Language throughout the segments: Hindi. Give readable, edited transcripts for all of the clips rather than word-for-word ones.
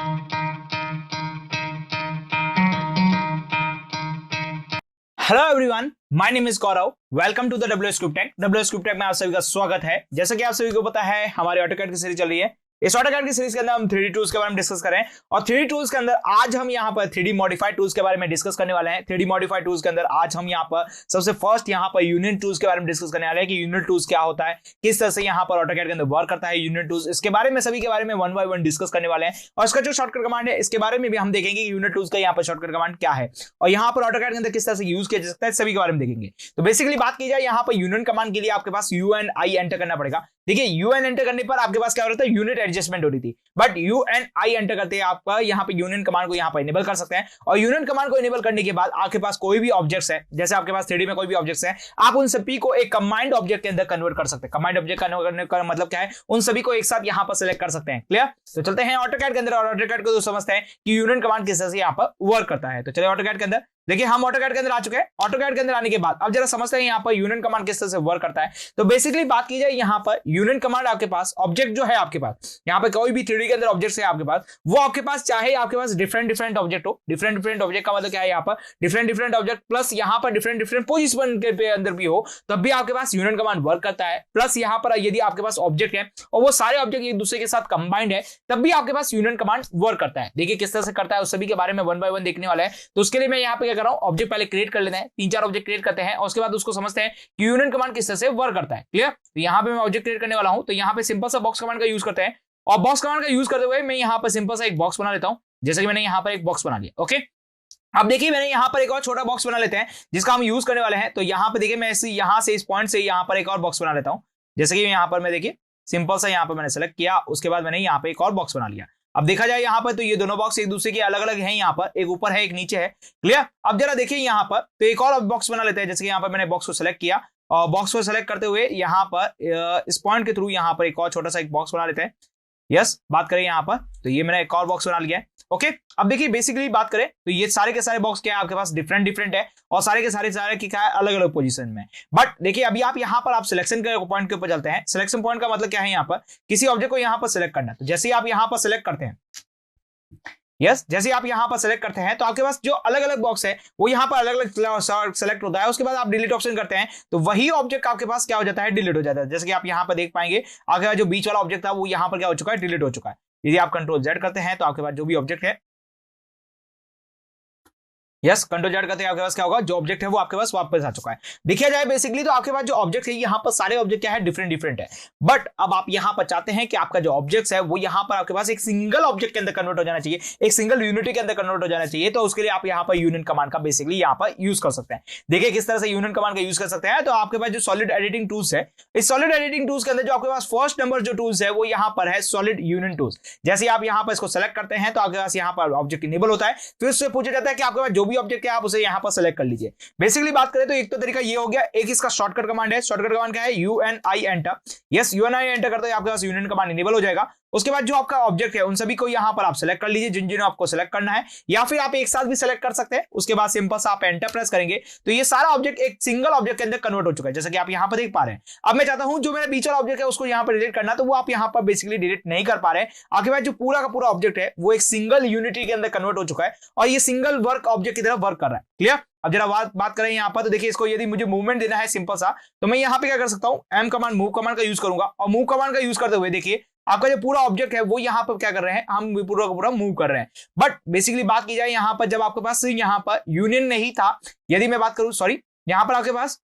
Hello everyone, my name is Gaurav. Welcome to the W script tech. W script tech में आप सभी का स्वागत है। जैसा कि आप सभी को पता है, हमारे ऑटोकैड की सीरीज चल रही है। इस ऑटोकैड की सीरीज के अंदर हम 3D टूल्स के बारे में डिस्कस करें और 3D टूल्स के अंदर आज हम यहाँ पर 3D मॉडिफाइड टूल्स के बारे में डिस्कस करने वाले हैं। 3D मॉडिफाइड टूल्स के अंदर आज हम यहाँ पर सबसे फर्स्ट यहाँ पर यूनिट टूल्स के बारे में डिस्कस करने वाले हैं कि यूनिट टूल्स क्या होता है, किस तरह से यहाँ पर ऑटोकैड के अंदर वर्क करता है यूनिट टूल्स। इसके बारे में सभी के बारे में वन बाय वन डिस्कस करने वाले हैं और इसका जो शॉर्टकट कमांड है इसके बारे में भी हम देखेंगे कि यूनिट टूल्स का यहाँ पर शॉर्टकट कमांड क्या है और यहाँ पर ऑटोकैड के अंदर किस तरह से यूज किया जा सकता है, सभी के बारे में देखेंगे। तो बेसिकली बात की जाए यहाँ पर यूनिट कमांड के लिए आपके पास UNI एंटर करना पड़ेगा। देखिए UN एंटर करने पर आपके पास क्या हो रहा था, यूनिट एडजस्टमेंट हो रही थी, बट UNI एंटर करते हैं आपका यहाँ पे यूनिट कमांड को यहाँ पर इनेबल कर सकते हैं और यूनिट कमांड को इनेबल करने के बाद आपके पास कोई भी ऑब्जेक्ट्स है, जैसे आपके पास 3D में कोई भी ऑब्जेक्ट्स है, आप उन सभी को एक कंबाइंड ऑब्जेक्ट के अंदर कन्वर्ट कर सकते हैं। कंबाइंड ऑब्जेक्ट कन्वर्ट करने का मतलब क्या है, उन सभी को एक साथ यहाँ पर सिलेक्ट कर सकते हैं। क्लियर? तो चलते हैं ऑटोकैड के अंदर और ऑटोकैड को तो समझते हैं कि यूनिट कमांड किस तरह से यहाँ पर वर्क करता है। तो चलिए ऑटोकैड के अंदर देखिए, हम ऑटोकैड के अंदर आ चुके हैं। ऑटोकैड के अंदर आने के बाद अब जरा समझते हैं यहाँ पर यूनिट कमांड किस तरह से वर्क करता है। तो बेसिकली बात की जाए यहाँ पर यूनिट कमांड आपके पास ऑब्जेक्ट जो है, आपके पास यहाँ पे कोई भी 3D के अंदर ऑब्जेक्ट है आपके पास, वो आपके पास चाहे आपके पास डिफरेंट ऑब्जेक्ट हो, डिफरेंट ऑब्जेक्ट का मतलब क्या है, यहाँ पर डिफरेंट ऑब्जेक्ट प्लस यहाँ पर डिफरेंट पोजिशन के अंदर भी हो, तब भी आपके पास यूनिट कमांड वर्क करता है। प्लस यहाँ पर यदि आपके पास ऑब्जेक्ट है और वो सारे ऑब्जेक्ट एक दूसरे के साथ कंबाइंड है, तब भी आपके पास यूनिट कमांड वर्क करता है। देखिए किस तरह से करता है उस सभी के बारे में वन बाय वन देखने वाला है। तो उसके लिए मैं यहाँ पे क्या कर रहा हूँ, ऑब्जेक्ट पहले क्रिएट कर लेते हैं, 3-4 ऑब्जेक्ट क्रिएट करते हैं और उसके बाद उसको समझते हैं कि यूनिट कमांड किस तरह से वर्क करता है। क्लियर? तो यहाँ पे मैं ऑब्जेक्ट क्रिएट करने वाला हूं, तो यहाँ पे सिंपल सा बॉक्स कमांड का यूज करते हैं और बॉक्स कमांड का यूज करते हुए मैं यहाँ पर सिंपल सा एक बॉक्स बना लेता हूं। जैसे कि मैंने यहाँ पर एक बॉक्स बना लिया। ओके, अब देखिए मैंने यहाँ पर एक और छोटा बॉक्स बना लेते हैं जिसका हम यूज करने वाले हैं। तो यहाँ पे देखिए मैं यहाँ से इस पॉइंट से यहाँ पर एक और बॉक्स बना लेता हूँ। जैसे कि यहाँ पर मैं देखिए सिंपल सा यहाँ पर मैंने सेलेक्ट किया, उसके बाद मैंने यहाँ पे एक और बॉक्स बना लिया। अब देखा जाए यहाँ पर तो ये दोनों बॉक्स एक दूसरे के अलग अलग हैं, यहाँ पर एक ऊपर है एक नीचे है। क्लियर? अब जरा देखिए यहाँ पर तो एक और बॉक्स बना लेते हैं। जैसे कि यहाँ पर मैंने बॉक्स को सिलेक्ट किया और बॉक्स को सिलेक्ट करते हुए यहाँ पर इस पॉइंट के थ्रू यहाँ पर एक और छोटा सा एक बॉक्स बना लेते हैं। यस, बात करें यहाँ पर तो ये मैंने एक और बॉक्स बना लिया है। ओके, अब देखिए बेसिकली बात करें तो ये सारे के सारे बॉक्स क्या है आपके पास डिफरेंट है और सारे के सारे की क्या है अलग अलग पोजीशन में। बट देखिए अभी आप यहाँ पर आप सिलेक्शन के पॉइंट के ऊपर चलते हैं। सिलेक्शन पॉइंट का मतलब क्या है, यहाँ पर किसी ऑब्जेक्ट को यहाँ पर सिलेक्ट करना है। तो जैसे ही आप यहाँ पर सिलेक्ट करते हैं, जैसे आप यहाँ पर सेलेक्ट करते हैं तो आपके पास जो अलग अलग बॉक्स है वो यहाँ पर अलग अलग सेलेक्ट होता है। उसके बाद आप डिलीट ऑप्शन करते हैं तो वही ऑब्जेक्ट आपके पास क्या हो जाता है, डिलीट हो जाता है। जैसे कि आप यहाँ पर देख पाएंगे आपके पास जो बीच वाला ऑब्जेक्ट था वो यहाँ पर क्या हो चुका है, डिलीट हो चुका है। यदि आप कंट्रोल Z करते हैं तो आपके पास जो भी ऑब्जेक्ट है, यस, कंट्रोल Z करते हैं आपके पास क्या होगा, जो ऑब्जेक्ट है वो आपके पास वापस आ चुका है। देखिए जाए बेसिकली तो आपके पास जो ऑब्जेक्ट है यहाँ पर सारे ऑब्जेक्ट क्या है, डिफरेंट है। बट अब आप यहाँ पर चाहते हैं कि आपका जो ऑब्जेक्ट है वो यहाँ पर आपके पास एक सिंगल ऑब्जेक्ट के अंदर कन्वर्ट हो जाना चाहिए, एक सिंगल यूनिटी के अंदर कन्वर्ट हो जाना चाहिए। तो उसके लिए आप यहाँ पर यूनिट कमांड का बेसिकली यहाँ पर यूज कर सकते हैं। देखिए किस तरह से यूनिट कमांड का यूज कर सकते हैं। तो आपके पास जो सॉलिड एडिटिंग टूल्स है, इस सॉलिड एडिटिंग टूल्स के अंदर जो आपके पास फर्स्ट नंबर जो टूल्स है वो यहाँ पर है सॉलिड यूनिट टूल्स। जैसे आप यहाँ पर इसको सेलेक्ट करते हैं तो आपके पास यहाँ पर ऑब्जेक्ट इनेबल होता है। फिर उससे पूछा जाता है कि आपके पास जो भी ऑब्जेक्ट है आप उसे यहाँ पर सेलेक्ट कर लीजिए। बेसिकली बात करें तो एक तो तरीका ये हो गया, एक इसका शॉर्टकट कमांड है। शॉर्टकट कमांड क्या है, UNI enter. Yes, UNI enter करते ही आपके पास यूनिट कमांड इनेबल हो जाएगा। उसके बाद जो आपका ऑब्जेक्ट है उन सभी को यहाँ पर आप सेलेक्ट कर लीजिए, जिन जिन्हों आपको सेलेक्ट करना है, या फिर आप एक साथ भी सेलेक्ट कर सकते हैं। उसके बाद सिंपल सा आप एंटर प्रेस करेंगे तो ये सारा ऑब्जेक्ट एक सिंगल ऑब्जेक्ट के अंदर कन्वर्ट हो चुका है, जैसा कि आप यहाँ पर देख पा रहे हैं। अब मैं चाहता हूं जो मेरा बीच वाला ऑब्जेक्ट है उसको यहाँ पर डिलीट करना, तो वो आप यहाँ पर बेसिकली डिलीट नहीं कर पा रहे हैं। आपके पास जो पूरा का पूरा ऑब्जेक्ट है वो एक सिंगल यूनिटी के अंदर कन्वर्ट हो चुका है और ये सिंगल वर्क ऑब्जेक्ट की तरह वर्क कर रहा है। क्लियर? अब जरा बात करें यहाँ पर तो देखिए इसको यदि मुझे मूवमेंट देना है सिंपल सा, तो मैं यहाँ पे क्या कर सकता हूँ, M कमांड मूव कमांड का यूज करूंगा और मूव कमांड का यूज करते हुए देखिए आपका जो पूरा ऑब्जेक्ट है वो यहाँ पर क्या कर रहे हैं, हम पूरा का पूरा मूव कर रहे हैं। बट बेसिकली बात की जाए यहाँ पर जब आपके पास यहाँ पर यूनियन नहीं था, यदि मैं बात करूं, सॉरी, यहाँ पर आपके पास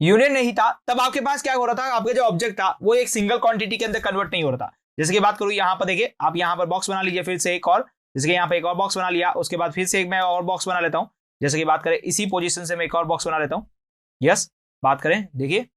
यूनियन नहीं था, तब आपके पास क्या हो रहा था, आपका जो ऑब्जेक्ट था वो एक सिंगल क्वांटिटी के अंदर कन्वर्ट नहीं हो रहा था। जैसे कि बात करूं यहाँ पर देखिए, आप यहाँ पर बॉक्स बना लीजिए फिर से एक और, जैसे कि यहाँ पे एक और बॉक्स बना लिया, उसके बाद फिर से एक मैं और बॉक्स बना लेता हूं। जैसे कि बात करें इसी पोजीशन से मैं एक और बॉक्स बना लेता हूं। यस, बात करें देखिए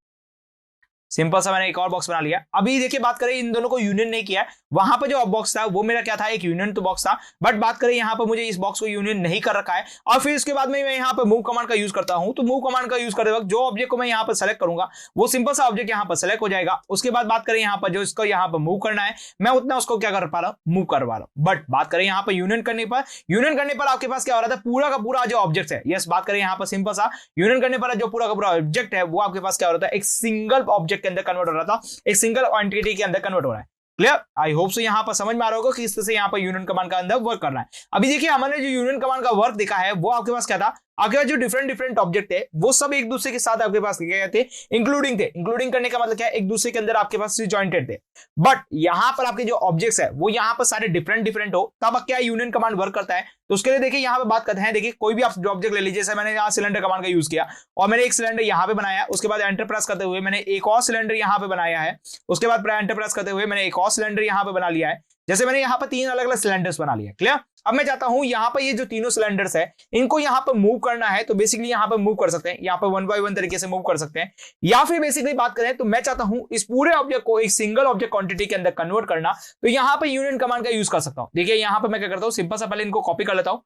सिंपल सा मैंने एक और बॉक्स बना लिया। अभी देखिए बात करें इन दोनों को यूनियन नहीं किया, वहां पर जो बॉक्स था वो मेरा क्या था, एक यूनियन तो बॉक्स था। बट बात करें यहाँ पर मुझे इस बॉक्स को यूनियन नहीं कर रखा है और फिर इसके बाद में मैं यहाँ पर मूव कमांड का यूज करता हूं। तो मूव कमांड का यूज करते वक्त जो ऑब्जेक्ट को मैं यहाँ पर सेलेक्ट करूंगा वो सिंपल सा ऑब्जेक्ट यहाँ पर सेलेक्ट हो जाएगा। उसके बाद बात करें यहाँ पर जो इसको यहाँ पर मूव करना है, मैं उतना उसको क्या कर पा रहा हूँ, मूव करवा रहा हूँ। बट बात करें यहाँ पर यूनियन करने पर आपके पास क्या हो रहा था, पूरा का पूरा जो ऑब्जेक्ट है, यस, बात करें यहाँ पर सिंपल सा यूनियन करने पर जो पूरा का पूरा ऑब्जेक्ट है वो आपके पास क्या हो रहा था, एक सिंगल ऑब्जेक्ट के अंदर कन्वर्ट हो रहा था, एक सिंगल क्वांटिटी के अंदर कन्वर्ट हो रहा है। क्लियर? आई होप सो यहाँ पर समझ में आ रहा होगा कि इस तरह से यहाँ पर यूनियन कमांड का अंदर वर्क करना है। अभी देखिए हमने जो यूनियन कमांड का वर्क देखा है वो आपके पास क्या था, आपके पास जो डिफरेंट ऑब्जेक्ट थे वो सब एक दूसरे के साथ आपके पास क्या थे, इंक्लूडिंग थे। इंक्लूडिंग करने का मतलब क्या है, एक दूसरे के अंदर आपके पास जॉइंटेड थे। बट यहाँ पर आपके जो ऑब्जेक्ट्स है वो यहाँ पर सारे डिफरेंट हो, तब क्या यूनियन कमांड वर्क करता है। तो उसके लिए देखिए यहाँ पे बात करते हैं, देखिए कोई भी आप ऑब्जेक्ट ले लीजिए, जैसे मैंने यहाँ सिलेंडर कमांड का यूज किया और मैंने एक सिलेंडर यहाँ पे बनाया, उसके बाद एंटर प्रेस करते हुए मैंने एक और सिलेंडर यहाँ पे बनाया है, उसके बाद एंटर प्रेस करते हुए मैंने एक और सिलेंडर यहाँ पे बना लिया है। जैसे मैंने यहाँ पर 3 अलग अलग सिलेंडर्स बना लिया। क्लियर? अब मैं चाहता हूं यहाँ पर ये जो तीनों सिलेंडर्स है इनको यहाँ पर मूव करना है, तो बेसिकली यहाँ पर मूव कर सकते हैं, यहाँ पर 1 बाय 1 तरीके से मूव कर सकते हैं। या फिर बेसिकली बात करें तो मैं चाहता हूं इस पूरे ऑब्जेक्ट को एक सिंगल ऑब्जेक्ट क्वांटिटी के अंदर कन्वर्ट करना, तो यहाँ पर यूनियन कमांड का यूज कर सकता हूं। देखिए यहाँ पर मैं क्या करता हूँ, सिंपल सा पहले इनको कॉपी कर लेता हूँ,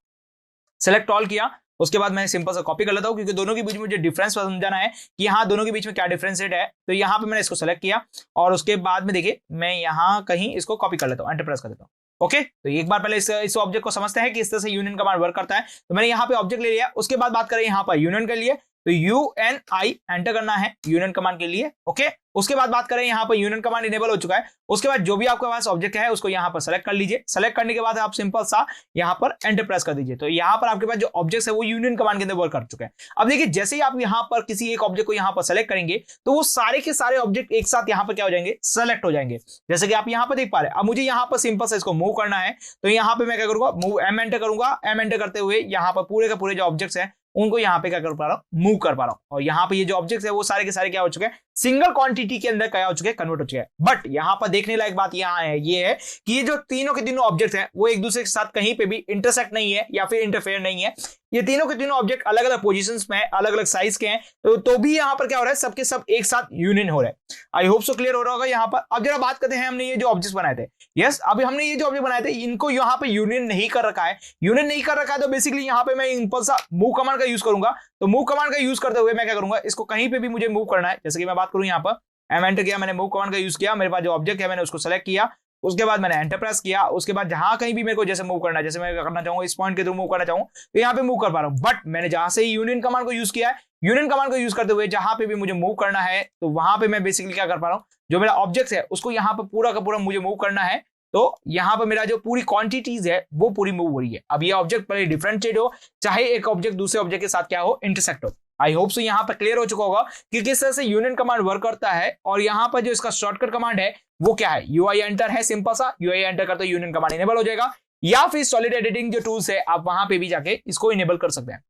सेलेक्ट ऑल किया, उसके बाद मैं सिंपल सा कॉपी कर लेता हूं, क्योंकि दोनों के बीच में मुझे डिफरेंस समझाना है कि यहाँ दोनों के बीच में क्या डिफरेंशिएट है। तो यहाँ पे मैंने इसको सेलेक्ट किया और उसके बाद में देखिए मैं यहाँ कहीं इसको कॉपी कर लेता हूँ, एंटर प्रेस कर देता हूँ। ओके, तो एक बार पहले इस ऑब्जेक्ट को समझते हैं कि इस तरह से यूनियन कमांड वर्क करता है। तो मैंने यहाँ पे ऑब्जेक्ट ले लिया, उसके बाद बात करें यहाँ पर यूनियन के लिए, तो UNI एंटर करना है यूनियन कमांड के लिए। ओके, उसके बाद बात करें यहाँ पर यूनियन कमांड इनेबल हो चुका है। उसके बाद जो भी आपके पास ऑब्जेक्ट है उसको यहाँ पर सेलेक्ट कर लीजिए। सेलेक्ट करने के बाद आप सिंपल सा यहाँ पर एंटर प्रेस कर दीजिए। तो यहाँ पर आपके पास जो ऑब्जेक्ट है वो यूनियन कमांड के अंदर वर्क कर चुके हैं। अब देखिए जैसे ही आप यहाँ पर किसी एक ऑब्जेक्ट को यहाँ पर सेलेक्ट करेंगे तो वो सारे के सारे ऑब्जेक्ट एक साथ यहाँ पर क्या हो जाएंगे, सेलेक्ट हो जाएंगे, जैसे कि आप यहाँ पर देख पा रहे हैं। अब मुझे यहाँ पर सिंपल से इसको मूव करना है, तो यहाँ पे मैं क्या करूंगा, मूव एम एंटर करूंगा। एम एंटर करते हुए यहाँ पर पूरे के पूरे जो ऑब्जेक्ट्स हैं उनको यहाँ पे क्या कर पा रहा हूं, मूव कर पा रहा हूं। और यहाँ पे ये जो ऑब्जेक्ट्स है वो सारे के सारे क्या हो चुके हैं, सिंगल क्वांटिटी के अंदर क्या हो चुके हैं, कन्वर्ट हो चुके हैं। बट यहाँ पर देखने लायक बात यहाँ है, ये है कि ये जो तीनों के तीनों ऑब्जेक्ट्स हैं वो एक दूसरे के साथ कहीं पे भी इंटरसेक्ट नहीं है या फिर इंटरफेयर नहीं है। ये तीनों के तीनों ऑब्जेक्ट अलग अलग पोजीशंस में अलग अलग साइज के हैं, तो भी यहाँ पर क्या हो रहा है, सबके सब एक साथ यूनियन हो रहा है। आई होप सो क्लियर हो रहा होगा यहाँ पर। अब जरा बात करते हैं, हमने ये जो ऑब्जेक्ट्स बनाए थे, यस अभी हमने ये जो ऑब्जेक्ट बनाए थे इनको यहाँ पे यूनियन नहीं कर रखा है। यूनियन नहीं कर रखा है तो बेसिकली यहाँ पे मैं सिंपल सा मूव कमांड का यूज करूंगा। तो मूव कमांड का यूज करते हुए मैं क्या करूंगा, इसको कहीं पे भी मुझे मूव करना है। जैसे कि मैं बात करूं यहाँ पर एम एंटर किया, मैंने मूव कमांड का यूज किया, मेरे पास जो ऑब्जेक्ट है मैंने उसको सेलेक्ट किया, उसके बाद मैंने एंटर प्रेस किया। उसके बाद जहां कहीं भी मेरे को जैसे मूव करना है, जैसे मैं करना चाहूंगा इस पॉइंट के थ्रू मूव करना चाहूं तो यहाँ पे मूव कर पा रहा हूं। बट मैंने जहां से यूनियन कमांड को यूज किया है, यूनियन कमांड को यूज करते हुए जहां पे भी मुझे मूव करना है तो वहां पे मैं बेसिकली क्या कर पा रहा हूं, जो मेरा ऑब्जेक्ट है उसको यहाँ पे पूरा का पूरा मुझे मूव करना है। तो यहाँ पर मेरा जो पूरी क्वांटिटीज है वो पूरी मूव हो रही है। अब ये ऑब्जेक्ट पहले डिफरेंशिएट हो, चाहे एक ऑब्जेक्ट दूसरे ऑब्जेक्ट के साथ क्या हो, इंटरसेक्ट हो। आई होप सो यहाँ पर क्लियर हो चुका होगा कि किस तरह से यूनियन कमांड वर्क करता है। और यहाँ पर जो इसका शॉर्टकट कमांड है वो क्या है, UI एंटर है। सिंपल सा UI एंटर करते यूनियन कमांड इनेबल हो जाएगा, या फिर सॉलिड एडिटिंग जो टूल्स है आप वहां पे भी जाके इसको इनेबल कर सकते हैं।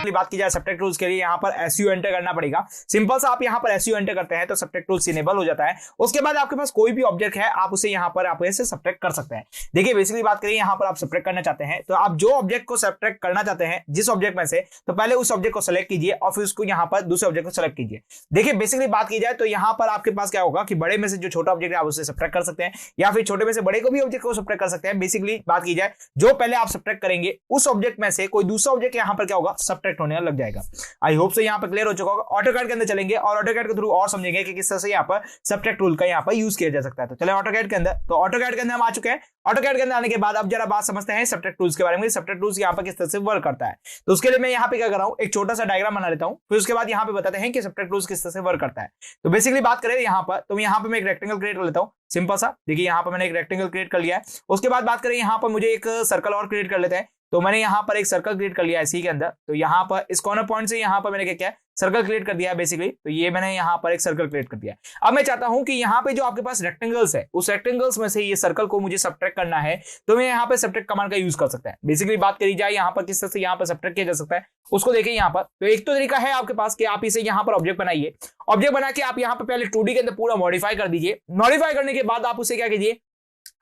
बात की जाए सब्ट्रैक्ट टूल्स के लिए, यहाँ पर SU एंटर करना पड़ेगा। सिंपल सा आप यहाँ पर SU एंटर करते हैं तो सब्ट्रैक्ट टूल्स इनेबल हो जाता है। उसके बाद आपके पास कोई भी ऑब्जेक्ट है आप उसे यहाँ पर आप ऐसे सब्ट्रैक्ट कर सकते हैं। देखिए बेसिकली बात करें, यहाँ पर आप सब्ट्रैक्ट करना चाहते हैं तो आप जो ऑब्जेक्ट को सब्ट्रैक्ट करना चाहते हैं जिस ऑब्जेक्ट में से, तो पहले उस ऑब्जेक्ट को सेलेक्ट कीजिए और फिर उसको यहाँ पर दूसरे ऑब्जेक्ट को सेलेक्ट कीजिए। देखिए बेसिकली बात की जाए तो यहाँ पर आपके पास क्या होगा कि बड़े में से जो छोटा ऑब्जेक्ट है आप उसे सब्ट्रैक्ट कर सकते हैं, या फिर छोटे में से बड़े को भी ऑब्जेक्ट को सब्ट्रैक्ट कर सकते हैं। बेसिकली बात की जाए जो पहले आप सब्ट्रैक्ट करेंगे उस ऑब्जेक्ट में से कोई दूसरा ऑब्जेक्ट यहाँ पर क्या होगा, सब्ट्रैक्ट होने लग जाएगा। आई होप सो यहाँ पर क्लियर हो चुका होगा। ऑटोकैड के अंदर चलेंगे और ऑटोकैड के थ्रू और समझेंगे कि किस तरह से यहाँ पर सब्ट्रैक्ट टूल का यहाँ पर यूज किया जा सकता है। तो चले ऑटोकैड के अंदर, तो ऑटोकैड के अंदर हम आ चुके हैं। ऑटोकैड के अंदर आने के बाद अब जरा बात समझते हैं सब्ट्रैक्ट टूल्स के बारे में। सब्ट्रैक्ट टूल्स यहाँ पर किस तरह से वर्क करता है, तो उसके लिए मैं यहाँ पे क्या कर रहा हूँ, एक छोटा सा डायग्राम बना लेता हूँ, फिर उसके बाद यहाँ पे बताते हैं कि सब्ट्रैक्ट टूल्स किस तरह से वर्क करता है। तो बेसिकली बात करें यहाँ पर, तो यहाँ पे मैं एक रेक्टेंगल क्रिएट कर लेता हूँ। सिंपल सा देखिए यहाँ पर मैंने एक रेक्टेंगल क्रिएट कर लिया है। उसके बाद बात करें यहाँ पर मुझे एक सर्कल और क्रिएट कर लेते हैं। तो मैंने यहाँ पर एक सर्कल क्रिएट कर लिया है इसी के अंदर। तो यहाँ पर इस कॉर्नर पॉइंट से यहाँ पर मैंने क्या किया, सर्कल क्रिएट कर दिया है बेसिकली। तो ये मैंने यहाँ पर एक सर्कल क्रिएट कर दिया। अब मैं चाहता हूं कि यहाँ पे जो आपके पास रेक्टेंगल्स है उस रेक्टेंगल्स में से ये सर्कल को मुझे सब्ट्रैक्ट करना है, तो मैं यहाँ पे सब्ट्रैक्ट कमांड का यूज कर सकता है। बेसिकली बात करी जाए यहाँ पर किस तरह से यहाँ पर सब्ट्रैक्ट किया जा सकता है उसको देखिए यहाँ पर। तो एक तो तरीका है आपके पास कि आप इसे यहाँ पर ऑब्जेक्ट बनाइए, ऑब्जेक्ट बना के आप यहाँ पर पहले 2D के अंदर पूरा मॉडिफाई कर दीजिए। मॉडिफाई करने के बाद आप उसे क्या कीजिए,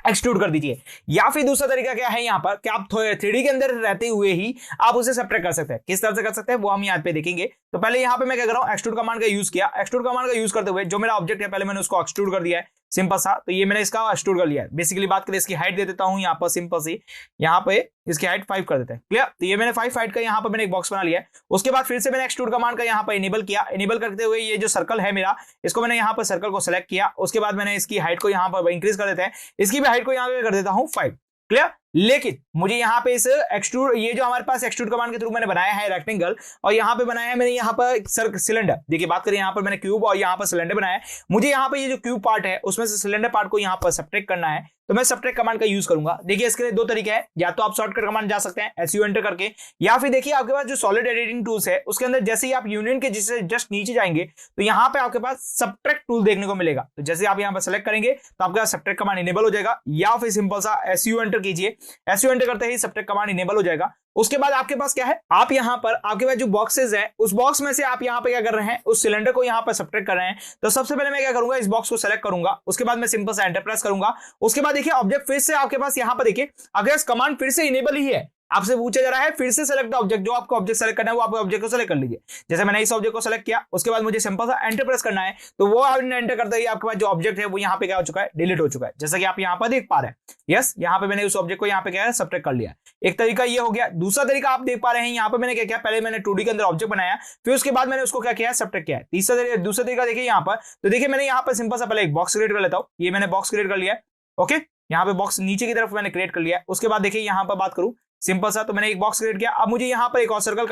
एक्सट्रूड कर दीजिए। या फिर दूसरा तरीका क्या है यहाँ पर कि आप 3D के अंदर रहते हुए ही आप उसे सब्ट्रैक्ट कर सकते हैं। किस तरह से कर सकते हैं वो हम यहाँ पे देखेंगे। तो पहले यहाँ पे मैं क्या कर रहा हूँ, एक्सट्रूड कमांड का यूज किया। एक्सट्रूड कमांड का यूज करते हुए जो मेरा ऑब्जेक्ट है पहले मैंने उसको एक्सट्रूड कर दिया है सिंपल सा। तो ये मैंने इसका एक्सट्रूड कर लिया है। बेसिकली बात करें इसकी हाइट दे देता हूँ यहाँ पर सिंपल सी, यहाँ पे इसकी हाइट 5 कर देते हैं। क्लियर, तो ये मैंने 5 हाइट का यहाँ पर मैंने एक बॉक्स बना लिया है। उसके बाद फिर से मैंने एक्सट्रूड कमांड का यहाँ पर इनेबल किया। इनेबल करते हुए ये जो सर्कल है मेरा, इसको मैंने यहाँ पर सर्कल को सिलेक्ट किया। उसके बाद मैंने इसकी हाइट को यहाँ पर इंक्रीज कर देते हैं, इसकी भी हाइट को यहाँ पे कर देता हूँ 5। क्लियर, लेकिन मुझे यहाँ पे इस एक्सट्रूड, ये जो हमारे पास एक्सट्रूड कमांड के थ्रू मैंने बनाया है रेक्टेंगल, और यहाँ पे बनाया है मैंने यहाँ पर सिलेंडर। देखिए बात करें यहाँ पर मैंने क्यूब और यहाँ पर सिलेंडर बनाया है। मुझे यहाँ पे ये जो क्यूब पार्ट है उसमें से सिलेंडर पार्ट को यहाँ पर सब्ट्रैक्ट करना है, तो मैं सब्ट्रैक्ट कमांड का यूज करूंगा। देखिए इसके लिए दो तरीके हैं, या तो आप शॉर्टकट कमांड जा सकते हैं एसयू एंटर करके, या फिर देखिए आपके पास जो सॉलिड एडिटिंग टूल्स है उसके अंदर जैसे ही आप यूनियन के जिससे जस्ट नीचे जाएंगे तो यहाँ पे आपके पास सब्ट्रैक्ट टूल देखने को मिलेगा। तो जैसे आप यहाँ पर सेलेक्ट करेंगे तो आपका सब्ट्रैक्ट कमांड इनेबल हो जाएगा, या फिर सिंपल सा एसयू एंटर कीजिए। एसयू एंटर करते ही सब्ट्रैक्ट कमांड इनेबल हो जाएगा। उसके बाद आपके पास क्या है, आप यहाँ पर आपके पास जो बॉक्सेस है उस बॉक्स में से आप यहाँ पे क्या कर रहे हैं, उस सिलेंडर को यहाँ पर सब्ट्रैक्ट कर रहे हैं। तो सबसे पहले मैं क्या करूंगा, इस बॉक्स को सेलेक्ट करूंगा, उसके बाद मैं सिंपल सा एंटर प्रेस करूंगा। उसके बाद देखिए ऑब्जेक्ट फिर से आपके पास यहाँ पर देखिए अगर कमांड फिर से इनेबल ही है, आपसे पूछा जा रहा है फिर से सेलेक्ट ऑब्जेक्ट, जो आपको ऑब्जेक्ट सेलेक्ट करना है वो आप ऑब्जेक्ट को सेलेक्ट कर लीजिए। जैसे मैंने इस ऑब्जेक्ट को सेलेक्ट किया, उसके बाद मुझे सिंपल सा एंटर प्रेस करना है, तो वो एंटर करते ही आपके पास जो ऑब्जेक्ट है वो यहाँ पे क्या हो चुका है, डिलीट हो चुका है, जैसा कि आप यहाँ पर देख पा रहे हैं। यस, यहाँ पे मैंने उस ऑब्जेक्ट को यहाँ पे क्या है, सब्ट्रैक्ट कर लिया। एक तरीका ये हो गया। दूसरा तरीका आप देख पा रहे हैं, यहाँ पे मैंने क्या किया, पहले मैंने 2D के अंदर ऑब्जेक्ट बनाया, फिर उसके बाद मैंने उसको क्या किया, सब्ट्रैक्ट किया। दूसरा तरीका देखिए यहाँ पर, तो देखिए मैंने यहाँ पर सिंपल सा पहले एक बॉक्स क्रिएट कर लेता हूँ। ये मैंने बॉक्स क्रिएट कर लिया है, ओके, यहाँ पे बॉक्स नीचे की तरफ मैंने क्रिएट कर लिया है। उसके बाद देखिए यहाँ पर बात करूं सिंपल सा, तो मैंने एक बॉक्स क्रिएट किया। अब मुझे यहाँ पर एक और सर्कल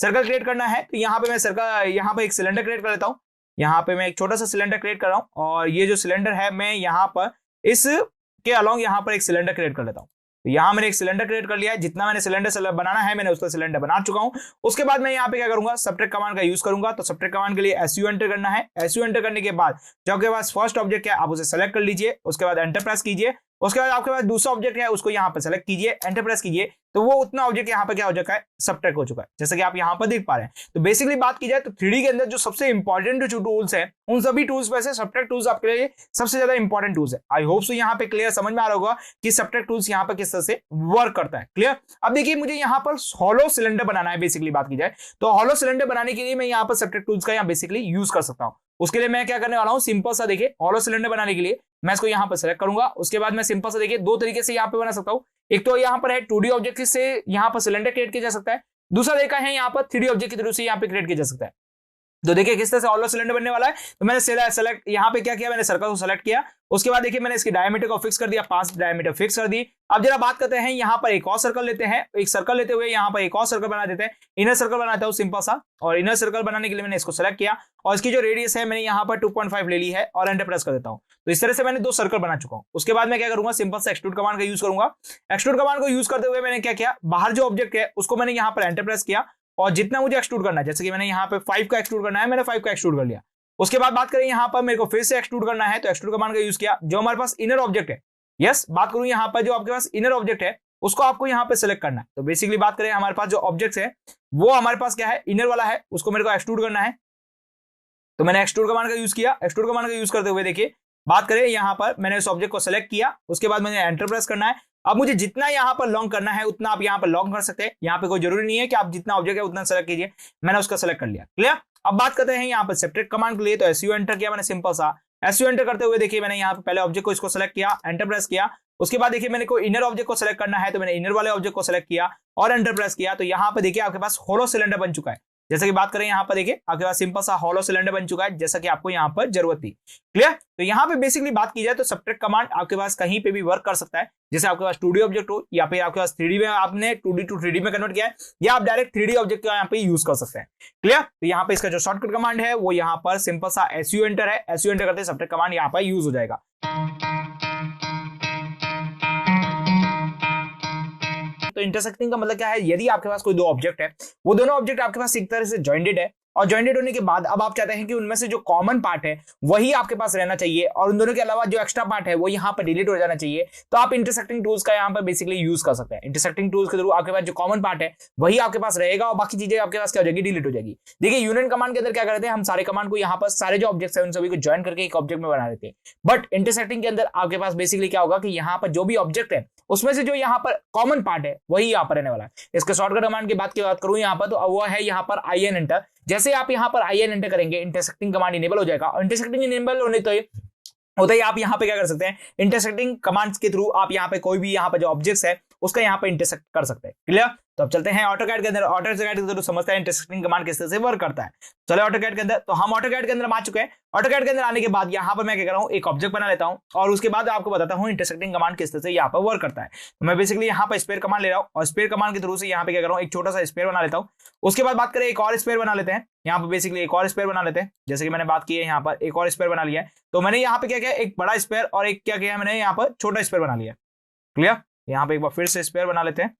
सर्कल क्रिएट करना है, तो यहाँ पे मैं सर्कल, यहाँ पे एक सिलेंडर क्रिएट कर लेता हूँ। यहाँ पे मैं एक छोटा सा सिलेंडर क्रिएट कर रहा हूँ, और ये जो सिलेंडर है मैं यहाँ पर इस के अलोंग यहाँ पर एक सिलेंडर क्रिएट कर लेता हूँ। तो यहाँ मैंने एक सिलेंडर क्रिएट कर लिया है, जितना मैंने सिलेंडर बनाना है मैंने उसका सिलेंडर बना चुका हूँ। उसके बाद मैं यहाँ पे क्या करूंगा, सब्ट्रैक्ट कमांड का यूज करूंगा। तो सब्ट्रैक्ट कमांड के लिए एसयू एंटर करना है। एसयू एंटर करने के बाद जो आपके पास फर्स्ट ऑब्जेक्ट है आप उसे सेलेक्ट कर लीजिए, उसके बाद एंटर प्रेस कीजिए। उसके बाद आपके पास दूसरा ऑब्जेक्ट है उसको यहाँ पर सेलेक्ट कीजिए, एंटर प्रेस कीजिए, तो वो उतना ऑब्जेक्ट यहाँ पर क्या हो चुका है, सब्ट्रैक्ट हो चुका है, जैसे कि आप यहाँ पर देख पा रहे हैं। तो बेसिकली बात की जाए तो 3D के अंदर जो सबसे इंपॉर्टेंट जो टूल्स है उन सभी टूल्स में से सब्ट्रैक्ट टूल्स आपके लिए सबसे ज्यादा इंपॉर्टेंट टूल्स है। आई होप सो यहाँ पे क्लियर समझ में आ रहा होगा कि सब्ट्रैक्ट टूल्स यहाँ पर किस तरह से वर्क करता है। क्लियर। अब देखिए मुझे यहाँ पर हॉलो सिलेंडर बनाना है। बेसिकली बात की जाए तो हॉलो सिलेंडर बनाने के लिए मैं यहाँ पर सब्ट्रैक्ट टूल्स का यहाँ बेसिकली यूज कर सकता हूँ। उसके लिए मैं क्या करने वाला हूँ, सिंपल सा देखिए हॉलो सिलेंडर बनाने के लिए मैं इसको यहाँ पर सेलेक्ट करूंगा। उसके बाद मैं सिंपल सा देखिए दो तरीके से यहाँ पे बना सकता हूँ। एक तो यहाँ पर है 2D ऑब्जेक्ट से यहाँ पर सिलेंडर क्रिएट किया जा सकता है, दूसरा तरीका है यहाँ पर 3D ऑब्जेक्ट के थ्रू से यहाँ पे क्रिएट किया जा सकता है। तो देखिए किस तरह से हॉलो सिलेंडर बनने वाला है। तो मैंने सेलेक्ट यहाँ पे क्या किया, मैंने सर्कल को सेलेक्ट किया। उसके बाद देखिए मैंने इसकी डायमीटर को फिक्स कर दिया, 5 डायमीटर फिक्स कर दी। अब जरा बात करते हैं, यहाँ पर एक और सर्कल लेते हैं, एक सर्कल लेते हुए यहाँ पर एक और सर्कल बना देते हैं। इनर सर्कल बनाता हूँ सिंपल सा, और इनर सर्कल बनाने के लिए मैंने इसको सेलेक्ट किया, और इसकी जो रेडियस है मैंने यहाँ पर 2.5 ले ली है, और एंटर प्रेस कर देता हूँ। तो इस तरह से मैंने 2 सर्कल बना चुका हूँ। उसके बाद मैं क्या करूंगा, सिंपल से एक्सट्रूड कमांड का यूज करूंगा। एक्सट्रूड कमांड को यूज करते हुए मैंने क्या किया, बाहर जो ऑब्जेक्ट है उसको मैंने यहाँ पर एंटर प्रेस किया, और जितना मुझे एक्सट्रूड करना है, जैसे कि मैंने यहाँ पे 5 का एक्सट्रूड करना है, मैंने 5 का एक्सट्रूड कर लिया। उसके बाद बात करें यहाँ पर मेरे को फिर से एक्सट्रूड करना है, तो एक्सट्रूड कमांड का यूज किया। जो हमारे पास इनर ऑब्जेक्ट है, यस बात करूं यहाँ पर जो आपके पास इनर ऑब्जेक्ट है उसको आपको यहाँ पे सिलेक्ट करना है। तो बेसिकली बात करें हमारे पास जो ऑब्जेक्ट है वो हमारे पास क्या है, इनर वाला है, उसको मेरे को एक्सट्रूड करना है। तो मैंने एक्सट्रूड कमांड का यूज किया। एक्सट्रूड कमांड का यूज करते हुए देखिए बात करें यहाँ पर मैंने इस ऑब्जेक्ट को सिलेक्ट किया, उसके बाद मैंने एंटर प्रेस करना है। अब मुझे जितना यहाँ पर लॉन्ग करना है उतना आप यहाँ पर लॉन्ग कर सकते हैं, यहाँ पे कोई जरूरी नहीं है कि आप जितना ऑब्जेक्ट है उतना सेलेक्ट कीजिए। मैंने उसका सेलेक्ट कर लिया। क्लियर। अब बात करते हैं यहाँ पर सब्ट्रैक्ट कमांड के लिए, तो एसयू एंटर किया मैंने सिंपल सा। एसयू एंटर करते हुए देखिए मैंने यहाँ पे पहले ऑब्जेक्ट को इसको सेलेक्ट किया, एंटर प्रेस किया। उसके बाद देखिए मैंने कोई इनर ऑब्जेक्ट को सेलेक्ट करना है, तो मैंने इनर वाले ऑब्जेक्ट को सेलेक्ट किया और एंटर प्रेस किया। तो यहाँ पे देखिए आपके पास होलो सिलेंडर बन चुका है। जैसे कि बात करें यहाँ पर देखिए आपके पास सिंपल सा हॉलो सिलेंडर बन चुका है, जैसा कि आपको यहाँ पर जरूरत थी। क्लियर। तो यहाँ पे बेसिकली बात की जाए तो सब्ट्रैक्ट कमांड आपके पास कहीं पे भी वर्क कर सकता है, जैसे आपके पास 2D ऑब्जेक्ट हो या फिर आपके पास 3D में आपने 2D टू 3D में कन्वर्ट किया है, या आप डायरेक्ट 3D ऑब्जेक्ट का यहाँ पे यूज कर सकते हैं। क्लियर। तो यहाँ पे इसका जो शॉर्टकट कमांड है वो यहाँ पर सिंपल सा एसयू एंटर है। एसयू एंटर करते सब्ट्रैक्ट कमांड यहाँ पर यूज हो जाएगा। तो इंटरसेक्टिंग का मतलब क्या है, यदि आपके पास कोई 2 ऑब्जेक्ट है, वो दोनों ऑब्जेक्ट आपके पास एक तरह से जॉइंटेड है, और जॉइंटेड होने के बाद अब आप चाहते हैं कि उनमें से जो कॉमन पार्ट है वही आपके पास रहना चाहिए, और उन दोनों के अलावा जो एक्स्ट्रा पार्ट है वो यहाँ पर डिलीट हो जाना चाहिए। तो आप इंटरसेक्टिंग टूल्स का यहाँ पर बेसिकली यूज कर सकते हैं। इंटरसेक्टिंग टूल्स के थ्रू आपके पास जो कॉमन पार्ट है वही आपके पास रहेगा, और बाकी चीजें आपके पास क्या हो जाएगी, डिलीट हो जाएगी। देखिए यूनियन कमांड के अंदर क्या करते हैं, हम सारे कमांड को यहाँ पर सारे जो ऑब्जेक्ट्स हैं उन सभी को ज्वाइन करके एक ऑब्जेक्ट में बना देते हैं। बट इंटरसेक्टिंग के अंदर आपके पास बेसिकली क्या होगा कि यहाँ पर जो भी ऑब्जेक्ट है उसमें से जो यहाँ पर कॉमन पार्ट है वही यहाँ पर रहने वाला है। इसके शॉर्टकट कमांड की बात करूं यहाँ पर, तो वो है यहाँ पर IN एंटर। जैसे आप यहाँ पर IN एंटर करेंगे इंटरसेक्टिंग कमांड इनेबल हो जाएगा, और इंटरसेक्टिंग इनेबल होने तो होता ही आप यहाँ पे क्या कर सकते हैं, इंटरसेक्टिंग कमांड्स के थ्रू आप यहाँ पे कोई भी यहाँ पे जो ऑब्जेक्ट्स है उसका यहाँ पे इंटरसेक्ट कर सकते हैं। क्लियर? तो अब चलते हैं ऑटोकैड के अंदर। ऑटोकैड के अंदर समझते हैं इंटरसेक्टिंग कमांड किस तरह से वर्क करता है। चलो ऑटोकैड के अंदर, तो हम ऑटोकैड के अंदर आ चुके हैं। ऑटोकैड के अंदर आने के बाद यहाँ पर मैं क्या कर रहा हूँ, एक ऑब्जेक्ट बना लेता हूँ और उसके बाद आपको बताता हूँ इंटरसेक्टिंग कमांड किस तरह से यहाँ पर वर्क करता है। तो मैं बेसिकली यहाँ पर स्पेयर कमांड ले रहा हूँ और स्पेयर कमांड के थ्रू से यहाँ पे क्या कर रहा हूँ, एक छोटा सा स्पेयर बना लेता हूँ। उसके बाद बात करें एक और स्पेयर बना लेते हैं। यहाँ पे बेसिकली एक और स्पेयर बना लेते हैं, जैसे कि मैंने बात की है यहाँ पर एक और स्पेयर बना लिया है। तो मैंने यहाँ पे क्या किया, एक बड़ा स्पेयर और एक क्या किया मैंने यहाँ पर छोटा स्पेयर बना लिया। क्लियर? यहाँ पे एक बार फिर से स्पेयर बना लेते हैं।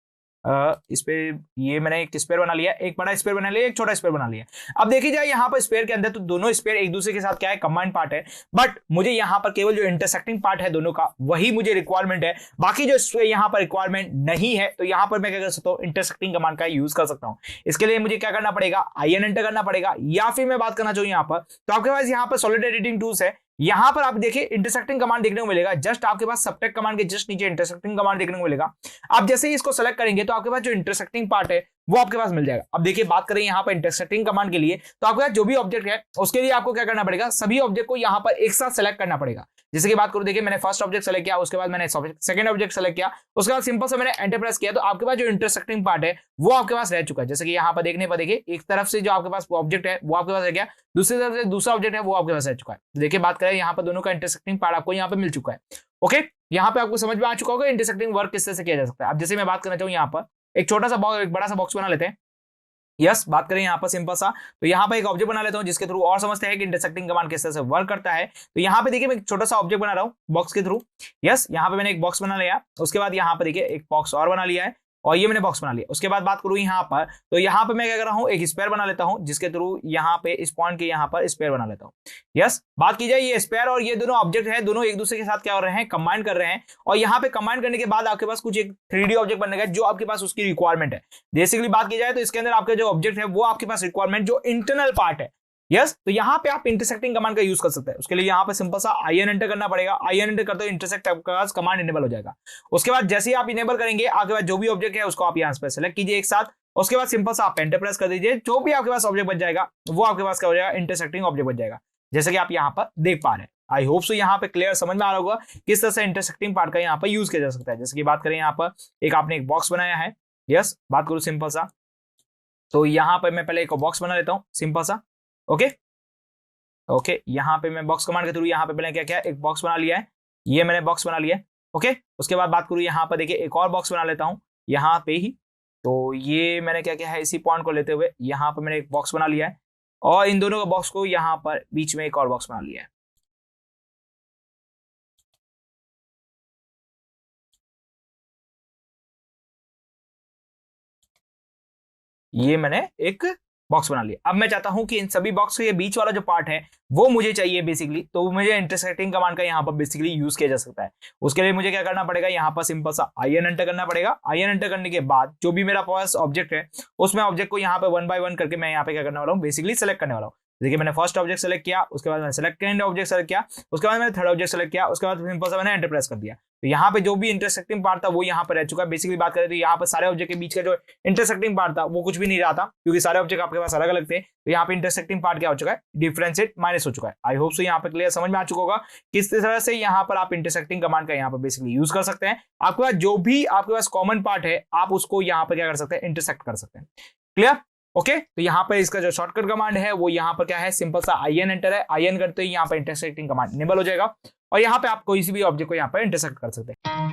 इस पे ये मैंने एक स्पेयर बना लिया, एक बड़ा स्पेयर बना लिया, एक छोटा स्पेयर बना लिया। अब देखी जाए यहाँ पर स्पेयर के अंदर तो दोनों स्पेयर एक दूसरे के साथ क्या है, कंबाइंड पार्ट है। बट मुझे यहाँ पर केवल जो इंटरसेक्टिंग पार्ट है दोनों का वही मुझे रिक्वायरमेंट है, बाकी जो यहाँ पर रिक्वायरमेंट नहीं है। तो यहाँ पर मैं क्या कर सकता हूँ, इंटरसेक्टिंग कमांड का यूज कर सकता हूँ। इसके लिए मुझे क्या करना पड़ेगा, IN एंटर करना पड़ेगा, या फिर मैं बात करना चाहूँ यहाँ पर तो आपके पास यहाँ पर सॉलिड एडिटिंग टूल्स है। यहां पर आप देखिए इंटरसेक्टिंग कमांड देखने को मिलेगा, जस्ट आपके पास सबट्रैक्ट कमांड के जस्ट नीचे इंटरसेक्टिंग कमांड देखने को मिलेगा। आप जैसे ही इसको सेलेक्ट करेंगे तो आपके पास जो इंटरसेक्टिंग पार्ट है वो आपके पास मिल जाएगा। अब देखिए बात करें यहाँ पर इंटरसेक्टिंग कमांड के लिए, तो आपके पास जो भी ऑब्जेक्ट है उसके लिए आपको क्या करना पड़ेगा, सभी ऑब्जेक्ट को यहाँ पर एक साथ सेलेक्ट करना पड़ेगा। जैसे कि बात करूं, देखिए मैंने फर्स्ट ऑब्जेक्ट सेलेक्ट किया, उसके बाद मैंने सेकंड ऑब्जेक्ट सेलेक्ट किया, उसके बाद सिंपल से मैंने एंटर प्रेस किया, तो आपके पास जो इंटरसेक्टिंग पार्ट है वो आपके पास रह चुका है। जैसे कि यहाँ पर देखने पर देखिए एक तरफ से जो आपके पास ऑब्जेक्ट है वो आपके पास रह गया, दूसरी तरफ से दूसरा ऑब्जेक्ट है वो आपके पास रह चुका है। तो देखिए बात करें यहाँ पर दोनों का इंटरसेक्टिंग पार्ट आपको यहाँ पे मिल चुका है। ओके, यहाँ पे आपको समझ में आ चुका होगा इंटरसेक्टिंग वर्क किस तरह से किया जा सकता है। अब जैसे मैं बात करना चाहूँ, यहाँ पर एक छोटा सा बॉक्स, एक बड़ा सा बॉक्स बना लेते हैं। यस, बात करें यहाँ पर सिंपल सा, तो यहाँ पर एक ऑब्जेक्ट बना लेता हूँ जिसके थ्रू और समझते हैं कि इंटरसेक्टिंग कमांड किस तरह से वर्क करता है। तो यहाँ पे देखिए मैं एक छोटा सा ऑब्जेक्ट बना रहा हूँ बॉक्स के थ्रू। यस, यहाँ पे मैंने एक बॉक्स बना लिया, उसके बाद यहाँ पर देखिए एक बॉक्स और बना लिया है और ये मैंने बॉक्स बना लिया। उसके बाद बात करूँ यहाँ पर, तो यहाँ पे मैं क्या कर रहा हूँ, एक स्पेयर बना लेता हूँ जिसके थ्रू यहाँ पे इस पॉइंट के यहाँ पर स्पेयर बना लेता हूँ। यस, बात की जाए ये स्पेयर और ये दोनों ऑब्जेक्ट है, दोनों एक दूसरे के साथ क्या कर रहे हैं, कंबाइन कर रहे हैं। और यहाँ पे कंबाइन करने के बाद आपके पास कुछ एक 3D ऑब्जेक्ट बनेगा जो आपके पास उसकी रिक्वायरमेंट है। बेसिकली बात की जाए तो इसके अंदर आपके जो ऑब्जेक्ट है वो आपके पास रिक्वायरमेंट जो इंटरनल पार्ट है। यस, तो यहाँ पे आप इंटरसेक्टिंग कमांड का यूज कर सकते हैं। उसके लिए यहाँ पे सिंपल सा IN एंटर करना पड़ेगा। IN एंटर करते इंटरसेक्ट आपका कमांड इनेबल हो जाएगा। उसके बाद जैसे ही आप इनेबल करेंगे, आपके पास जो भी ऑब्जेक्ट है उसको आप यहाँ पे सेलेक्ट कीजिए एक साथ। उसके बाद सिंपल सा आप एंटर प्रेस कर दीजिए, जो भी आपके पास ऑब्जेक्ट बच जाएगा वो आपके पास क्या हो जाएगा, इंटरसेक्टिंग ऑब्जेक्ट बच जाएगा, जैसे कि आप यहाँ पर देख पा रहे हैं। आई होप सो यहाँ पे क्लियर समझ में आ रहा होगा किस तरह से इंटरसेक्टिंग पार्ट का यहाँ पर यूज किया जा सकता है। जैसे कि बात करें यहाँ पर एक आपने एक बॉक्स बनाया है। यस, बात करूँ सिंपल सा, तो यहाँ पर मैं पहले एक बॉक्स बना लेता हूँ सिंपल सा। ओके, यहाँ पे मैं बॉक्स कमांड के थ्रू यहाँ पे मैंने क्या किया, एक बॉक्स बना लिया है, ये मैंने बॉक्स बना लिया है। ओके, उसके बाद बात करूँ यहाँ पर देखिए एक और बॉक्स बना लेता हूँ यहाँ पे ही। तो ये मैंने क्या किया है, इसी पॉइंट को लेते हुए यहाँ पे मैंने एक बॉक्स बना लिया है और इन दोनों का बॉक्स को यहाँ पर बीच में एक और बॉक्स बना लिया है। ये मैंने एक बॉक्स बना लिया। अब मैं चाहता हूं कि इन सभी बॉक्स के बीच वाला जो पार्ट है वो मुझे चाहिए बेसिकली, तो मुझे इंटरसेक्टिंग कमांड का यहाँ पर बेसिकली यूज किया जा सकता है। उसके लिए मुझे क्या करना पड़ेगा, यहाँ पर सिंपल सा IN एंटर करना पड़ेगा। IN एंटर करने के बाद जो भी मेरा पास ऑब्जेक्ट है उसमें ऑब्जेक्ट को यहाँ पे 1 बाय 1 करके मैं यहाँ पे क्या करने वाला हूँ, बेसिकली सेलेक्ट करने वाला हूँ। देखिए मैंने फर्स्ट ऑब्जेक्ट सेलेक्ट किया, उसके बाद मैंने सेकंड ऑब्जेक्ट सेलेक्ट किया, उसके बाद मैंने थर्ड ऑब्जेक्ट सेलेक्ट किया, उसके बाद सिंपल सा मैंने एंटर प्रेस कर दिया। तो यहाँ पे जो भी इंटरसेक्टिंग पार्ट था वो यहाँ पर रह चुका है। बेसिकली बात करें तो यहाँ पर सारे ऑब्जेक्ट के बीच का जो इंटरसेक्टिंग पार्ट था वो कुछ भी नहीं रहा था, क्योंकि सारे ऑब्जेक्ट आपके पास अलग अलग थे। तो यहाँ पे इंटरसेक्टिंग पार्ट क्या हो चुका है, डिफरेंशिएट माइनस हो चुका है। आई होप सो यहाँ पे क्लियर समझ में आ चुका होगा किस तरह से यहाँ पर आप इंटरसेक्टिंग कमांड का यहाँ पर बेसिकली यूज कर सकते हैं। आपके पास जो भी आपके पास कॉमन पार्ट है आप उसको यहाँ पर क्या कर सकते हैं, इंटरसेक्ट कर सकते हैं। क्लियर? ओके, तो यहाँ पर इसका जो शॉर्टकट कमांड है वो यहाँ पर क्या है, सिंपल सा IN एंटर है। IN करते ही यहाँ पर इंटरसेक्टिंग कमांड इनेबल हो जाएगा और यहाँ पे आप कोई सी भी ऑब्जेक्ट को यहाँ पर इंटरसेक्ट कर सकते हैं।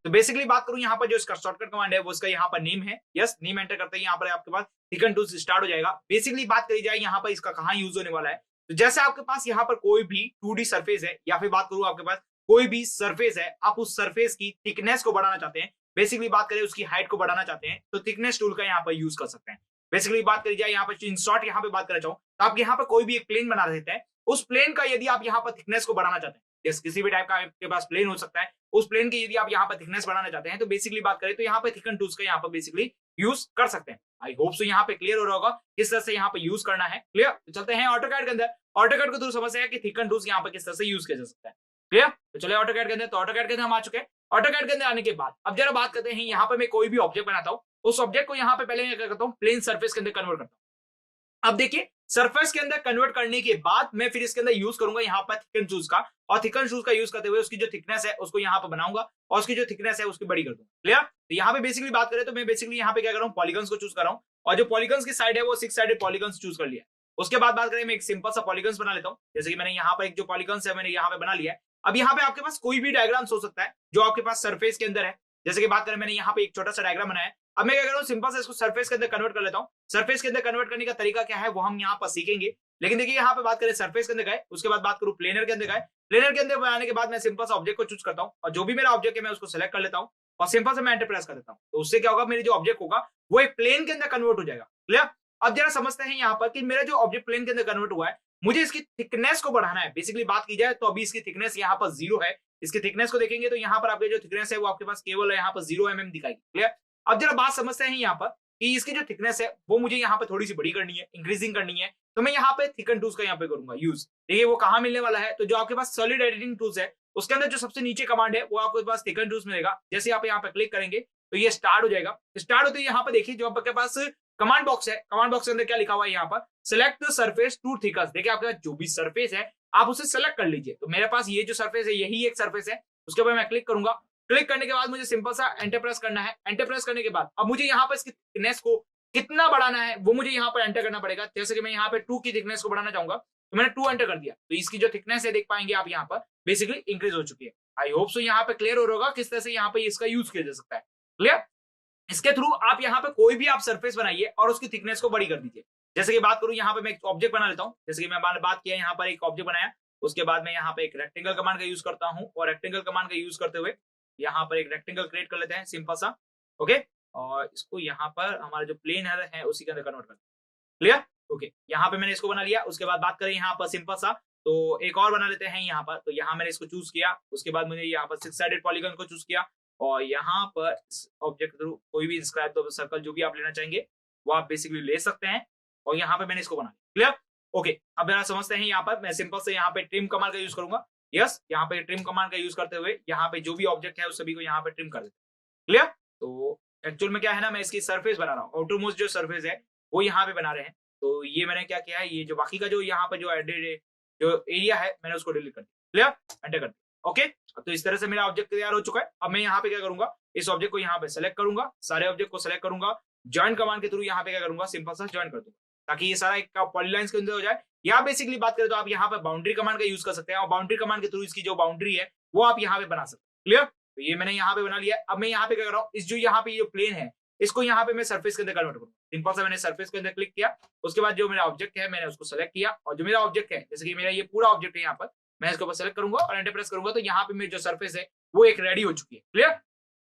तो बेसिकली बात करूं यहाँ पर जो इसका शॉर्टकट कमांड है वो इसका यहाँ पर नेम है। यस, नेम एंटर करते ही यहाँ पर आपके पास थिकन टूल्स स्टार्ट हो जाएगा। बेसिकली बात करी जाए यहाँ पर इसका कहाँ यूज होने वाला है, तो जैसे आपके पास यहाँ पर कोई भी 2D सरफेस है या फिर बात करूं आपके पास कोई भी सरफेस है, आप उस सरफेस की थिकनेस को बढ़ाना चाहते हैं, बेसिकली बात करें उसकी हाइट को बढ़ाना चाहते हैं, तो थिकनेस टूल का यहाँ पर यूज कर सकते हैं। बेसिकली बात करी जाए यहाँ पर इन शॉर्ट यहाँ पे बात करना चाहूँ तो आप यहाँ पर कोई भी एक प्लेन बना देते हैं, उस प्लेन का यदि आप यहाँ पर थिकनेस को बढ़ाना चाहते हैं, जैसे किसी भी टाइप का आपके पास प्लेन हो सकता है, उस प्लेन की यदि आप यहाँ पर थिकनेस बढ़ाना चाहते हैं तो बेसिकली बात करें तो यहाँ पे थिकन टूल्स का यहाँ पर बेसिकली यूज कर सकते हैं। आई होप सो यहाँ पे क्लियर हो रहा होगा किस तरह से यहाँ पे यूज करना है। क्लियर? तो चलते हैं ऑटोकैड के अंदर। ऑटोकैड के थ्रू समझते हैं कि थिकन टूल्स यहाँ पर किस तरह से यूज किया जा सकता है। क्लियर? तो चलिए ऑटोकैड के अंदर, तो ऑटोकैड के अंदर हम आ चुके हैं। ऑटोकैड के अंदर आने के बाद अब जरा बात करते हैं, यहाँ पे मैं कोई भी ऑब्जेक्ट बनाता हूँ, उस ऑब्जेक्ट को यहाँ पे पहले मैं क्या करता हूँ, प्लेन सर्फेस के अंदर कन्वर्ट करता हूँ। अब देखिए सरफेस के अंदर कन्वर्ट करने के बाद मैं फिर इसके अंदर यूज करूंगा यहाँ पर थिकन शूज का, और थिकन शूज का यूज करते हुए उसकी जो थिकनेस है उसको यहाँ पर बनाऊंगा और उसकी जो थिकनेस है उसकी बड़ी कर दूंगा। क्लियर? तो यहाँ पे बेसिकली बात करें तो मैं बेसिकली यहाँ पे क्या कर रहा हूँ, पॉलीगन्स को चूज कर रहा हूँ, और जो पॉलीगन्स की साइड है वो 6 साइडेड पॉलीगन्स चूज कर लिया। उसके बाद बात करें मैं एक सिंपल सा पॉलीगन्स बना लेता हूँ, जैसे कि मैंने यहाँ पर एक जो पॉलीगन्स है मैंने यहाँ पे बना लिया है। अब यहाँ पे आपके पास कोई भी डायग्राम्स हो सकता है जो आपके पास सरफेस के अंदर है। जैसे कि बात करें मैंने यहाँ पे एक छोटा सा डायग्राम बनाया है। अब मैं क्या कर रहा हूँ, सिंपल से इसको सरफेस के अंदर कन्वर्ट कर लेता हूँ। सरफेस के अंदर कन्वर्ट करने का तरीका क्या है वो हम यहाँ पर सीखेंगे। लेकिन देखिए यहाँ पे बात करें सरफेस के अंदर गए, उसके बाद बात करूं प्लेनर के अंदर गए। प्लेनर के अंदर बनाने के बाद मैं सिंपल सा ऑब्जेक्ट को चूज करता हूं, और जो भी मेरा ऑब्जेक्ट है मैं उसको सेलेक्ट कर लेता हूं और सिंपल से मैं एंटर प्रेस कर देता हूं। तो उससे क्या होगा, मेरी जो ऑब्जेक्ट होगा वो एक प्लेन के अंदर कन्वर्ट हो जाएगा। क्लियर? अब जरा समझते हैं यहाँ पर कि मेरा जो ऑब्जेक्ट प्लेन के अंदर कन्वर्ट हुआ है, मुझे इसकी थिकनेस को बढ़ाना है। बेसिकली बात की जाए तो अभी इसकी थिकनेस यहाँ पर 0 है। इसकी थिकनेस को देखेंगे तो यहाँ पर आपकी जो थिकनेस है वो आपके पास केवल यहाँ पर 0 mm दिखाएगी। क्लियर? अब जरा बात समझते हैं यहाँ पर कि इसकी जो थिकनेस है वो मुझे यहाँ पे थोड़ी सी बड़ी करनी है, इंक्रीजिंग करनी है। तो मैं यहाँ पे थिकन टूल्स का यहाँ पे करूंगा यूज। देखिए वो कहाँ मिलने वाला है, तो जो आपके पास सॉलिड एडिटिंग टूल्स है उसके अंदर जो सबसे नीचे कमांड है वो आपके पास थिकन टूल्स मिलेगा। जैसे आप यहाँ पे क्लिक करेंगे तो ये स्टार्ट हो जाएगा। स्टार्ट होते ही यहाँ पे देखिए जो आपके पास कमांड बॉक्स है, कमांड बॉक्स के अंदर क्या लिखा हुआ है यहाँ पर, select the surface to thickness. देखिए आपके पास जो भी सरफेस है आप उसे सेलेक्ट कर लीजिए। तो मेरे पास ये जो सरफेस है यही एक सरफेस है। उसके बाद मैं क्लिक करूंगा। क्लिक करने के बाद मुझे सिंपल सा एंटर प्रेस करना है। एंटर प्रेस करने के बाद अब मुझे यहाँ पर इसकी थिकनेस को कितना बढ़ाना है वो मुझे यहाँ पर एंटर करना पड़ेगा। जैसे कि मैं यहाँ पे 2 की थिकनेस को बढ़ाना चाहूंगा तो मैंने 2 एंटर कर दिया, तो इसकी जो थिकनेस है देख पाएंगे आप यहाँ पर बेसिकली इंक्रीज हो चुकी है। आई होप सो यहाँ पे क्लियर हो रहा होगा किस तरह से यहाँ पे इसका यूज किया जा सकता है। क्लियर? इसके थ्रू आप यहाँ पे कोई भी आप सरफेस बनाइए और उसकी थिकनेस को बड़ी कर दीजिए। जैसे कि बात करूं यहाँ पे मैं एक ऑब्जेक्ट बना लेता हूँ। जैसे कि मैं बात किया यहाँ पर एक ऑब्जेक्ट बनाया, उसके बाद मैं यहाँ पे एक रेक्टेंगल कमांड का यूज करता हूँ, और रेक्टेंगल कमांड का यूज करते हुए यहाँ पर एक रेक्टेंगल क्रिएट कर लेते हैं सिंपल सा। ओके, और इसको यहाँ पर हमारा जो प्लेन है उसी के अंदर कन्वर्ट कर। क्लियर? ओके, यहाँ पे मैंने इसको बना लिया। उसके बाद बात करें यहाँ पर सिंपल सा तो एक और बना लेते हैं यहाँ पर। तो यहाँ मैंने इसको चूज किया, उसके बाद मैंने यहाँ पर 6 साइडेड पॉलीगन को चूज किया, और यहाँ पर ऑब्जेक्ट थ्रू कोई भी इंस्क्राइब द सर्कल जो भी आप लेना चाहेंगे वो आप बेसिकली ले सकते हैं, और यहाँ पे मैंने इसको बना लिया। क्लियर? ओके, अब जरा समझते हैं यहाँ पर मैं सिंपल से यहाँ पे ट्रिम कमांड का यूज करूंगा। यस, यहाँ पे ट्रिम कमांड का यूज करते हुए यहाँ पे जो भी ऑब्जेक्ट है उस सभी को यहाँ पे ट्रिम कर देते हैं। क्लियर? तो एक्चुअल में क्या है ना, मैं इसकी सरफेस बना रहा हूँ, आउटर मोस्ट जो सरफेस है वो यहाँ पे बना रहे हैं। तो ये मैंने क्या किया है, ये जो बाकी का जो यहाँ पे जो एडेड जो एरिया है मैंने उसको डिलीट कर दिया। क्लियर? एंटर कर दिया। ओके, तो इस तरह से मेरा ऑब्जेक्ट तैयार हो चुका है। अब मैं यहाँ पे क्या करूंगा, इस ऑब्जेक्ट को यहाँ पे सेलेक्ट करूंगा, सारे ऑब्जेक्ट को सेलेक्ट करूंगा, ज्वाइन कमांड के थ्रू यहाँ पे क्या करूंगा, सिंपल सा ज्वाइन कर दूंगा ताकि ये सारा एक पॉलीलाइंस के अंदर हो जाए। या बेसिकली बात करें तो आप यहाँ पे बाउंड्री कमांड का यूज कर सकते हैं, और बाउंड्री कमांड के थ्रू इसकी जो बाउंड्री है वो आप यहाँ पे बना सकते हैं। क्लियर? तो ये मैंने यहाँ पे बना लिया। अब मैं यहाँ पे क्या कर रहा हूँ, इस जो यहाँ पे ये प्लेन है इसको यहाँ पे मैं सरफेस के अंदर कन्वर्ट करूंगा। सिंपल सा मैंने सरफेस के अंदर क्लिक किया, उसके बाद जो मेरा ऑब्जेक्ट है मैंने उसको सेलेक्ट किया, और जो मेरा ऑब्जेक्ट है जैसे कि मेरा ये पूरा ऑब्जेक्ट है यहाँ पर, मैं इसको सेलेक्ट करूंगा और एंटर प्रेस करूंगा तो यहाँ पे मेरी जो सरफेस है वो एक रेडी हो चुकी है। क्लियर?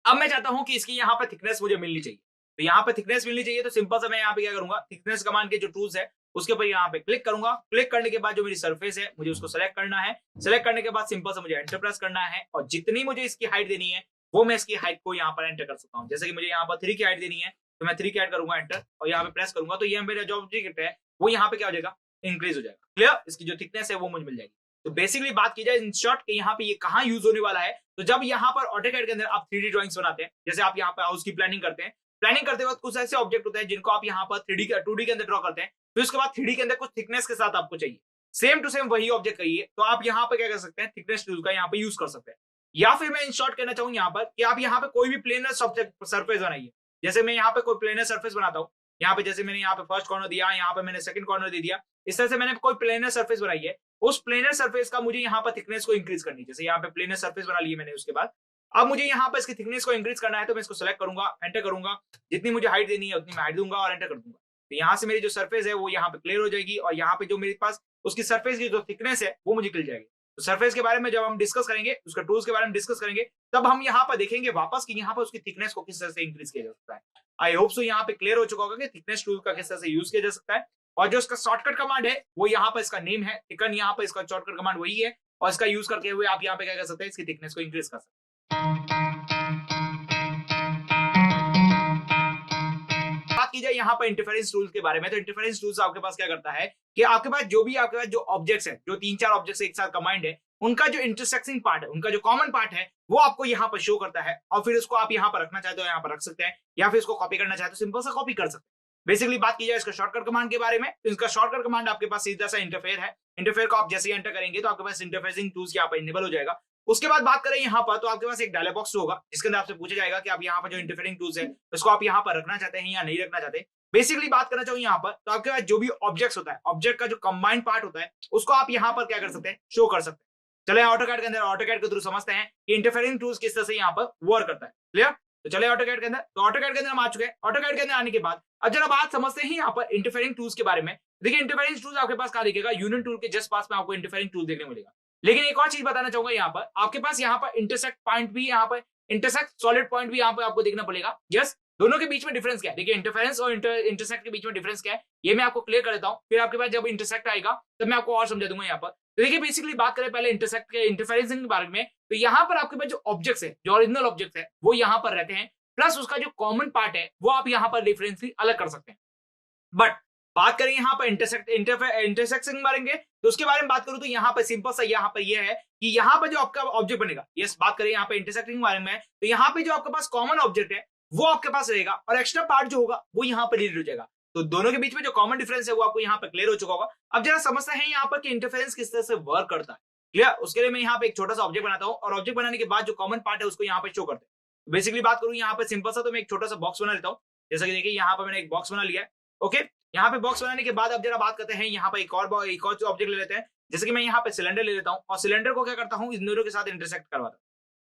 अब मैं चाहता हूं कि इसकी यहाँ पे थिकनेस मुझे मिलनी चाहिए। तो यहाँ पे थिकनेस मिलनी चाहिए तो सिंपल सा मैं यहाँ पे क्या करूंगा, थिकनेस कमांड के जो टूल्स है उसके ऊपर यहाँ पे क्लिक करूंगा। क्लिक करने के बाद जो मेरी सरफेस है मुझे उसको सेलेक्ट करना है। सेलेक्ट करने के बाद सिंपल से मुझे एंटर प्रेस करना है, और जितनी मुझे इसकी हाइट देनी है वो मैं इसकी हाइट को यहाँ पर एंटर कर सकता हूँ। जैसे कि मुझे यहाँ पर 3 की हाइट देनी है तो मैं 3 की हाइट करूंगा एंटर, और यहाँ पे प्रेस करूंगा तो ये मेरा जो ऑब्जेक्ट है वो यहाँ पे क्या हो जाएगा, इंक्रीज हो जाएगा। क्लियर? इसकी जो थिकनेस है वो मुझे मिल जाएगी। तो बेसिकली बात की जाए इन शॉर्ट कि यहाँ पे ये कहाँ यूज होने वाला है, तो जब यहाँ पर ऑटोकैड के अंदर आप 3D ड्राइंग्स बनाते हैं, जैसे आप यहाँ पे हाउस की प्लानिंग करते हैं, प्लानिंग करते वक्त कुछ ऐसे ऑब्जेक्ट होते हैं जिनको आप यहाँ पर 2D के अंदर ड्रॉ करते हैं, फिर उसके बाद 3D के अंदर कुछ थिकनेस के साथ आपको चाहिए, सेम टू सेम वही ऑब्जेक्ट चाहिए, तो आप यहाँ पे क्या कर सकते हैं, थिकनेस टूल का यहाँ पे यूज कर सकते हैं। या फिर मैं इन शॉर्ट कहना चाहूँ यहाँ पर कि आप यहाँ पे कोई भी प्लेनर सरफेस बनाइए। जैसे मैं यहाँ पे कोई प्लेनर सरफेस बनाता हूँ, यहाँ पे जैसे मैंने यहाँ पे फर्स्ट कॉर्नर दिया, यहाँ पे मैंने सेकंड कॉर्नर दे दिया, इस तरह से मैंने कोई प्लेनर सरफेस बनाई है, उस प्लेनर सरफेस का मुझे यहाँ पर थिकनेस को इंक्रीज करनी है। जैसे यहाँ पे प्लेनर सरफेस बना ली मैंने, उसके बाद अब मुझे यहाँ पर इसकी थिकनेस को इंक्रीज करना है, तो मैं इसको सेलेक्ट करूंगा, एंटर करूंगा, जितनी मुझे हाइट देनी है उतनी मैं हाइट दूंगा और एंटर कर दूंगा। तो यहाँ से मेरी जो सरफेस है वो यहाँ पे क्लियर हो जाएगी, और यहाँ पे जो मेरे पास उसकी सरफेस की जो थिकनेस है वो मुझे मिल जाएगी। तो सरफेस के बारे में जब हम डिस्कस करेंगे, उसके टूल्स के बारे में डिस्कस करेंगे, तब हम यहाँ पर देखेंगे वापस कि यहाँ पर उसकी थिकनेस को किस तरह से इंक्रीज किया जा सकता है। आई होप सो यहाँ पे क्लियर हो चुका होगा कि थिकनेस टूल का किस तरह से यूज किया जा सकता है, और जो इसका शॉर्टकट कमांड है वो यहाँ पर इसका नेम है थिकन, यहाँ पर इसका शॉर्टकट कमांड वही है, और इसका यूज करके हुए आप यहाँ पे क्या कर सकते हैं, इसकी थिकनेस को इंक्रीज कर सकते हैं। बात की जाए यहाँ पर इंटरफेरेंस टूल्स के बारे में, तो इंटरफेरेंस टूल्स आपके पास क्या करता है कि आपके पास जो भी आपके पास जो ऑब्जेक्ट्स है, जो 3-4 ऑब्जेक्ट्स एक साथ कंबाइंड है, उनका जो इंटरसेक्टिंग पार्ट है, उनका जो कॉमन पार्ट है वो आपको यहाँ पर शो करता है, और फिर उसको आप यहाँ पर रखना चाहते हो यहाँ पर रख सकते हैं, या फिर इसको कॉपी करना चाहते हो सिंपल सा कॉपी कर सकते हैं। बेसिकली बात की जाए इसका शॉर्टकट कमांड के बारे में, तो इसका शॉर्टकट कमांड आपके पास सीधा सा इंटरफेयर है। इंटरफेयर को आप जैसे ही एंटर करेंगे तो आपके पास इंटरफेसिंग टूल्स यहाँ पर इनेबल हो जाएगा। उसके बाद बात करें यहाँ पर, तो आपके पास एक डायलॉग बॉक्स होगा जिसके अंदर आपसे पूछा जाएगा कि आप यहाँ पर जो इंटरफेयरिंग टूल्स है उसको आप यहाँ पर रखना चाहते हैं या नहीं रखना चाहते। बेसिकली बात करना चाहूँ यहाँ पर, तो आपके पास जो भी ऑब्जेक्ट्स होता है, ऑब्जेक्ट का जो कंबाइंड पार्ट होता है उसको आप यहाँ पर क्या कर सकते हैं, शो कर सकते हैं। चले ऑटोकैड के अंदर ऑटोकैड के थ्रू समझते हैं कि इंटरफेयरिंग टूल्स किस तरह से यहाँ पर वर्क करता है। क्लियर? तो चले ऑटोकैड के अंदर, तो ऑटोकैड के अंदर हम आ चुके हैं। ऑटोकैड के अंदर आने के बाद अब जरा बात समझते हैं यहाँ पर इंटरफेयरिंग टूल्स के बारे में। देखिए इंटरफेयरिंग टूल्स आपके पास कहाँ दिखेगा, यूनियन टूल के जस्ट पास में आपको इंटरफेयरिंग टूल देखने को मिलेगा। लेकिन एक और चीज बताना चाहूंगा यहाँ पर, आपके पास यहाँ पर इंटरसेक्ट पॉइंट भी, यहाँ पर इंटरसेक्ट सॉलिड पॉइंट भी यहाँ पर आपको देखना पड़ेगा। यस, दोनों के बीच में डिफरेंस क्या है, देखिए इंटरफेरेंस और इंटरसेक्ट के बीच में डिफरेंस क्या है ये मैं आपको क्लियर कर देता हूँ, फिर आपके पास जब इंटरसेक्ट आएगा तब मैं आपको और समझा दूंगा यहाँ पर। तो देखिए बेसिकली बात करें पहले इंटरसेक्ट के इंटरफेरेंसिंग के बारे में, तो यहाँ पर आपके पास जो ऑब्जेक्ट्स है, जो ओरिजिनल ऑब्जेक्ट है वो यहाँ पर रहते हैं, प्लस उसका जो कॉमन पार्ट है वो आप यहाँ पर डिफरेंस अलग कर सकते हैं। बट बात करें यहाँ पर इंटरसेक्शन के बारे में, तो उसके बारे में बात करूं तो यहाँ पर सिंपल सा यहाँ पर यह है कि यहाँ पर जो आपका ऑब्जेक्ट बनेगा, यस बात करें यहाँ पे इंटरसेक्टिंग के बारे में, तो यहाँ पे जो आपके पास कॉमन ऑब्जेक्ट है वो आपके पास रहेगा और एक्स्ट्रा पार्ट जो होगा वो यहाँ पर डिलीट हो जाएगा। तो दोनों के बीच में जो कॉमन डिफरेंस है वो आपको यहाँ पर क्लियर हो चुका होगा। अब जरा समझते हैं यहाँ पर कि इंटरफेरेंस किस तरह से वर्क करता है। क्लियर? उसके लिए मैं यहाँ पे एक छोटा सा ऑब्जेक्ट बनाता हूँ और ऑब्जेक्ट बनाने के बाद जो कॉमन पार्ट है उसको यहाँ पे शो करते हैं। बेसिकली बात करूँ यहाँ पे सिंपल सा, तो मैं एक छोटा सा बॉक्स बना लेता हूँ। जैसा कि देखिए यहाँ पर मैंने एक बॉक्स बना लिया है। ओके, यहाँ पे बॉक्स बनाने के बाद अब जरा बात करते हैं यहाँ पे एक और ऑब्जेक्ट ले लेते हैं। जैसे कि मैं यहाँ पे सिलेंडर ले लेता हूँ और सिलेंडर को क्या करता हूँ, इन दोनों के साथ इंटरसेक्ट करवाता हूँ।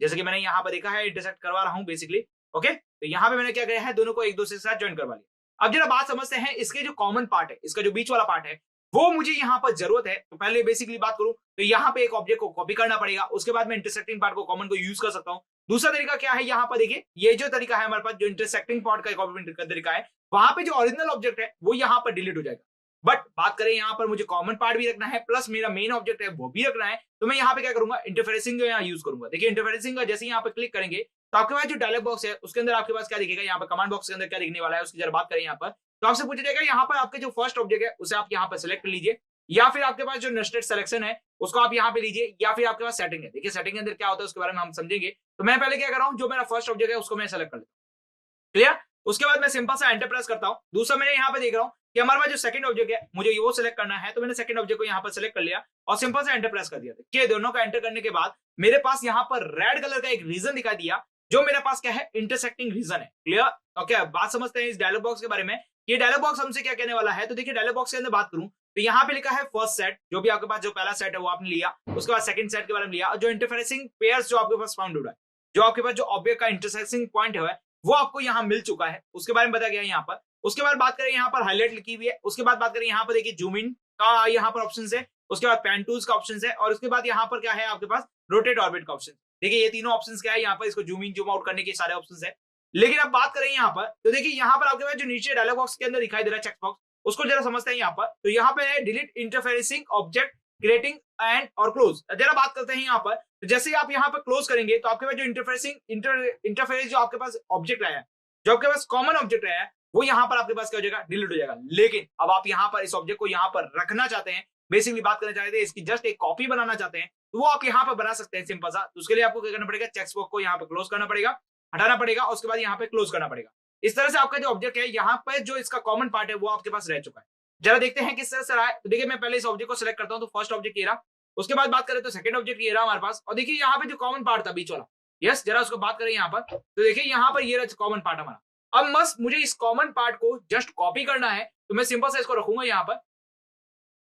जैसे कि मैंने यहाँ पर देखा है इंटरसेक्ट करवा रहा हूँ बेसिकली। ओके, तो यहाँ पे मैंने क्या किया है, दोनों को एक दूसरे के साथ ज्वाइन करवा लिया। अब जरा बात समझते हैं इसके जो कॉमन पार्ट है, इसका जो बीच वाला पार्ट है वो मुझे यहाँ पर जरूरत है। तो पहले बेसिकली बात करूं तो यहाँ पे एक ऑब्जेक्ट को कॉपी करना पड़ेगा, उसके बाद मैं इंटरसेक्टिंग पार्ट को कॉमन को यूज कर सकता हूँ। दूसरा तरीका क्या है, यहाँ पर देखिए ये जो तरीका है हमारे पास, जो इंटरसेक्टिंग पार्ट का कॉपी का तरीका है, वहां पे जो ओरिजिनल ऑब्जेक्ट है वो यहाँ पर डिलीट हो जाएगा। बट बात करें यहाँ पर मुझे कॉमन पार्ट भी रखना है प्लस मेरा मेन ऑब्जेक्ट है वो भी रखना है, तो मैं यहाँ पे क्या करूंगा, इंटरफेरेंसिंग यहाँ यूज करूंगा। देखिए इंटरफेरेंसिंग का जैसे यहाँ पे क्लिक करेंगे तो आपके पास जो डायलॉग बॉक्स है उसके अंदर आपके पास क्या दिखेगा, यहाँ पर कमांड बॉक्स के अंदर क्या दिखने वाला है उसकी जरा बात करें यहाँ पर, तो आपसे पूछा जाएगा यहाँ पर आपके जो फर्स्ट ऑब्जेक्ट है उसे आप यहाँ पर सिलेक्ट कर लीजिए, या फिर आपके पास जो नेस्टेड सिलेक्शन है उसको आप यहाँ पे लीजिए, या फिर आपके पास सेटिंग है। देखिए सेटिंग के अंदर क्या होता है उसके बारे में हम समझेंगे। तो मैं पहले क्या कर रहा हूँ, जो मेरा फर्स्ट ऑब्जेक्ट है उसको मैं सेलेक्ट कर लेता हूँ। क्लियर? उसके बाद मैं सिंपल सा एंटर प्रेस करता हूँ। दूसरा मैंने यहाँ पे देख रहा हूँ कि हमारे पास जो सेकंड ऑब्जेक्ट है मुझे वो सिलेक्ट करना है, तो मैंने सेकंड ऑब्जेक्ट को यहाँ पर सिलेक्ट कर लिया और सिंपल से एंटर प्रेस कर दिया। कि दोनों का एंटर करने के बाद मेरे पास यहाँ पर रेड कलर का एक रीजन दिखाई दिया, जो मेरे पास क्या है, इंटरसेक्टिंग रीजन है। क्लियर? ओके, बात समझते हैं इस डायलॉग बॉक्स के बारे में। ये डायलॉग बॉक्स हमसे क्या कहने वाला है, तो देखिए डायलॉग बॉक्स के अंदर बात करूं तो यहाँ पे लिखा है फर्स्ट सेट, जो भी आपके पास जो पहला सेट है वो आपने लिया, उसके बाद सेकंड सेट के बारे में लिया, और जो इंटरफेरेंसिंग पेयर्स जो आपके पास फाउंड हो रहा है, जो आपके पास जो ऑब्जेक्ट का इंटरसेक्टिंग पॉइंट है वो आपको यहाँ मिल चुका है, उसके बारे में बताया गया है यहाँ पर। उसके बाद बात करें यहाँ पर हाईलाइट लिखी हुई है। उसके बाद बात करें यहाँ पर देखिए जूम इन का यहाँ पर ऑप्शन है, उसके बाद पैन टूल्स का ऑप्शन है, और उसके बाद यहाँ पर क्या है आपके पास रोटेट ऑर्बिट का ऑप्शन। देखिए ये तीनों ऑप्शन क्या है, यहाँ पर इसको जूम इन जूम आउट करने के सारे ऑप्शन है। लेकिन अब बात करें यहाँ पर, तो देखिए यहाँ पर आपके पास जो नीचे डायलॉग बॉक्स के अंदर दिखाई दे रहा है चेक बॉक्स, उसको जरा समझते हैं यहाँ पर। तो यहाँ पे है डिलीट इंटरफेरेंसिंग ऑब्जेक्ट क्रिएटिंग एंड और क्लोज। जरा बात करते हैं यहाँ पर, तो जैसे ही आप यहाँ पर क्लोज करेंगे तो आपके पास जो इंटरफेरेंस जो आपके पास ऑब्जेक्ट आया है, जो आपके पास कॉमन ऑब्जेक्ट आया है, वो यहाँ पर आपके पास क्या हो जाएगा, डिलीट हो जाएगा। लेकिन अब आप यहाँ पर इस ऑब्जेक्ट को यहाँ पर रखना चाहते हैं, बेसिकली बात करना चाहते हैं, इसकी जस्ट एक कॉपी बनाना चाहते हैं, तो वो आप यहाँ पर बना सकते हैं सिंपल सा। तो उसके लिए आपको क्या करना पड़ेगा, चेक बॉक्स को यहाँ पे क्लोज करना पड़ेगा, हटाना पड़ेगा, उसके बाद यहाँ पे क्लोज करना पड़ेगा। इस तरह से आपका जो ऑब्जेक्ट है यहाँ पे जो इसका कॉमन पार्ट है वो आपके पास रह चुका है। जरा देखते हैं किस तरह से रहा है। तो देखिए मैं पहले इस ऑब्जेक्ट को सिलेक्ट करता हूँ, तो फर्स्ट ऑब्जेक्ट ये रहा। उसके बाद बात करें तो सेकंड ऑब्जेक्ट ये रहा हमारे पास, और देखिए यहाँ पे जो कॉमन पार्ट था बीच वाला, यस जरा उसको बात करें यहाँ पर, तो देखिए यहाँ पर ये रहा कॉमन पार्ट हमारा। अब मस्त मुझे इस कॉमन पार्ट को जस्ट कॉपी करना है, तो मैं सिंपल से इसको रखूंगा यहाँ पर।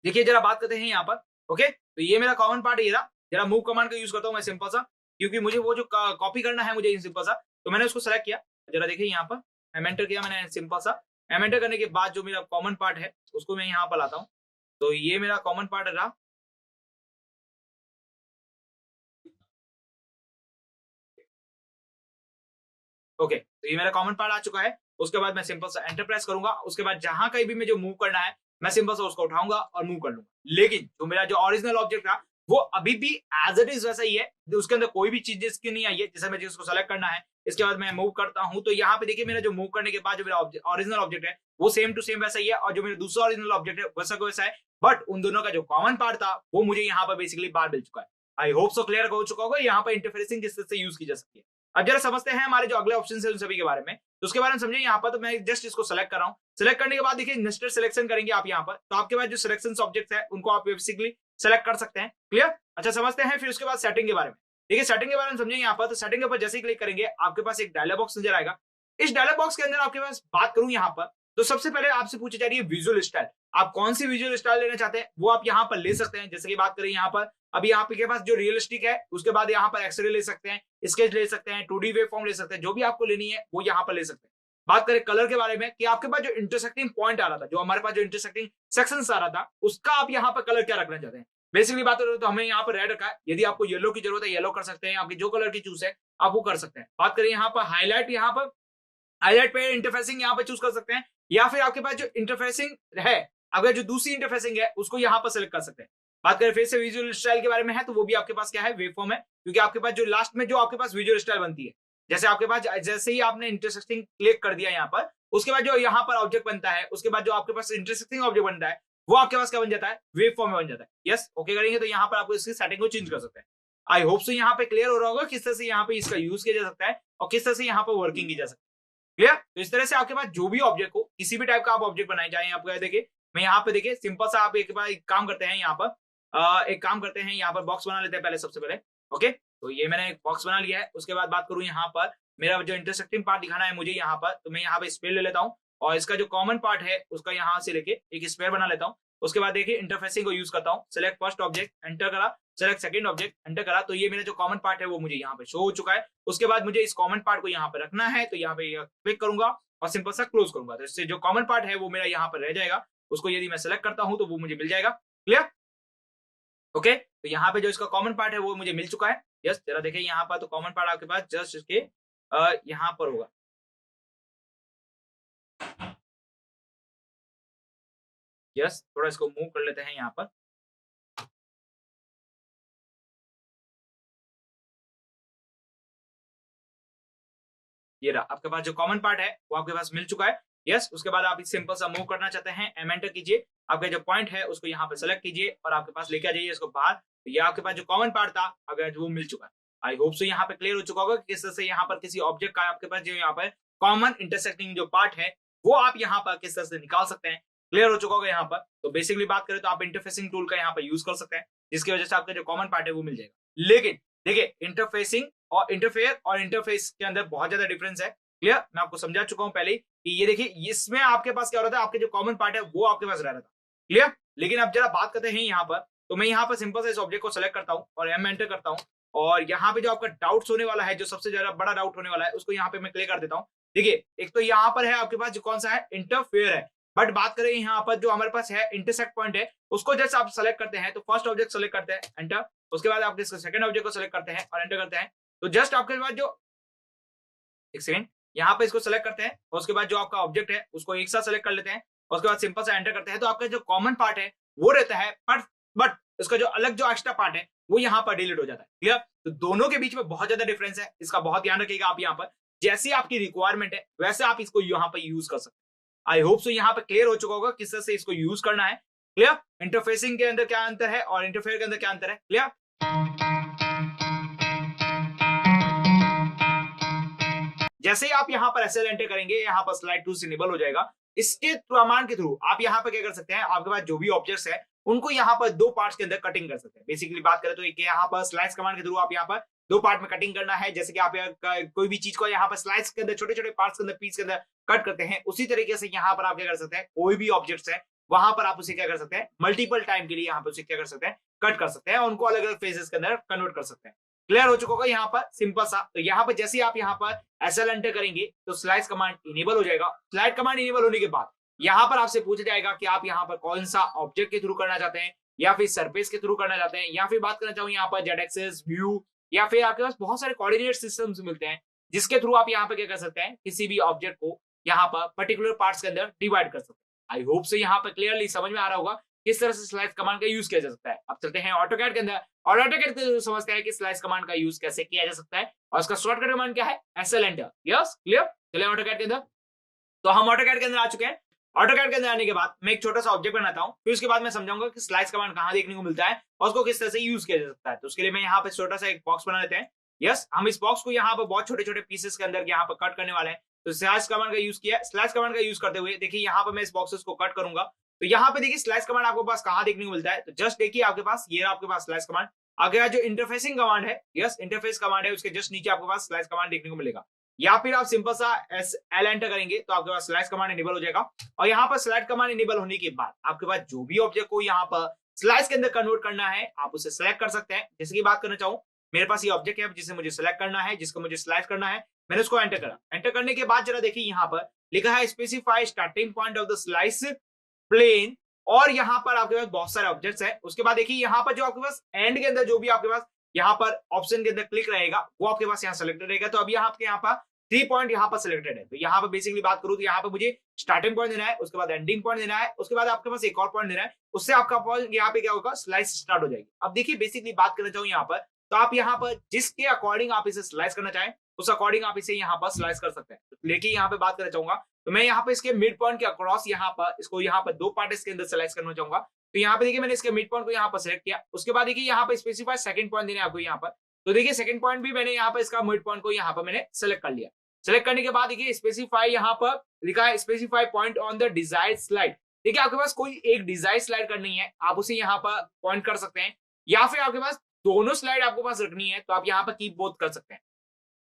देखिए जरा बात करते हैं यहाँ पर। ओके, तो ये मेरा कॉमन पार्ट ये रहा। जरा मूव कमांड का यूज करता हूँ मैं सिंपल सा, क्योंकि मुझे वो जो कॉपी करना है मुझे सिंपल सा, तो मैंने उसको सेलेक्ट किया। जरा देखिए यहाँ पर एमेंटर किया मैंने सिंपल सा। एमेंटर करने के बाद जो मेरा कॉमन पार्ट है उसको मैं यहाँ पर लाता हूँ, तो ये मेरा कॉमन पार्ट रहा। ओके, तो ये मेरा कॉमन पार्ट आ चुका है। उसके बाद मैं सिंपल सा एंटर प्रेस करूंगा। उसके बाद जहां कहीं भी मैं जो मूव करना है मैं सिंपल सा उसको उठाऊंगा और मूव कर लूंगा। लेकिन जो मेरा जो ओरिजिनल ऑब्जेक्ट था वो अभी भी एज इट इज वैसा ही है, उसके अंदर कोई भी चीज इसकी नहीं आई है। जैसे मुझे उसको सेलेक्ट करना है, इसके बाद मैं मूव करता हूं, तो यहाँ पे देखिए मेरा जो मूव करने के बाद जो मेरा ओरिजिनल ऑब्जेक्ट है वो सेम टू सेम वैसा ही है, और जो मेरा दूसरा ओरिजिनल ऑब्जेक्ट है वैसा को वैसा है। बट उन दोनों का जो कॉमन पार्ट था वो मुझे यहाँ पर बेसिकली बाहर मिल चुका है। आई होप सो क्लियर हो चुका होगा यहाँ पर इंटरफेरेंसिंग किस तरह से यूज की जा सकती है। अब जरा समझते हैं हमारे जो अगले ऑप्शन है उन सभी के बारे में। तो उसके बारे में समझिए यहाँ पर। तो मैं जस्ट इसको सेलेक्ट कर रहा हूँ। सेलेक्ट करने के बाद देखिए नेस्टेड सिलेक्शन करेंगे आप यहाँ पर, तो आपके पास जो सिलेक्शन ऑब्जेक्ट है उनको आप बेसिकली सेलेक्ट कर सकते हैं। क्लियर? अच्छा, समझते हैं फिर उसके बाद सेटिंग के बारे में। देखिए सेटिंग के बारे में समझिए यहाँ पर। तो सेटिंग के ऊपर जैसे ही क्लिक करेंगे आपके पास एक डायलॉग बॉक्स नजर आएगा। इस डायलॉग बॉक्स के अंदर आपके पास बात करूं यहाँ पर, तो सबसे पहले आपसे पूछी जा रही है विजुअल स्टाइल। आप कौन सी विजुअल स्टाइल लेना चाहते हैं वो आप यहाँ पर ले सकते हैं। जैसे कि बात करें यहाँ पर, अभी आपके पास जो रियलिस्टिक है, उसके बाद यहाँ पर एक्सरे ले सकते हैं, स्केच ले सकते हैं, 2D वेव फॉर्म ले सकते हैं, जो भी आपको लेनी है वो यहाँ पर ले सकते हैं। बात करें कलर के बारे में कि आपके पास जो इंटरसेक्टिंग पॉइंट आ रहा था, जो हमारे पास जो इंटरसेक्टिंग सेक्शंस आ रहा था, उसका आप यहाँ पर कलर क्या रखना चाहते हैं। बेसिकली बात करें तो हमें यहाँ पर रेड रखा है। यदि आपको येलो की जरूरत है येलो कर सकते हैं, आपकी जो कलर की चूज है आप वो कर सकते हैं। बात करें यहाँ पर हाईलाइट, यहाँ पर हाईलाइट पे इंटरफेसिंग यहाँ पे चूज कर सकते हैं, या फिर आपके पास जो इंटरफेसिंग है, अगर जो दूसरी इंटरफेसिंग है उसको यहाँ पर सेलेक्ट कर सकते हैं। बात करें फिर से विजुअल स्टाइल के बारे में है, तो वो भी आपके पास क्या है, वेव फॉर्म है। क्योंकि आपके पास जो लास्ट में जो आपके पास विजुअल स्टाइल बनती है, जैसे आपके पास जैसे ही आपने इंटरसेक्टिंग क्लिक कर दिया यहाँ पर, उसके बाद जो यहाँ पर ऑब्जेक्ट बनता है, उसके बाद जो आपके पास इंटरसेक्टिंग ऑब्जेक्ट बनता है, वो आपके पास क्या बन जाता है, वेव फॉर्म में बन जाता है। यस, ओके करेंगे तो यहाँ पर आपको इसकी सेटिंग को चेंज कर सकते हैं। आई होप सो यहाँ पे क्लियर हो रहा होगा किस तरह से यहाँ पे इसका यूज किया जा सकता है और किस तरह से यहाँ पर वर्किंग की जा सकती है। क्लियर? तो इस तरह से आपके पास जो भी ऑब्जेक्ट हो, किसी भी टाइप का आप ऑब्जेक्ट बनाए जाए, आपको देखिए मैं यहाँ पे देखिए सिंपल सा आप एक बार एक काम करते हैं यहाँ पर, एक काम करते हैं यहाँ पर बॉक्स बना लेते हैं पहले सबसे पहले। ओके, तो ये मैंने एक बॉक्स बना लिया है। उसके बाद बात करूं यहाँ पर, मेरा जो इंटरसेक्टिंग पार्ट दिखाना है मुझे यहाँ पर, तो मैं यहाँ पे स्पेयर ले लेता हूँ और इसका जो कॉमन पार्ट है उसका यहाँ से लेके एक स्पेयर बना लेता हूँ। उसके बाद देखिए इंटरफेसिंग को यूज करता हूँ। सिलेक्ट फर्स्ट ऑब्जेक्ट, एंटर करा, सिलेक्ट सेकंड ऑब्जेक्ट, एंटर करा, तो ये मेरा जो कॉमन पार्ट है वो मुझे यहाँ पे शो हो चुका है। उसके बाद मुझे इस कॉमन पार्ट को यहाँ पे रखना है, तो यहाँ पे क्लिक करूंगा और सिंपल सा क्लोज करूंगा, तो इससे जो कॉमन पार्ट है वो मेरा यहाँ पर रह जाएगा। उसको यदि मैं सेलेक्ट करता हूं तो वो मुझे मिल जाएगा। क्लियर? ओके, तो यहाँ पे जो इसका कॉमन पार्ट है वो मुझे मिल चुका है। यस, जरा देखिए यहाँ पर, तो कॉमन पार्ट आपके पास जस्ट इसके यहाँ पर होगा। यस, थोड़ा इसको मूव कर लेते हैं यहाँ पर। ये रहा आपके पास जो कॉमन पार्ट है वो आपके पास मिल चुका है। यस, उसके बाद आप सिंपल सा मूव करना चाहते हैं, एंटर कीजिए, आपका जो पॉइंट है उसको यहाँ पे सेलेक्ट कीजिए और आपके पास लेके आ जाइए इसको बाहर। तो ये आपके पास जो कॉमन पार्ट था अगर वो मिल चुका है। आई होप सो यहाँ पे क्लियर हो चुका होगा कि किस तरह से यहाँ पर किसी ऑब्जेक्ट का आपके पास जो यहाँ पर कॉमन इंटरसेक्टिंग जो पार्ट है वो आप यहाँ पर किस तरह से निकाल सकते हैं। क्लियर हो चुका होगा यहाँ पर। तो बेसिकली बात करें तो आप इंटरफेसिंग टूल का यहाँ पर यूज कर सकते हैं, जिसकी वजह से आपका जो कॉमन पार्ट है वो मिल जाएगा। लेकिन देखिए इंटरफेसिंग और इंटरफेयर और इंटरफेस के अंदर बहुत ज्यादा डिफरेंस है। क्लियर? मैं आपको समझा चुका हूं पहले कि ये देखिए इसमें आपके पास क्या हो रहा था, आपके जो कॉमन पार्ट है वो आपके पास रह रहा था। क्लियर? लेकिन अब जरा बात करते हैं यहाँ पर, तो मैं यहाँ पर सिंपल से इस ऑब्जेक्ट को सेलेक्ट करता हूँ और एंटर करता हूँ और यहाँ पे जो आपका डाउट्स होने वाला है, जो सबसे ज्यादा बड़ा डाउट होने वाला है, उसको यहाँ पे मैं क्लियर कर देता हूँ। देखिए एक तो यहाँ पर है आपके पास जो कौन सा है, इंटरफेयर है। बट बात करें यहाँ पर जो हमारे पास है इंटरसेक्ट पॉइंट है, उसको जैसे आप सेलेक्ट करते हैं तो फर्स्ट ऑब्जेक्ट सेलेक्ट करते हैं, एंटर। उसके बाद आप सेकंड ऑब्जेक्ट को सेलेक्ट करते हैं और एंटर करते हैं। तो जस्ट आपके पास जो एक सेकंड यहाँ पे इसको सेलेक्ट करते हैं और उसके बाद जो आपका ऑब्जेक्ट है उसको एक साथ सेलेक्ट कर लेते हैं और उसके बाद सिंपल से एंटर करते हैं। तो आपका जो कॉमन पार्ट है वो रहता है, बट इसका जो अलग जो एक्स्ट्रा पार्ट है वो यहाँ पर डिलीट हो जाता है। क्लियर? तो दोनों के बीच में बहुत ज्यादा डिफरेंस है, इसका बहुत ध्यान रखिएगा आप। यहाँ पर जैसी आपकी रिक्वायरमेंट है वैसे आप इसको यहाँ पर यूज कर सकते हैं। आई होप सो यहाँ पे क्लियर हो चुका होगा किस तरह से इसको यूज करना है। क्लियर? इंटरफेसिंग के अंदर क्या अंतर है और इंटरफेयर के अंदर क्या अंतर है। क्लियर? जैसे ही आप यहाँ पर एसएल एंटर करेंगे यहाँ पर स्लाइड टूल इनेबल हो जाएगा। इसके कमांड के थ्रू आप यहाँ पर क्या कर सकते हैं, आपके पास जो भी ऑब्जेक्ट्स है उनको यहाँ पर दो पार्ट्स के अंदर कटिंग कर सकते हैं। बेसिकली बात करें तो एक यहाँ पर स्लाइस कमांड के थ्रू आप यहाँ पर दो पार्ट में कटिंग करना है। जैसे कि आप कोई भी चीज को यहाँ पर स्लाइस के अंदर छोटे छोटे पार्ट्स के अंदर पीस के अंदर कट करते हैं, उसी तरीके से यहाँ पर आप क्या कर सकते हैं, कोई भी ऑब्जेक्ट्स है वहां पर आप उसे क्या कर सकते हैं, मल्टीपल टाइम के लिए यहाँ पर उसे क्या कर सकते हैं, कट कर सकते हैं और उनको अलग अलग फेजेस के अंदर कन्वर्ट कर सकते हैं। क्लियर हो चुका होगा यहाँ पर सिंपल सा। तो यहाँ पर जैसे आप यहाँ पर एसएल एंटर करेंगे तो स्लाइस कमांड इनेबल हो जाएगा। स्लाइड कमांड इनेबल होने के बाद यहाँ पर आपसे पूछा जाएगा कि आप यहाँ पर कौन सा ऑब्जेक्ट के थ्रू करना चाहते हैं या फिर सरफेस के थ्रू करना चाहते हैं, या फिर बात करना चाहूँ यहाँ पर जेड एक्सेस व्यू, या फिर आपके पास बहुत सारे कोऑर्डिनेट सिस्टम्स मिलते हैं जिसके थ्रू आप यहाँ पे क्या कर सकते हैं, किसी भी ऑब्जेक्ट को यहाँ पर पर्टिकुलर पार्ट्स के अंदर डिवाइड कर सकते हैं। आई होप से यहाँ पर क्लियरली समझ में आ रहा होगा किस तरह से स्लाइस कमांड का यूज किया जा सकता है। अब चलते हैं ऑटोकैड के अंदर और ऑटोकैड के समझते हैं कि स्लाइस कमांड का यूज कैसे किया जा सकता है और उसका शॉर्टकट कमांड क्या है, एसएल एंटर। Yes, clear? चलिए ऑटोकैड के अंदर, तो हम ऑटोकैड के अंदर आ चुके हैं। ऑटोकैड के अंदर आने के बाद मैं एक छोटा सा ऑब्जेक्ट बनाता हूं, फिर उसके बाद मैं समझाऊंगा कि स्लाइस कमांड कहां देखने को मिलता है और उसको किस तरह से यूज किया जा सकता है। तो उसके लिए मैं यहाँ पे छोटा सा एक बॉक्स बना लेते हैं। यस, हम इस बॉक्स को यहाँ पर बहुत छोटे छोटे पीसेस के अंदर यहाँ पर कट करने वाले हैं। तो स्लैश कमांड का यूज किया, स्लैश कमांड का यूज करते हुए देखिए यहाँ पर मैं इस बॉक्सेस को कट करूंगा। तो यहाँ पे देखिए स्लैश कमांड आपके पास कहाँ देखने को मिलता है, तो जस्ट देखिए आपके पास ये आपके पास स्लैश कमांड। अगर जो इंटरफेसिंग कमांड है, यस इंटरफेस कमांड है, उसके जस्ट नीचे आपके पास स्लैश कमांड देखने को मिलेगा। या फिर आप सिंपल सा एल एंटर करेंगे तो आपके पास स्लैश कमांड इनेबल हो जाएगा। और यहाँ पर स्लैश कमांड इनेबल होने के बाद आपके पास जो भी ऑब्जेक्ट को यहाँ पर स्लाइस के अंदर कन्वर्ट करना है आप उसे सेलेक्ट कर सकते हैं। जैसे की बात करना चाहूँ, मेरे पास ये ऑब्जेक्ट है जिसे मुझे सेलेक्ट करना है, जिसको मुझे स्लाइस करना है, मैंने उसको एंटर करा। एंटर करने के बाद जरा देखिए यहाँ पर लिखा है specify starting point of the slice plane, और यहाँ पर आपके पास बहुत सारे ऑब्जेक्ट्स हैं। उसके बाद देखिए यहाँ पर जो आपके पास एंड के अंदर जो भी आपके पास यहाँ पर ऑप्शन के अंदर क्लिक रहेगा वो आपके पास यहाँ सेलेक्टेड रहेगा। तो अभी यहाँ पर 3 पॉइंट यहाँ पर सिलेक्टेड है। तो यहाँ पर बेसिकली बात करूँ तो यहाँ पर मुझे स्टार्टिंग पॉइंट देना है, उसके बाद एंडिंग पॉइंट देना है, उसके बाद आपके पास एक और पॉइंट देना है, उससे आपका पॉइंट यहाँ पे क्या होगा, स्लाइस स्टार्ट हो जाएगी। अब देखिए बेसिकली बात करना चाहूँ यहाँ पर, तो आप यहाँ पर जिसके अकॉर्डिंग आप इसे स्लाइस करना चाहें उस अकॉर्डिंग आप इसे यहाँ पर स्लाइस कर सकते हैं। तो लेकिन यहाँ पे बात करना चाहूंगा, तो मैं यहाँ पे इसके मिड पॉइंट के अक्रॉस यहाँ पर इसको यहाँ पर 2 पार्ट इसके अंदर स्लाइस करना चाहूंगा। तो यहाँ पे देखिए मैंने इसके मिड पॉइंट को यहाँ पर सेलेक्ट किया। उसके बाद देखिए यहाँ पर स्पेसिफाई सेकंड पॉइंट देने आपको यहाँ पर, तो देखिए सेकंड पॉइंट भी मैंने यहाँ पर इसका मिड पॉइंट को यहाँ पर मैंने सेलेक्ट कर लिया। सेलेक्ट करने के बाद देखिए स्पेसिफाई यहाँ पर लिखा है specify point on the desired slide. देखिए आपके पास कोई एक डिजायर स्लाइड करनी है आप उसे यहाँ पर पॉइंट कर सकते हैं, या फिर आपके पास दोनों स्लाइड आपके पास रखनी है तो आप यहाँ पर कीप बोथ कर सकते हैं।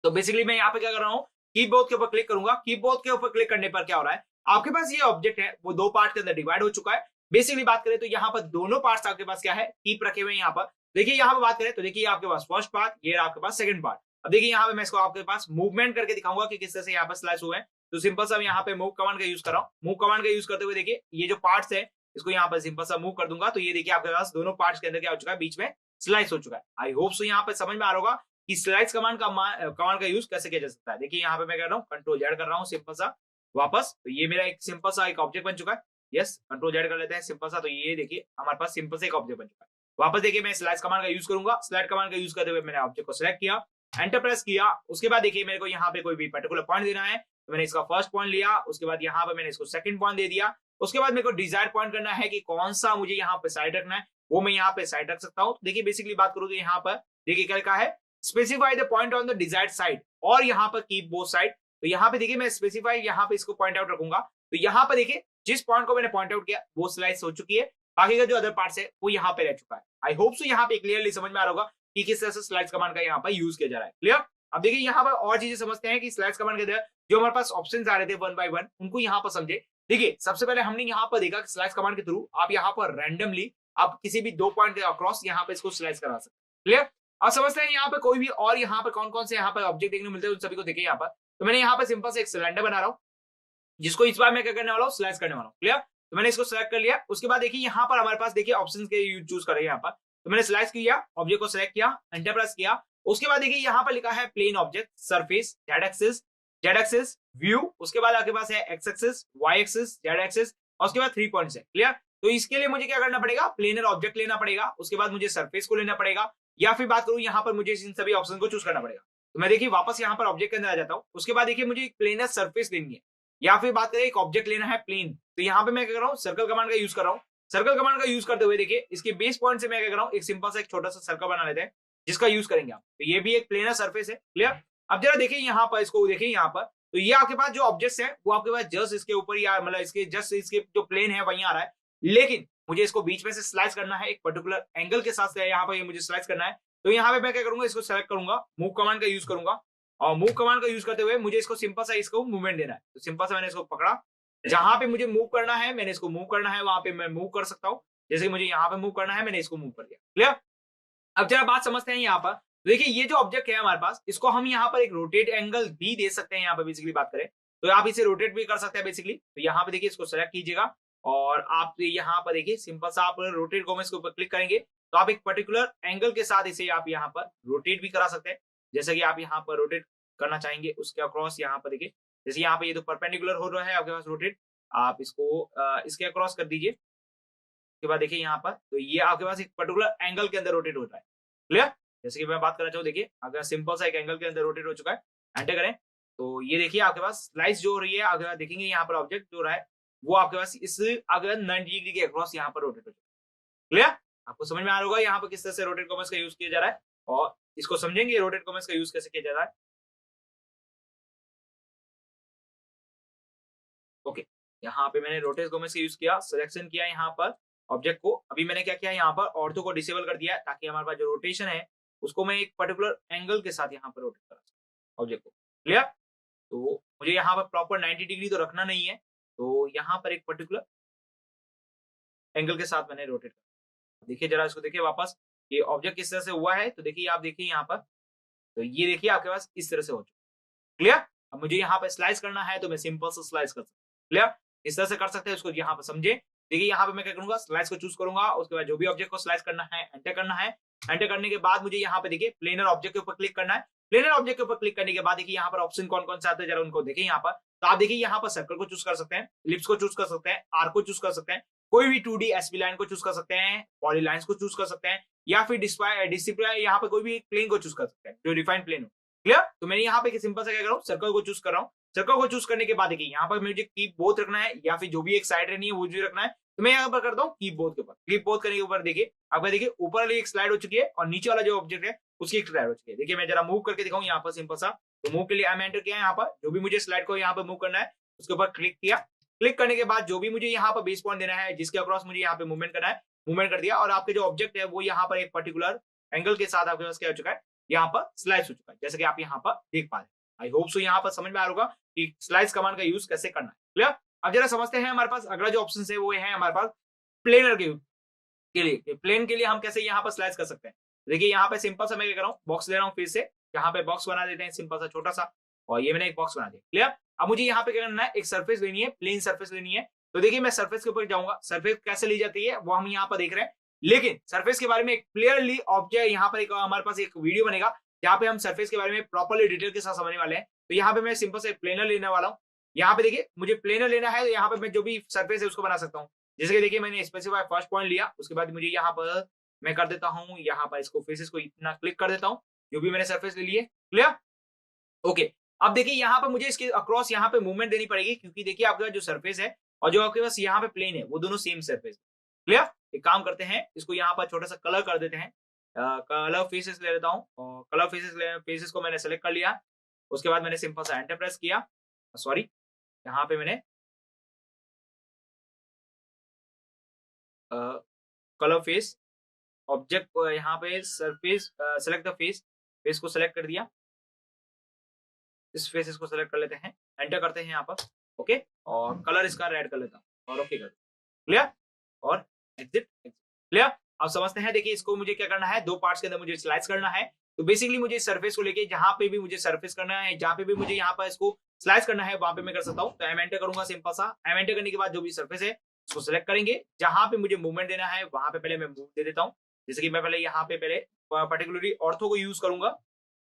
तो बेसिकली मैं यहाँ पे क्या कर रहा हूँ, कीबोर्ड के ऊपर क्लिक करूंगा। कीबोर्ड के ऊपर क्लिक करने पर क्या हो रहा है, आपके पास ये ऑब्जेक्ट है वो 2 पार्ट के अंदर डिवाइड हो चुका है। बेसिकली बात करें तो यहाँ पर दोनों पार्ट्स आपके पास क्या है, कीप रखे हुए हैं यहाँ पर। देखिए यहाँ पे बात करें तो देखिए आपके पास फर्स्ट पार्ट, ये आपके पास सेकंड पार्ट। अब देखिए यहाँ पे मैं इसको आपके पास मूवमेंट करके दिखाऊंगा कि किस तरह से यहाँ पर स्लाइस हुए हैं। तो सिंपल सा यहाँ पे मूव कमांड का यूज कर रहा हूँ। मूव कमांड का यूज करते हुए देखिए ये जो पार्ट्स है इसको यहाँ पर सिंपल सा मूव कर दूंगा। तो ये देखिए आपके पास दोनों पार्ट्स के अंदर क्या हो चुका है, बीच में स्लाइस हो चुका है। आई होप सो यहाँ पे समझ में आ रहा होगा कि स्लाइस कमांड का यूज कैसे किया जा सकता है। देखिए यहाँ पे मैं कर रहा हूँ कंट्रोल जेड कर रहा हूँ सिंपल सा वापस। तो ये मेरा एक सिंपल सा एक ऑब्जेक्ट बन चुका है। यस कंट्रोल जेड कर लेते हैं सिंपल सा। तो ये देखिए हमारे पास सिंपल से एक ऑब्जेक्ट बन चुका है। वापस देखिए मैं स्लाइस कमांड का यूज करूंगा। स्लाइड कमांड का यूज करते हुए मैंने ऑब्जेक्ट को सिलेक्ट किया, एंटर प्रेस किया। उसके बाद देखिए मेरे को यहाँ पे कोई भी पर्टिकुलर पॉइंट देना है, तो मैंने इसका फर्स्ट पॉइंट लिया। उसके बाद यहाँ पे मैंने इसको सेकंड पॉइंट दे दिया। उसके बाद मेरे को डिजायर पॉइंट करना है कि कौन सा मुझे यहाँ पे साइड रखना है, वो मैं यहाँ पे साइड रख सकता हूँ। देखिए बेसिकली बात करूँ तो यहाँ पर देखिए क्या लिखा है, specify the point on the desired side, और यहाँ पर कीप बोथ साइड। तो यहाँ पे देखिए मैं स्पेसिफाई यहाँ पे इसको पॉइंट आउट रखूंगा। तो यहाँ पर देखिए जिस पॉइंट को मैंने पॉइंट आउट किया वो स्लाइस हो चुकी है, बाकी का जो अदर पार्ट्स है वो यहाँ पे रह चुका है। आई होप सो यहाँ पे क्लियरली समझ में आ रहा होगा कि किस तरह से स्लाइस कमांड का यहाँ पर यूज किया जा रहा है। क्लियर? अब देखिए यहाँ पर और चीजें समझते हैं कि स्लाइस कमांड के अंदर जो हमारे पास ऑप्शंस आ रहे थे 1 बाय 1 उनको यहाँ पर समझे। देखिए सबसे पहले हमने यहाँ पर देखा कि स्लाइस कमांड के थ्रू आप यहाँ पर रैंडमली आप किसी भी 2 पॉइंट के अक्रॉस यहाँ पे इसको स्लाइस करा सकते हैं। क्लियर? अब समझते हैं यहाँ पे कोई भी और यहाँ पे कौन कौन से यहाँ पे ऑब्जेक्ट देखने को मिलते हैं उन सभी को देखिए यहाँ पर। तो मैंने यहाँ पे सिंपल से एक सिलेंडर बना रहा हूँ जिसको इस बार मैं क्या करने वाला हूँ, स्लाइस करने वाला हूँ। क्लियर? तो मैंने इसको सेलेक्ट कर लिया। उसके बाद देखिए यहाँ पर हमारे पास देखिए ऑप्शंस के चूज करें यहाँ पर। तो मैंने स्लाइस किया, ऑब्जेक्ट को सिलेक्ट किया, एंटर प्रेस किया। उसके बाद देखिए यहाँ पर लिखा है plane object, surface, Z axis, view. उसके बाद आपके पास है X axis, Y axis, Z axis, और उसके बाद 3 पॉइंट्स है। क्लियर? तो इसके लिए मुझे क्या करना पड़ेगा, प्लेनर ऑब्जेक्ट लेना पड़ेगा। उसके बाद मुझे सरफेस को लेना पड़ेगा, या फिर बात करूं यहाँ पर मुझे इन सभी ऑप्शन को चूज करना पड़ेगा। तो मैं देखिए वापस यहाँ पर ऑब्जेक्ट के अंदर आ जाता हूँ। उसके बाद देखिए मुझे एक प्लेनर सरफेस लेनी है, या फिर बात करें एक ऑब्जेक्ट लेना है प्लेन। तो यहाँ पे मैं क्या कर रहा हूँ, सर्कल कमांड का यूज कर रहा हूँ। सर्कल कमांड का यूज करते हुए देखिए इसके बेस पॉइंट से मैं क्या कर रहा हूँ, एक सिंपल सा एक छोटा सा सर्कल बना लेते हैं जिसका यूज करेंगे आप। तो ये भी एक प्लेनर सरफेस है। क्लियर? अब जरा देखिए यहाँ पर, इसको देखिए यहाँ पर। तो ये आपके पास जो ऑब्जेक्ट्स है वो आपके पास जस्ट इसके ऊपर या मतलब इसके जस्ट इसके जो प्लेन है वहीं आ रहा है, लेकिन मुझे इसको बीच में से स्लाइस करना है एक पर्टिकुलर एंगल के साथ। यहाँ पर मुझे स्लाइस करना है। तो यहाँ पे मैं क्या करूंगा, इसको सेलेक्ट करूंगा, मूव कमांड का यूज करूंगा, और मूव कमांड का यूज करते हुए मुझे इसको सिंपल सा इसको मूवमेंट देना है। तो सिंपल सा मैंने इसको पकड़ा, जहां पे मुझे मूव करना है मैंने इसको मूव करना है, वहां पे मैं मूव कर सकता हूँ। जैसे मुझे यहाँ पे मूव करना है मैंने इसको मूव कर दिया। क्लियर? अब जरा बात समझते हैं यहाँ पर। देखिए ये जो ऑब्जेक्ट है हमारे पास, इसको हम यहाँ पर एक रोटेट एंगल भी दे सकते हैं। यहाँ पर बेसिकली बात करें तो आप इसे रोटेट भी कर सकते हैं बेसिकली। तो यहाँ पे देखिए इसको सेलेक्ट कीजिएगा, और आप यहाँ पर देखिए सिंपल सा आप रोटेट गोमेस के ऊपर क्लिक करेंगे तो आप एक पर्टिकुलर एंगल के साथ इसे आप यहाँ पर रोटेट भी करा सकते हैं। जैसे कि आप यहाँ पर रोटेट करना चाहेंगे उसके अक्रॉस यहाँ पर देखिए, जैसे यहाँ पे ये तो परपेंडिकुलर हो रहा है आपके पास रोटेट, आप इसको इसके अक्रॉस कर दीजिए। उसके बाद देखिए यहाँ पर, तो ये आपके पास एक पर्टिकुलर एंगल के अंदर रोटेट होता है। क्लियर? जैसे कि मैं बात करना चाहूँ, देखिए अगर सिंपल सा एक एंगल के अंदर रोटेट हो चुका है, एंटर करें तो ये देखिए आपके पास स्लाइस जो हो रही है, अगर देखेंगे यहाँ पर ऑब्जेक्ट जो रहा है वो आपके पास इस अगर 90 डिग्री के अक्रॉस यहाँ पर रोटेट हो चुका है। क्लियर? आपको समझ में आ रहा होगा यहाँ पर किस तरह से रोटेट कॉमर्स का यूज किया जा रहा है। और इसको समझेंगे रोटेट कॉमेंट्स का यूज कैसे किया जाता है। ओके, यहाँ पे मैंने रोटेट कॉमेंट्स का यूज किया, सिलेक्शन किया यहाँ पर ऑब्जेक्ट को। अभी मैंने क्या किया यहाँ पर ऑर्थो को डिसेबल कर दिया ताकि हमारे पास जो रोटेशन है उसको मैं एक पर्टिकुलर एंगल के साथ यहाँ पर रोटेट करा सकूं ऑब्जेक्ट को। क्लियर? तो मुझे यहाँ पर प्रॉपर 90 डिग्री तो रखना नहीं है, तो यहाँ पर एक पर्टिकुलर एंगल के साथ मैंने रोटेट कर। देखिए जरा इसको देखिए वापस, ये ऑब्जेक्ट किस तरह से हुआ है, तो देखिए आप देखिए यहाँ पर, तो ये देखिए आपके पास इस तरह से हो चुका। क्लियर? अब मुझे यहाँ पे स्लाइस करना है तो मैं सिंपल से स्लाइस कर सकता हूँ। क्लियर? इस तरह से कर सकते हैं, उसको यहाँ पे समझे। देखिए यहाँ पे मैं क्या करूंगा, स्लाइस को चूज करूंगा, उसके बाद जो भी ऑब्जेक्ट को स्लाइस करना है एंटर करना है। एंटर करने के बाद मुझे यहाँ पे देखिए प्लेनर ऑब्जेक्ट के ऊपर क्लिक करना है। प्लेनर ऑब्जेक्ट के ऊपर क्लिक करने के बाद देखिए यहाँ पर ऑप्शन कौन कौन से आते हैं जरा उनको देखिए यहाँ पर। तो आप देखिए यहाँ पर सर्कल को चूज कर सकते हैं, लिप्स को चूज कर सकते हैं, आर्क को चूज कर सकते हैं, कोई भी 2D एसपी लाइन को चूज कर सकते हैं, पॉलीलाइंस को चूज कर सकते हैं, या फिर डिस्प्ले यहाँ पे कोई भी प्लेन को चूज कर सकते हैं जो डिफाइंड प्लेन हो। क्लियर? तो मैंने यहाँ पे सिंपल से क्या कर रहा हूँ, सर्कल को चूज कर रहा हूँ। सर्कल को चूज करने के बाद देखिए यहाँ पर मुझे कीप बोथ रखना है या फिर जो भी एक साइड रहनी है वो जो रखना है, तो मैं यहाँ पर करता हूँ कीप बोथ के ऊपर। कीप बोथ करने के ऊपर देखिए आपका देखिए ऊपर वाली एक स्लाइड हो चुकी है और नीचे वाला जो ऑब्जेक्ट है उसकी एक स्लाइड हो चुकी है। देखिए मैं जरा मूव करके दिखाऊँ यहाँ पर सिंपल सा। तो मूव के लिए आई एंटर किया, यहाँ पर जो भी मुझे स्लाइड को यहाँ पर मूव करना है उसके ऊपर क्लिक किया। क्लिक करने के बाद जो भी मुझे यहाँ पर बेस पॉइंट देना है जिसके अक्रॉस मुझे यहाँ पे मूवमेंट करना है, मूवमेंट कर दिया, और आपके जो ऑब्जेक्ट है वो यहाँ पर एक पर्टिकुलर एंगल के साथ आपके पास क्या हो चुका है, यहाँ पर स्लाइस हो चुका है, जैसे कि आप यहाँ पर देख पा रहे हैं। आई होप सो यहाँ पर समझ में आ रहा होगा कि स्लाइस कमांड का यूज कैसे करना है। क्लियर? अब जरा समझते हैं हमारे पास अगला जो ऑप्शन है वो है हमारे पास प्लेनर के लिए। प्लेन के लिए हम कैसे यहाँ पर स्लाइस कर सकते हैं। देखिए यहाँ पे सिंपल सा मैं क्या कर रहा हूँ, बॉक्स ले रहा हूँ, फिर से यहाँ पे बॉक्स बना देते हैं सिंपल सा छोटा सा, और ये मैंने एक बॉक्स बना दिया। क्लियर? अब मुझे यहाँ पे क्या करना है, एक सरफेस लेनी है, प्लेन सरफेस लेनी है। तो देखिए मैं सरफेस के ऊपर जाऊंगा, सरफेस कैसे ली जाती है वो हम यहाँ पर देख रहे हैं, लेकिन सरफेस के बारे में एक क्लियरली ऑब्जेक्ट यहाँ पर एक हमारे पास एक वीडियो बनेगा जहाँ पे हम सरफेस के बारे में प्रॉपर्ली डिटेल के साथ समझने वाले हैं। तो यहाँ पे मैं सिंपल से प्लेनर लेने वाला हूँ। यहाँ पे देखिए मुझे प्लेनर लेना है, तो यहाँ पे मैं जो भी सरफेस है उसको बना सकता हूँ। जैसे कि देखिए मैंने स्पेसिफाई फर्स्ट पॉइंट लिया, उसके बाद मुझे यहाँ पर मैं कर देता हूँ, यहाँ पर इसको फेसेस को इतना क्लिक कर देता हूँ, जो भी मैंने सरफेस ले लिए। क्लियर? ओके, अब देखिए यहाँ पर मुझे इसके अक्रॉस यहाँ पे मूवमेंट देनी पड़ेगी, क्योंकि देखिए आपके पास जो सरफेस है और जो आपके पास यहाँ पे प्लेन है वो दोनों सेम सरफेस। क्लियर? एक काम करते हैं, इसको यहाँ पर छोटा सा कलर कर देते हैं। कलर फेसेस ले लेता हूँ, और कलर फेसेस को मैंने सेलेक्ट कर लिया। उसके बाद मैंने सिंपल सा एंटर प्रेस किया। सॉरी, यहाँ पे मैंने कलर फेस ऑब्जेक्ट यहाँ पे surface select the face, face को सेलेक्ट कर दिया। इस फेसेस को सेलेक्ट कर लेते हैं, एंटर करते हैं यहाँ पर। ओके, और कलर इसका रेड कर लेता हूँ और ओके कर। क्लियर? और एग्जिट। क्लियर? अब समझते हैं, देखिए इसको मुझे क्या करना है, दो पार्ट्स के अंदर मुझे स्लाइस करना है। तो बेसिकली मुझे सरफेस को लेके जहां पे भी मुझे सरफेस करना है, जहां पे भी मुझे यहाँ पर इसको स्लाइस करना है वहां पे मैं कर सकता हूँ। तो एम एंटर करूंगा सिंपल सा। एम एंटर करने के बाद जो भी सरफेस है उसको सिलेक्ट करेंगे, जहां पे मुझे मूवमेंट देना है वहां पे पहले मैं मूव दे देता हूँ। जैसे कि मैं पहले यहाँ पे पहले पर्टिकुलरली ऑर्थो को यूज करूंगा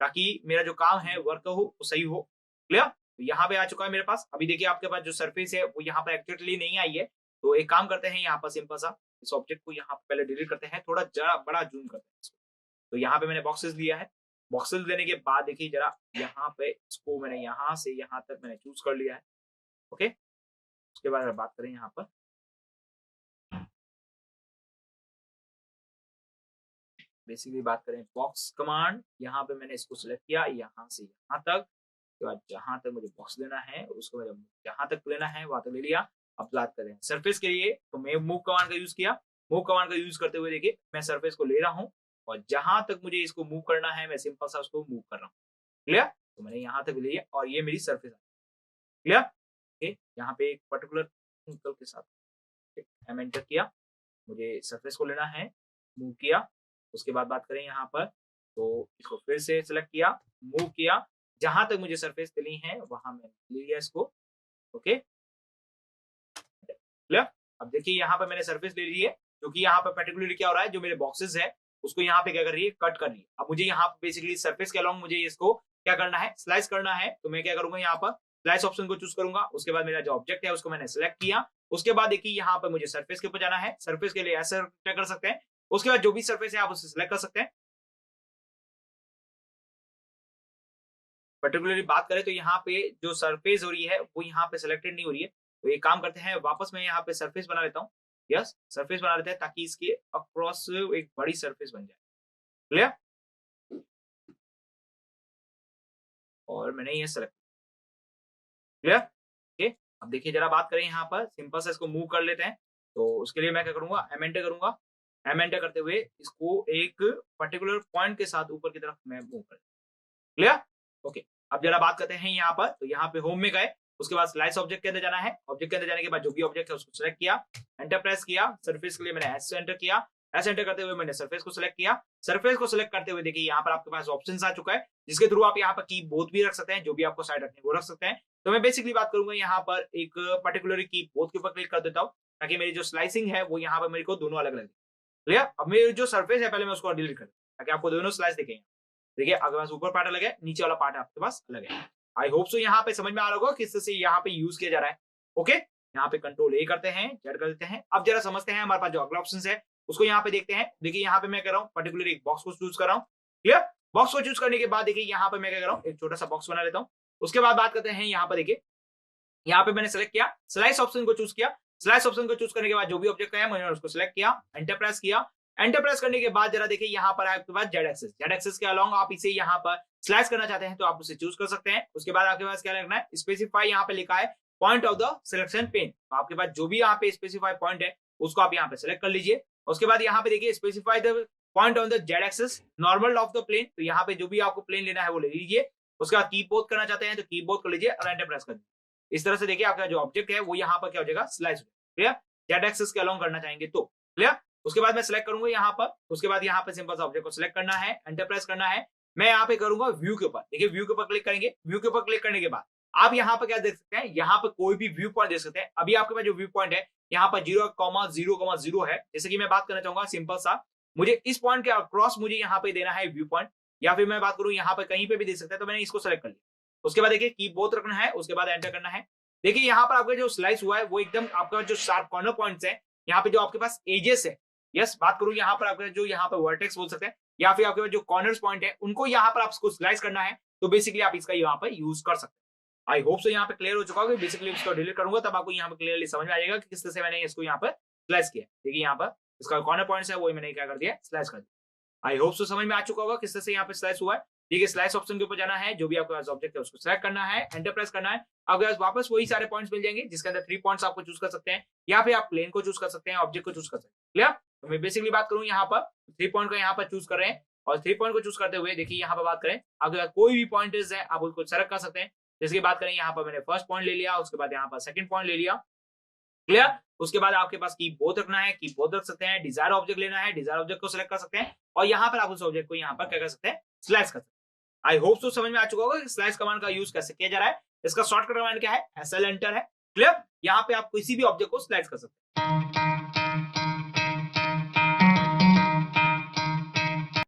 ताकि मेरा जो काम है वर्क हो वो सही हो। क्लियर? तो यहाँ पे आ चुका है मेरे पास। अभी देखिए आपके पास जो सरफेस है वो यहाँ पर एक्चुअली नहीं आई है, तो एक काम करते हैं, यहाँ पर सिंपल सा इस ऑब्जेक्ट को यहाँ पे पहले डिलीट करते हैं, थोड़ा जरा बड़ा जूम करते हैं इसको। तो यहाँ पे मैंने बॉक्सेस लिया है। बॉक्सेस लेने के बाद देखिए जरा यहाँ पे इसको मैंने यहाँ से यहाँ तक मैंने चूज कर लिया है। ओके, उसके बाद बात करें यहाँ पर, बेसिकली बात करें बॉक्स कमांड, यहाँ पे मैंने इसको सिलेक्ट किया यहाँ से यहाँ तक। उसके बाद जहां तक मुझे बॉक्स लेना है उसको मैंने जहां तक लेना है वहां तक ले लिया। अब बात करें सरफेस के लिए, तो मैं मूव कमांड का यूज किया। मूव कमांड का यूज करते हुए देखिए मैं सरफेस को ले रहा हूँ और जहां तक मुझे इसको मूव करना है मैं सिंपल सा उसको मूव कर रहा हूँ। क्लियर? तो मैंने यहाँ तक लिया और ये मेरी सरफेस है। क्लियर? ओके, यहाँ पे एक पर्टिकुलर के साथ एम एंटर किया, मुझे सरफेस को लेना है, मूव किया। उसके बाद बात करें यहाँ पर, तो इसको फिर से सिलेक्ट किया, मूव किया, जहां तक मुझे सरफेस लेनी है वहां मैंने ले लिया इसको। Okay, clear? अब देखिए यहाँ पर मैंने सरफेस ले ली है, क्योंकि यहाँ पर पर्टिकुलरली क्या हो रहा है, जो मेरे बॉक्सेस है उसको यहाँ पे क्या कर रही है, कट कर रही है। अब मुझे यहाँ पे बेसिकली सरफेस के अलॉन्ग मुझे इसको क्या करना है, स्लाइस करना है। तो मैं क्या करूंगा, यहाँ पर स्लाइस ऑप्शन को चूज करूंगा। उसके बाद मेरा जो ऑब्जेक्ट है उसको मैंने सेलेक्ट किया। उसके बाद देखिए यहाँ पर मुझे सरफेस के ऊपर जाना है। सरफेस के लिए ऐसे क्या कर सकते हैं, उसके बाद जो भी सरफेस है आप उसे सिलेक्ट कर सकते हैं। पर्टिकुलरली बात करें तो यहाँ पे जो सरफेस हो रही है वो यहाँ पे सिलेक्टेड नहीं हो रही है। तो एक काम करते हैं, वापस मैं यहाँ पे सरफेस बना लेता हूँ। यस, सरफेस बना लेते हैं ताकि इसके अक्रॉस एक बड़ी सरफेस बन जाए। क्लियर? और मैंने ये सेलेक्ट किया। ओके, अब देखिए जरा बात करें यहाँ पर, सिंपल से इसको मूव कर लेते हैं। तो उसके लिए मैं क्या करूंगा, एम एंटर करूंगा। एम एंटर करते हुए इसको एक पर्टिकुलर पॉइंट के साथ ऊपर की तरफ मैं मूव कर, क्लियर। ओके, अब जरा बात करते हैं यहाँ पर। तो यहाँ पे होम में गए, उसके बाद स्लाइस ऑब्जेक्ट के अंदर जाना है। ऑब्जेक्ट के अंदर जाने के बाद जो भी ऑब्जेक्ट है उसको सिलेक्ट किया, एंटर प्रेस किया। सरफेस के लिए मैंने एस एंटर किया। एस एंटर करते हुए मैंने सरफेस को सिलेक्ट किया। सरफेस को सिलेक्ट करते हुए देखिए यहाँ पर आपके पास ऑप्शंस आ चुका है, जिसके थ्रू आप यहाँ पर की बोर्ड भी रख सकते हैं, जो भी आपको साइड रखनी है वो रख सकते हैं। तो मैं बेसिकली बात करूंगा यहाँ पर एक पर्टिकुलर की बोर्ड के ऊपर क्लिक कर देता हूँ, ताकि मेरी जो स्लाइसिंग है वो यहाँ पर मेरे को दोनों अलग अलग, क्लियर। अब मेरी जो सरफेस है पहले मैं उसको डिलीट कर, ताकि आपको दोनों स्लाइस दिखेंगे। देखिए आपके पास ऊपर पार्ट अलग है, नीचे वाला पार्ट आपके पास अलग है। आई होप सो यहाँ पे समझ में आ रहा होगा किस तरह से यहाँ पे यूज किया जा रहा है। ओके, यहाँ पे कंट्रोल ए करते हैं, जेड कर देते हैं। अब जरा समझते हैं हमारे पास जो अगला ऑप्शन है उसको यहाँ पे देखते हैं। देखिए यहाँ पे मैं कर रहा हूँ पर्टिकुलर एक बॉक्स को चूज कर रहा हूँ, क्लियर। बॉक्स को चूज करने के बाद देखिए यहाँ पे मैं क्या कर रहा हूँ, एक छोटा सा बॉक्स बना लेता हूँ। उसके बाद बात करते हैं यहाँ पर, देखिए यहाँ पे मैंने सेलेक्ट किया, स्लाइस ऑप्शन को चूज किया। स्लाइस ऑप्शन को चूज करने के बाद जो भी ऑब्जेक्ट है मैंने उसको सिलेक्ट किया, एंटर प्रेस किया। एंटर प्रेस करने के बाद जरा देखिए यहाँ पर आपके पास जेड एक्सिस, जेड एक्सिस के अलोंग आप इसे यहाँ पर स्लाइस करना चाहते हैं तो आप उसे चूज कर सकते हैं। उसके बाद आपके पास क्या लिखना है, स्पेसिफाई, यहाँ पे लिखा है point of the selection pen. तो आपके पास जो भी यहाँ पे स्पेसिफाई पॉइंट है उसको आप यहाँ पे सिलेक्ट कर लीजिए। उसके बाद यहाँ पे देखिए specify the point on the Z axis normal of the plane. तो यहाँ पे जो भी आपको प्लेन लेना है वो ले लीजिए। उसके बाद कीबोर्ड करना चाहते हैं तो कीबोर्ड कर लीजिए और एंटर प्रेस कर दीजिए। इस तरह से देखिए आपका जो ऑब्जेक्ट है वो यहाँ पर क्या हो जाएगा, स्लाइस हो जाएगा, क्लियर। जेड एक्सिस के अलोंग करना चाहेंगे तो, क्लियर। उसके बाद मैं सिलेक्ट करूंगा यहाँ पर। उसके बाद यहाँ पे सिंपल सा ऑब्जेक्ट को सिलेक्ट करना है, एंटर प्रेस करना है। मैं यहाँ पे करूंगा व्यू के ऊपर, देखिए व्यू के ऊपर क्लिक करेंगे। व्यू के ऊपर क्लिक करने के बाद आप यहाँ पर क्या देख सकते हैं, यहाँ पर कोई भी व्यू पॉइंट देख सकते हैं। अभी आपके पास जो व्यू पॉइंट है यहाँ पर 0,0,0 है। जैसे कि मैं बात करना चाहूंगा सिंपल सा, मुझे इस पॉइंट के अक्रॉस मुझे यहाँ पे देना है व्यू पॉइंट, या फिर मैं बात करूँ यहाँ पे कहीं पे भी दे सकते हैं। तो मैंने इसको सेलेक्ट कर लिया। उसके बाद देखिए कीबोर्ड रखना है, उसके बाद एंटर करना है। देखिए यहाँ पर आपका जो स्लाइस हुआ है वो एकदम आपका जो शार्प कॉर्नर पॉइंट्स है, यहाँ पे जो आपके पास एजेस है, यस बात करूं यहाँ पर आपका जो यहाँ पर वर्टेक्स बोल सकते हैं, या फिर आपके पास जो कॉर्नर्स पॉइंट है उनको यहाँ पर आपको स्लाइस करना है। तो बेसिकली आप इसका यहाँ पर यूज कर सकते हैं। आई होप सो यहाँ पे क्लियर हो चुका होगा। बेसिकली इसको डिलीट करूंगा तब आपको यहाँ पर क्लियरली समझ में आ जाएगा कि किस तरह से मैंने इसको यहाँ पर स्लाइस किया। देखिए यहाँ पर इसका कॉर्नर पॉइंट है वो मैंने क्या कर दिया, स्लाइस कर दिया। आई होप सो समझ में आ चुका होगा किस तरह से यहाँ पे स्लाइस हुआ है। देखिए स्लाइस ऑप्शन के ऊपर जाना है, जो भी आपके पास ऑब्जेक्ट है उसको सिलेक्ट करना है, एंटर प्रेस करना है। आपके पास वापस वही सारे पॉइंट्स मिल जाएंगे, जिसके अंदर 3 पॉइंट्स आपको चूज कर सकते हैं, या फिर आप प्लेन को चूज कर सकते हैं, ऑब्जेक्ट को चूज कर सकते हैं, क्लियर। तो मैं बेसिकली बात करूं यहाँ पर 3 पॉइंट का यहाँ पर चूज कर रहे हैं, और 3 पॉइंट को चूज करते हुए देखिए यहाँ पर बात करें आपके पास कोई भी पॉइंट है आप उसको सेलेक्ट कर सकते हैं। जैसे कि बात करें यहाँ पर मैंने फर्स्ट पॉइंट ले लिया, उसके बाद यहाँ पर सेकंड पॉइंट ले लिया, क्लियर। उसके बाद आपके पास कीबोर्ड रखना है, कीबोर्ड रख सकते हैं। डिजायर ऑब्जेक्ट लेना है, डिजायर ऑब्जेक्ट को सिलेक्ट कर सकते हैं, और यहाँ पर आप उस ऑब्जेक्ट को यहाँ पर क्या कर सकते हैं, स्लाइस कर सकते हैं। आई होप सो समझ में आ चुका होगा कि स्लाइस कमांड का यूज कैसे किया जा रहा है। इसका शॉर्टकट कमांड क्या है, एसएल एंटर है, क्लियर। यहाँ पे आप किसी भी ऑब्जेक्ट को स्लाइस कर सकते हैं।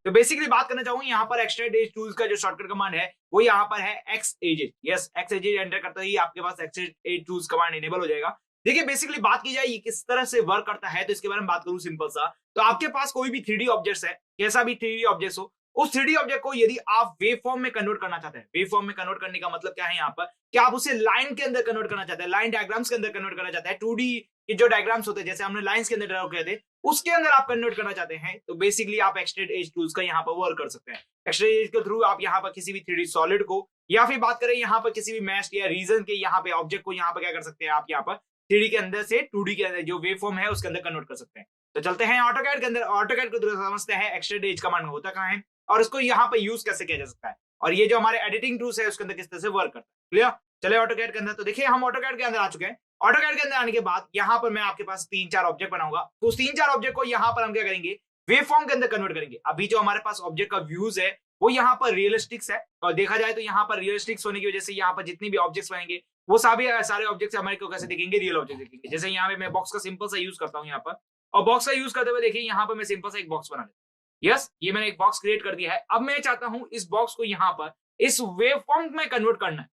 तो बेसिकली बात करना चाहूंगा यहाँ पर एक्सट्रेट एज टूल्स का जो शॉर्टकट कमांड है वो यहाँ पर है X edges. Yes, X edges enter करते ही आपके पास extract edge tools command enable हो जाएगा। देखिए बेसिकली बात की जाए ये किस तरह से वर्क करता है, तो इसके बारे में बात करूं सिंपल सा। तो आपके पास कोई भी 3D ऑब्जेक्ट्स है, कैसा भी 3D ऑब्जेक्ट्स हो, उस 3D ऑब्जेक्ट को यदि आप वेव फॉर्म में कन्वर्ट करना चाहते हैं, वेव फॉर्म में कन्वर्ट करने का मतलब क्या है यहाँ पर, कि आप उसे लाइन के अंदर कन्वर्ट करना चाहते हैं, लाइन डायग्राम्स के अंदर कन्वर्ट करना चाहते हैं। 2D के जो डायग्राम्स होते हैं जैसे हमने लाइंस के अंदर ड्रॉ किए थे उसके अंदर आप कन्वर्ट करना चाहते हैं, तो बेसिकली आप एक्सट्रेट एज टूल्स का यहाँ पर वर्क कर सकते हैं। एक्सट्रेट एज के थ्रू आप यहाँ पर किसी भी 3D सॉलिड को, या फिर बात करें यहाँ पर किसी भी मैश या रीजन के यहाँ पे ऑब्जेक्ट को यहाँ पर क्या कर सकते हैं, आप यहाँ पर 3D के अंदर से 2D के अंदर जो वेव फॉर्म है उसके अंदर कन्वर्ट कर सकते हैं। तो चलते हैं ऑटोकैड के अंदर, ऑटोकैड को समझते हैं एक्सट्रेट एज कमांड होता कहाँ है और इसको यहाँ पर यूज कैसे किया जा सकता है, और ये जो हमारे एडिटिंग टूल्स है उसके अंदर किस तरह से वर्क करता है, क्लियर। चले ऑटोकैड के अंदर, तो देखिए हम ऑटोकैड के अंदर आ चुके हैं। ऑटोकैड के अंदर आने के बाद यहाँ पर मैं आपके पास 3-4 ऑब्जेक्ट बनाऊंगा, तो उस 3-4 ऑब्जेक्ट को यहाँ पर हम क्या करेंगे, वेव फॉर्म के अंदर कन्वर्ट करेंगे। अभी जो हमारे पास ऑब्जेक्ट का व्यूज है वो यहाँ पर रियलिस्टिक्स है, और देखा जाए तो यहाँ पर रियलिस्टिक्स होने की वजह से यहाँ पर जितनी भी ऑब्जेक्ट्स बनेंगे वो सारे ऑब्जेक्ट्स हमारे को कैसे दिखेंगे, रियल ऑब्जेक्ट दिखेंगे। जैसे यहाँ पे मैं बॉक्स का सिंपल सा यूज करता हूँ यहाँ पर, और बॉक्स का यूज करते हुए देखिए यहाँ पर मैं सिंपल सा एक बॉक्स बना लेता हूँ। यस, ये मैंने एक बॉक्स क्रिएट कर दिया है। अब मैं चाहता हूँ इस बॉक्स को यहाँ पर इस वेव फॉर्म में कन्वर्ट करना है।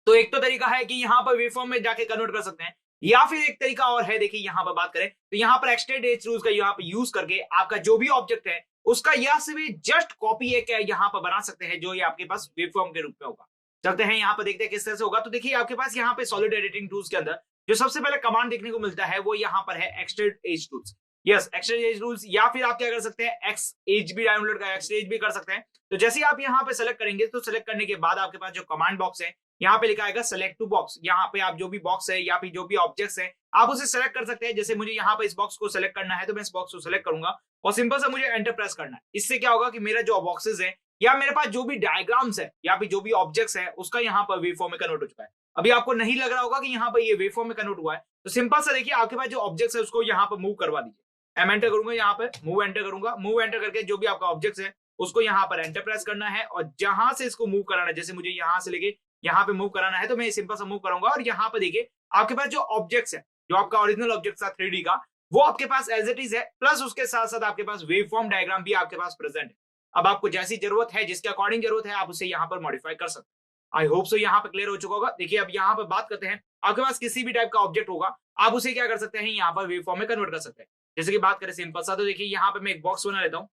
तो एक तो तरीका है कि यहाँ पर वेव फॉर्म में जाके कन्वर्ट कर सकते हैं, या फिर एक तरीका और है, देखिए यहाँ पर बात करें तो यहाँ पर एक्सट्रेट एज टूल्स का यहाँ पर यूज करके आपका जो भी ऑब्जेक्ट है उसका यह से भी जस्ट कॉपी एक यहाँ पर बना सकते हैं, जो ये आपके पास वेव फॉर्म के रूप में होगा। चलते हैं यहाँ पर देखते हैं किस तरह से होगा। तो देखिए आपके पास यहाँ पे सॉलिड एडिटिंग टूल्स के अंदर जो सबसे पहले कमांड देखने को मिलता है वो यहाँ पर है extract edge tools. Yes, exchange rules, या फिर आप क्या कर सकते हैं, एक्सएच भी डाउनलोड कर, एक्सचेंज भी कर सकते हैं। तो जैसे ही आप यहाँ पे सेलेक्ट करेंगे, तो सेलेक्ट करने के बाद आपके पास जो कमांड बॉक्स है, यहाँ पे लिखा आएगा सेलेक्ट टू बॉक्स। यहाँ पे आप जो भी बॉक्स है या फिर जो भी ऑब्जेक्ट्स है, आप उसे सेलेक्ट कर सकते हैं। जैसे मुझे यहाँ पे इस बॉक्स को सेलेक्ट करना है, तो मैं इस बॉक्स को सेलेक्ट करूंगा और सिंपल सा मुझे एंटर प्रेस करना है। इससे क्या होगा कि मेरा जो बॉक्सेस है या मेरे पास जो भी डायग्राम्स है या फिर जो भी ऑब्जेक्ट्स है, उसका यहाँ पर वेव फॉर्म में कन्वर्ट हो चुका है। अभी आपको नहीं लग रहा होगा कि यहाँ पर ये वेव फॉर्म में कन्वर्ट हुआ है, तो सिंपल सा देखिए, आपके पास जो ऑब्जेक्ट्स है उसको यहाँ पर मूव करवा दीजिए। एम एंटर करूंगा, यहाँ पे मूव एंटर करूंगा। मूव एंटर करके जो भी आपका ऑब्जेक्ट्स है उसको यहाँ पर एंटर प्रेस करना है और जहां से इसको मूव कराना है, जैसे मुझे यहाँ से लेके यहाँ पे मूव कराना है, तो मैं सिंपल सा मूव कराऊंगा और यहाँ पे देखिए आपके पास जो ऑब्जेक्ट्स है, जो आपका ओरिजिनल ऑब्जेक्ट था 3D का, वो आपके पास एज इट इज है, प्लस उसके साथ साथ आपके पास वेव फॉर्म डायग्राम भी आपके पास प्रेजेंट है। अब आपको जैसी जरूरत है, जिसके अकॉर्डिंग जरूरत है, आप उसे यहाँ पर मॉडिफाई कर सकते हैं। आई होप सो यहाँ पे क्लियर हो चुका होगा। देखिए अब यहाँ पर बात करते हैं, आपके पास किसी भी टाइप का ऑब्जेक्ट होगा, आप उसे क्या कर सकते हैं, यहाँ पर वेव फॉर्म में कन्वर्ट कर सकते हैं। जैसे कि बात करें सिंपल सा, तो देखिए यहाँ पे मैं एक बॉक्स बना लेता हूँ।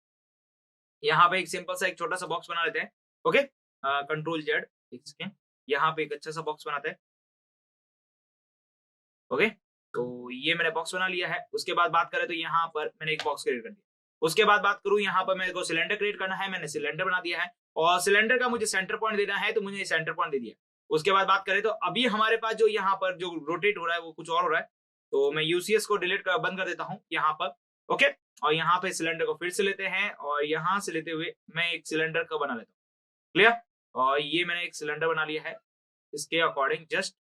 यहाँ पे एक सिंपल सा एक छोटा सा बॉक्स बना लेते हैं। ओके, कंट्रोल जेड, एक सेकेंड, यहाँ पे एक अच्छा सा बॉक्स बनाते हैं। ओके, तो ये मैंने बॉक्स बना लिया है। उसके बाद बात करें तो यहाँ पर मैंने एक बॉक्स क्रिएट कर दिया। उसके बाद बात करूँ, यहाँ पर मेरे को सिलेंडर क्रिएट करना है, मैंने सिलेंडर बना दिया है और सिलेंडर का मुझे सेंटर पॉइंट देना है, तो मुझे सेंटर पॉइंट दे दिया। उसके बाद बात करें तो अभी हमारे पास जो यहाँ पर जो रोटेट हो रहा है वो कुछ और हो रहा है, तो मैं यूसीएस को डिलीट कर बंद कर देता हूँ यहाँ पर। ओके, और यहाँ पे सिलेंडर को फिर से लेते हैं और यहाँ से लेते हुए मैं एक सिलेंडर का बना लेता हूँ। क्लियर, और ये मैंने एक सिलेंडर बना लिया है इसके अकॉर्डिंग जस्ट।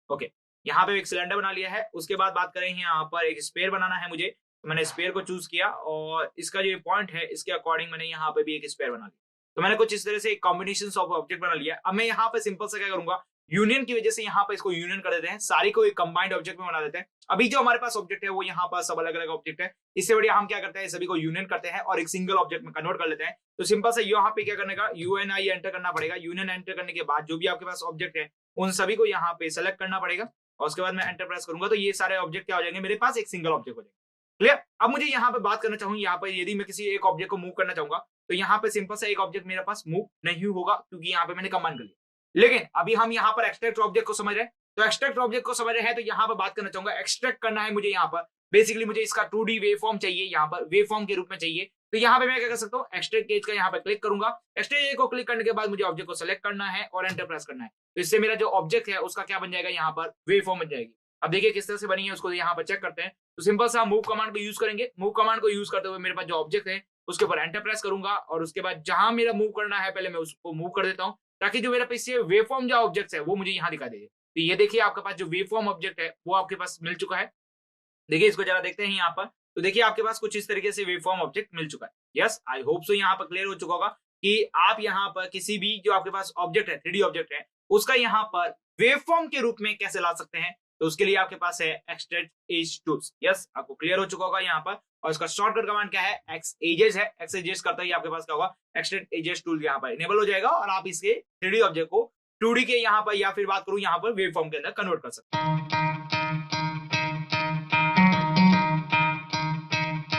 ओके, यहाँ पे एक सिलेंडर बना लिया है। उसके बाद बात करें, यहाँ पर एक स्पेयर बनाना है मुझे, तो मैंने स्पेयर को चूज किया और इसका जो पॉइंट है इसके अकॉर्डिंग मैंने यहाँ पे भी एक स्पेयर बना लिया। तो मैंने कुछ इस तरह से एक कॉम्बिनेशन ऑफ ऑब्जेक्ट बना लिया। अब मैं यहाँ पे सिंपल से क्या करूंगा, यूनियन की वजह से यहाँ पे इसको यूनियन कर देते हैं, सारी को एक कंबाइंड ऑब्जेक्ट में बना देते हैं। अभी जो हमारे पास ऑब्जेक्ट है वो यहाँ पर सब अलग अलग ऑब्जेक्ट है, इससे बढ़िया हम क्या करते हैं, सभी को यूनियन करते हैं और एक सिंगल ऑब्जेक्ट में कन्वर्ट कर लेते हैं। तो सिंपल से यहाँ पे क्या करने का, यूएनआई एंटर करना पड़ेगा। यूनियन एंटर करने के बाद जो भी आपके पास ऑब्जेक्ट है उन सभी को यहाँ पे सेलेक्ट करना पड़ेगा और उसके बाद मैं एंटर प्रेस करूंगा, तो ये सारे ऑब्जेक्ट क्या हो जाएंगे, मेरे पास एक सिंगल ऑब्जेक्ट हो जाएगा। क्लियर, अब मुझे यहाँ पे बात करना चाहूँ, यहाँ पे यदि मैं किसी एक ऑब्जेक्ट को मूव करना चाहूंगा, तो यहाँ पे सिंपल सा एक ऑब्जेक्ट मेरे पास मूव नहीं होगा क्योंकि यहाँ पे मैंने कंबाइन कर लिया। लेकिन अभी हम यहाँ पर एक्सट्रैक्ट ऑब्जेक्ट को समझ रहे हैं, तो एक्सट्रैक्ट ऑब्जेक्ट को समझ रहे हैं, तो यहाँ पर बात करना चाहूंगा, एक्सट्रैक्ट करना है मुझे यहाँ पर। बेसिकली मुझे इसका 2D वेव फॉर्म चाहिए, यहाँ पर वेव फॉर्म के रूप में चाहिए। तो यहाँ पे मैं क्या कर सकता हूँ, एक्सट्रैक्ट एज का यहाँ पे क्लिक करूंगा। एक्सट्रैक्ट एज को क्लिक करने के बाद मुझे ऑब्जेक्ट को सेलेक्ट करना है और एंटर प्रेस करना है। तो इससे मेरा जो ऑब्जेक्ट है उसका क्या बन जाएगा, यहाँ पर वेव फॉर्म बन जाएगी। अब देखिए किस तरह से बनी है, उसको यहाँ पर चेक करते हैं। तो सिंपल सा मूव कमांड को यूज करेंगे। मूव कमांड को यूज करते हुए मेरे पास जो ऑब्जेक्ट है उसके ऊपर एंटर प्रेस करूंगा और उसके बाद जहां मेरा मूव करना है पहले मैं उसको मूव कर देता हूँ, ताकि जो मेरा पीछे वेव फॉर्म जो ऑब्जेक्ट है वो मुझे यहाँ दिखा दे। तो ये देखिए आपके पास जो वेव फॉर्म ऑब्जेक्ट है वो आपके पास मिल चुका है। देखिए इसको जरा देखते हैं यहाँ पर, तो देखिए आपके पास कुछ इस तरीके से वेव फॉर्म ऑब्जेक्ट मिल चुका है। यस, आई होप सो यहाँ पर क्लियर हो चुका होगा कि आप यहाँ पर किसी भी जो आपके पास ऑब्जेक्ट है, 3D ऑब्जेक्ट है, उसका यहाँ पर वेव फॉर्म के रूप में कैसे ला सकते हैं। तो उसके लिए आपके पास है एक्सट्रैक्ट एज टूल्स। यस, आपको क्लियर हो चुका होगा यहाँ पर, और इसका शॉर्टकट कमांड क्या है, एक्स एजेस है। एक्स एजेस करते ही आपके पास क्या होगा, एक्सट्रैक्ट एजेस टूल यहाँ पर इनेबल हो जाएगा और आप इसके 3D ऑब्जेक्ट को 2D के यहाँ पर या फिर बात करूं यहाँ पर वेव फॉर्म के अंदर कन्वर्ट कर सकते हैं।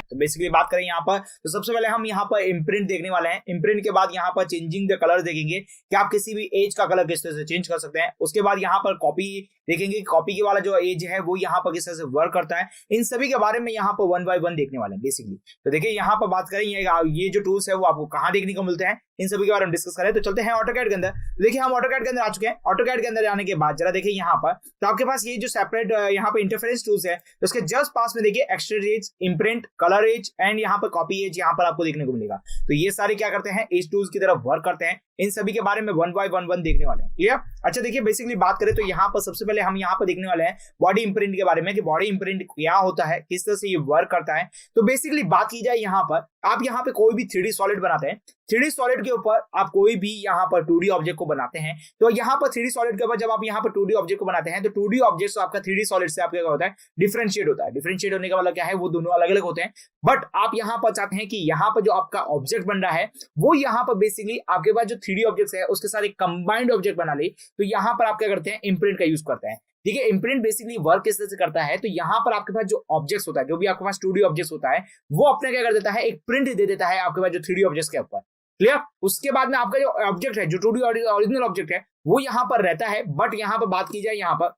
तो बेसिकली बात करें यहाँ पर, तो सबसे पहले हम यहाँ पर इम्प्रिंट देखने वाले हैं। इम्प्रिंट के बाद यहाँ पर चेंजिंग द कलर देखेंगे कि आप किसी भी एज का कलर किस तरह से चेंज कर सकते हैं। उसके बाद यहाँ पर कॉपी देखेंगे, कॉपी के वाला जो एज है वो यहाँ पर किस तरह से वर्क करता है। इन सभी के बारे में यहाँ पर 1 by 1 देखने वाले हैं बेसिकली। तो देखिए यहाँ पर बात करें ये जो टूल्स है वो आपको कहाँ देखने को मिलते हैं, इन सभी के बारे में डिस्कस करें। तो चलते हैं ऑटोकैड के अंदर। देखिए हम ऑटोकैड के अंदर आ चुके हैं। ऑटोकैड के अंदर आने के बाद जरा देखिए यहाँ पर, तो आपके पास ये जो सेपरेट यहाँ पे इंटरफेरेंस टूल्स है, तो उसके जस्ट पास में देखिए extract edge, imprint, colour edge and यहाँ पर कॉपी एज यहाँ पर आपको देखने को मिलेगा। तो ये सारे क्या करते हैं, एज टूल्स की तरफ वर्क करते हैं। इन सभी के बारे में 1 by 1 देखने वाले हैं। क्लियर, अच्छा देखिए बेसिकली बात करें तो यहाँ पर सबसे पहले हम यहाँ पर देखने वाले हैं बॉडी इम्प्रिंट के बारे में कि बॉडी इम्प्रिंट क्या होता है, किस तरह से ये वर्क करता है। तो बेसिकली बात की जाए यहाँ पर, आप यहाँ पे कोई भी 3D सॉलिड बनाते हैं, 3D सॉलिड के ऊपर आप कोई भी यहाँ पर 2D ऑब्जेक्ट को बनाते हैं। तो यहाँ पर 3D सॉलिड के ऊपर जब आप यहाँ पर 2D ऑब्जेक्ट को बनाते हैं, तो 2D ऑब्जेक्ट आपका 3D सॉलिड से आपका क्या होता है, डिफरेंशिएट होता है। डिफरेंशिएट होने का मतलब क्या है, वो दोनों अलग अलग होते हैं। बट आप यहाँ पर चाहते हैं कि यहाँ पर जो आपका ऑब्जेक्ट बन रहा है वो यहाँ पर बेसिकली आपके पास जो 3D ऑब्जेक्ट है उसके साथ एक कंबाइंड ऑब्जेक्ट बना ले। तो यहाँ पर आप क्या करते हैं, इम्प्रिंट का यूज करते हैं। ठीक है, इम्प्रिंट बेसिकली वर्क किस तरह से करता है, तो यहाँ पर आपके पास जो ऑब्जेक्ट्स होता है, जो भी आपके पास 2D ऑब्जेक्ट्स होता है, वो अपने क्या कर देता है, एक प्रिंट दे देता है आपके पास जो 3D ऑब्जेक्ट्स के ऊपर। क्लियर, उसके बाद में आपका जो ऑब्जेक्ट है, जो 2D ओरिजिनल ऑब्जेक्ट है, वो यहाँ पर रहता है। बट यहाँ पर बात की जाए, यहाँ पर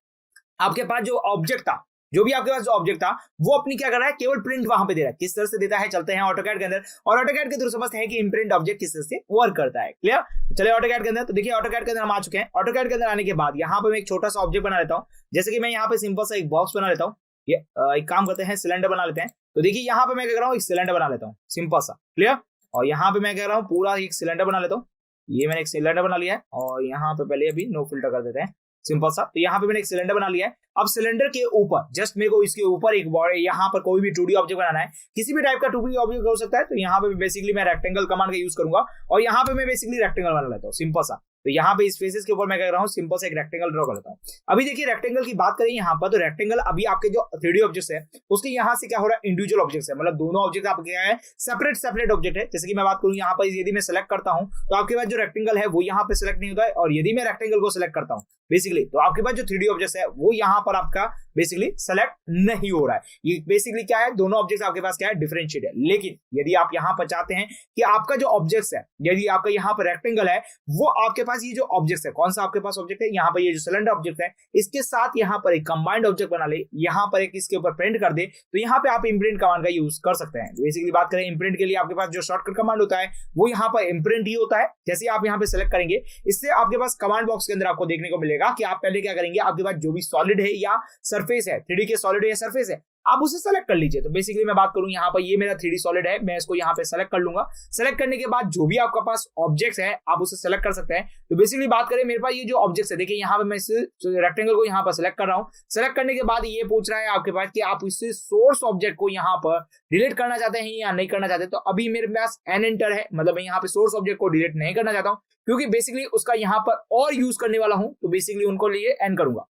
आपके पास जो ऑब्जेक्ट था जो भी आपके पास जो ऑब्जेक्ट था वो अपनी क्या कर रहा है, केवल प्रिंट वहां पे दे रहा है। किस तरह से देता है, चलते हैं ऑटोकैड के अंदर और ऑटोकैड के थ्रू समझते हैं कि इम्प्रिंट ऑब्जेक्ट किस तरह से वर्क करता है। क्लियर? चले ऑटोकैड के अंदर, तो देखिए ऑटोकैड के अंदर हम आ चुके हैं। ऑटोकैड के अंदर आने के बाद यहाँ पे मैं एक छोटा सा ऑब्जेक्ट बना लेता हूँ। जैसे कि मैं यहाँ पे सिंपल सा एक बॉक्स बना लेता हूँ। ये एक काम करते हैं, सिलेंडर बना लेते हैं। तो देखिए यहाँ पे मैं क्या कर रहा हूँ, एक सिलेंडर बना लेता हूँ सिंपल सा। क्लियर? और यहाँ पे मैं कह रहा हूँ पूरा एक सिलेंडर बना लेता हूँ। ये मैंने एक सिलेंडर बना लिया है और यहाँ पे पहले अभी नो फिल्टर कर देते हैं सिंपल सा। तो यहाँ पे मैंने एक सिलेंडर बना लिया है। अब सिलेंडर के ऊपर जस्ट मेरे को इसके ऊपर एक यहाँ पर कोई भी 2D ऑब्जेक्ट बनाना है, किसी भी टाइप का 2D ऑब्जेक्ट हो सकता है। तो यहाँ पे बेसिकली मैं रेक्टेंगल कमांड का यूज करूंगा और यहाँ पे मैं बेसिकली रेक्टेंगल बना लेता हूँ सिंपल सा। तो यहाँ पे इस फेसेस के ऊपर मैं कह रहा हूँ सिंपल से एक रेक्टेंगल ड्रॉ कर लेता हूँ। अभी देखिए रेक्टेंगल की बात करें यहाँ पर, तो रेक्टेंगल अभी आपके जो 3D ऑब्जेक्ट्स है उसके यहाँ से क्या हो रहा है, इंडिविजुअल ऑब्जेक्ट्स है, मतलब दोनों ऑब्जेक्ट आपके क्या है, सेपरेट ऑब्जेक्ट है। जैसे कि मैं बात करूँ यहाँ पर, यदि मैं सेलेक्ट करता हूँ तो आपके पास जो रेक्टेंगल है वो यहाँ पे सेलेक्ट नहीं होता है, और यदि मैं रेक्टेंगल को सिलेक्ट करता हूँ बेसिकली तो आपके पास जो 3D ऑब्जेक्ट है वो यहाँ पर आपका बेसिकली सेलेक्ट नहीं हो रहा है। ये बेसिकली क्या है, दोनों ऑब्जेक्ट्स आपके पास क्या है, डिफरेंशिएट है। लेकिन यदि आप यहाँ पर चाहते हैं कि आपका जो ऑब्जेक्ट्स है, यदि आपका यहाँ पर रेक्टेंगल है, वो आपके पास ये जो ऑब्जेक्ट्स है, कौन सा आपके पास ऑब्जेक्ट है, यहाँ पर ये जो सिलेंडर ऑब्जेक्ट है, इसके साथ यहाँ पर एक कंबाइंड ऑब्जेक्ट बना ले, यहाँ पर एक इसके ऊपर प्रिंट कर दे, तो यहाँ पे आप इम्प्रिंट कमांड का यूज कर सकते हैं। बेसिकली बात करें इम्प्रिंट के लिए आपके पास जो शॉर्टकट कमांड होता है वो यहाँ पर इम्प्रिंट ही होता है। जैसे आप यहाँ पे सेलेक्ट करेंगे, इससे आपके पास कमांड बॉक्स के अंदर आपको देखने को मिलेगा कि आप पहले क्या करेंगे, आपके पास जो भी सॉलिड है या सरफेस है, 3D के सॉलिड या सरफेस है, आप उसे सेलेक्ट कर लीजिए। तो बेसिकली मैं बात करूं यहाँ पर, ये मेरा 3D सॉलिड है, मैं इसको यहाँ पे सेलेक्ट कर लूंगा। सेलेक्ट करने के बाद जो भी आपके पास ऑब्जेक्ट्स है आप उसे सेलेक्ट कर सकते हैं। तो बेसिकली बात करें मेरे पास ये जो ऑब्जेक्ट्स है, देखिए यहाँ पे मैं इस रेक्टेंगल को यहाँ पर सेलेक्ट कर रहा हूँ। सेलेक्ट करने के बाद ये पूछ रहा है आपके पास कि आप इससे सोर्स ऑब्जेक्ट को यहाँ पर डिलीट करना चाहते हैं या नहीं करना चाहते। तो अभी मेरे पास एन एंटर है, मतलब मैं यहाँ पे सोर्स ऑब्जेक्ट को डिलीट नहीं करना चाहता हूँ, क्योंकि बेसिकली उसका यहाँ पर और यूज करने वाला हूँ, तो बेसिकली उनको लिए एन करूंगा।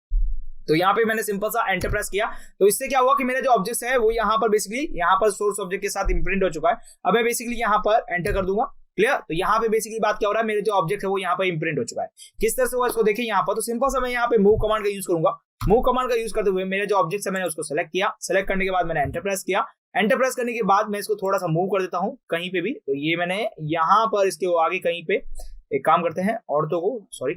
तो यहाँ पे मैंने सिंपल सा एंटर प्रेस किया, तो इससे क्या हुआ कि मेरा जो ऑब्जेक्ट है वो यहाँ पर बेसिकली यहाँ पर सोर्स ऑब्जेक्ट के साथ इम्प्रिंट हो चुका है। अब मैं बेसिकली यहाँ पर एंटर कर दूंगा। क्लियर? तो यहाँ पे बेसिकली बात क्या हो रहा है, मेरे जो ऑब्जेक्ट है वो यहाँ पर इम्प्रिंट हो चुका है। किस तरह से हुआ इसको देखिए यहाँ पर, तो सिंपल सा मैं यहाँ पे मूव कमांड का यूज करूंगा। मूव कमांड का यूज करते हुए मेरे जो ऑब्जेक्ट है मैंने उसको सेलेक्ट किया। सेलेक्ट करने के बाद मैंने एंटर प्रेस किया। एंटर प्रेस करने के बाद मैं इसको थोड़ा सा मूव कर देता हूँ कहीं पे भी। तो ये मैंने यहाँ पर इसके आगे कहीं पे एक काम करते हैं, औरतों को सॉरी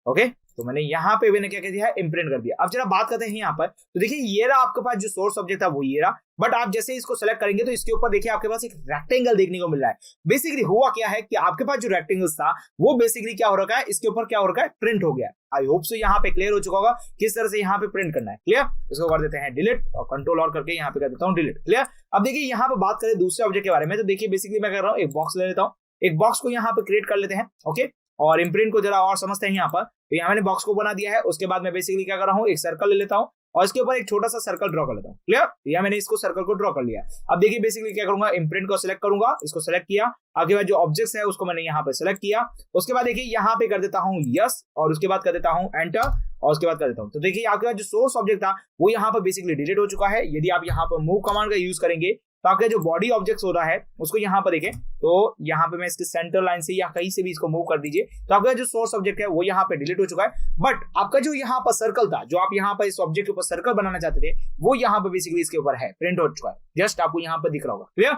ओके, तो मैंने यहाँ पे मैंने क्या कर दिया है, इम्प्रिंट कर दिया। अब जरा बात करते हैं यहाँ पर, तो देखिए ये रहा आपके पास जो सोर्स ऑब्जेक्ट था वो ये रहा, बट आप जैसे इसको सेलेक्ट करेंगे तो इसके ऊपर देखिए आपके पास एक रेक्टेंगल देखने को मिल रहा है। बेसिकली हुआ क्या है कि आपके पास जो रेक्टेंगल था वो बेसिकली क्या हो रखा है, इसके ऊपर क्या हो रखा है, प्रिंट हो गया। आई होप सो यहाँ पे क्लियर हो चुका होगा किस तरह से यहाँ पे प्रिंट करना है। क्लियर? इसको कर देते हैं डिलीट और कंट्रोल और करके यहाँ पे कर देता हूँ डिलीट। क्लियर? अब देखिए यहाँ पे बात करें दूसरे ऑब्जेक्ट के बारे में, तो देखिए बेसिकली मैं कर रहा हूँ एक बॉक्स ले लेता हूँ, एक बॉक्स को यहाँ पे क्रिएट कर लेते हैं। ओके, और इम्प्रिंट को जरा और समझते हैं यहाँ पर। तो यहाँ मैंने बॉक्स को बना दिया है। उसके बाद मैं बेसिकली क्या कर रहा हूँ, एक सर्कल ले लेता हूँ और इसके ऊपर एक छोटा सा सर्कल ड्रॉ कर लेता हूँ। क्लियर? यहाँ मैंने इसको सर्कल को ड्रॉ कर लिया। अब देखिए बेसिकली क्या करूंगा, इम्प्रिंट को सिलेक्ट करूंगा, इसको सिलेक्ट किया, आगे बाद जो ऑब्जेक्ट्स है उसको मैंने यहाँ पे सिलेक्ट किया। उसके बाद देखिए यहाँ पे कर देता हूँ यस, और उसके बाद कर देता हूँ एंटर, और उसके बाद कर देता हूँ। तो देखिए आपके पास जो सोर्स ऑब्जेक्ट था वो यहाँ पर बेसिकली डिलीट हो चुका है। यदि आप यहाँ पर मूव कमांड का यूज करेंगे तो आपका जो बॉडी ऑब्जेक्ट हो रहा है उसको यहाँ पर देखें, तो यहाँ पे मैं इसके सेंटर लाइन से या कहीं से भी इसको मूव कर दीजिए, तो आपका जो सोर्स ऑब्जेक्ट है वो यहाँ पे डिलीट हो चुका है। बट आपका जो यहाँ पर सर्कल था, जो आप यहाँ पर इस ऑब्जेक्ट के ऊपर सर्कल बनाना चाहते थे, वो यहाँ पे बेसिकली इसके ऊपर है, प्रिंट हो चुका है। जस्ट आपको यहाँ पर दिख रहा होगा। क्लियर?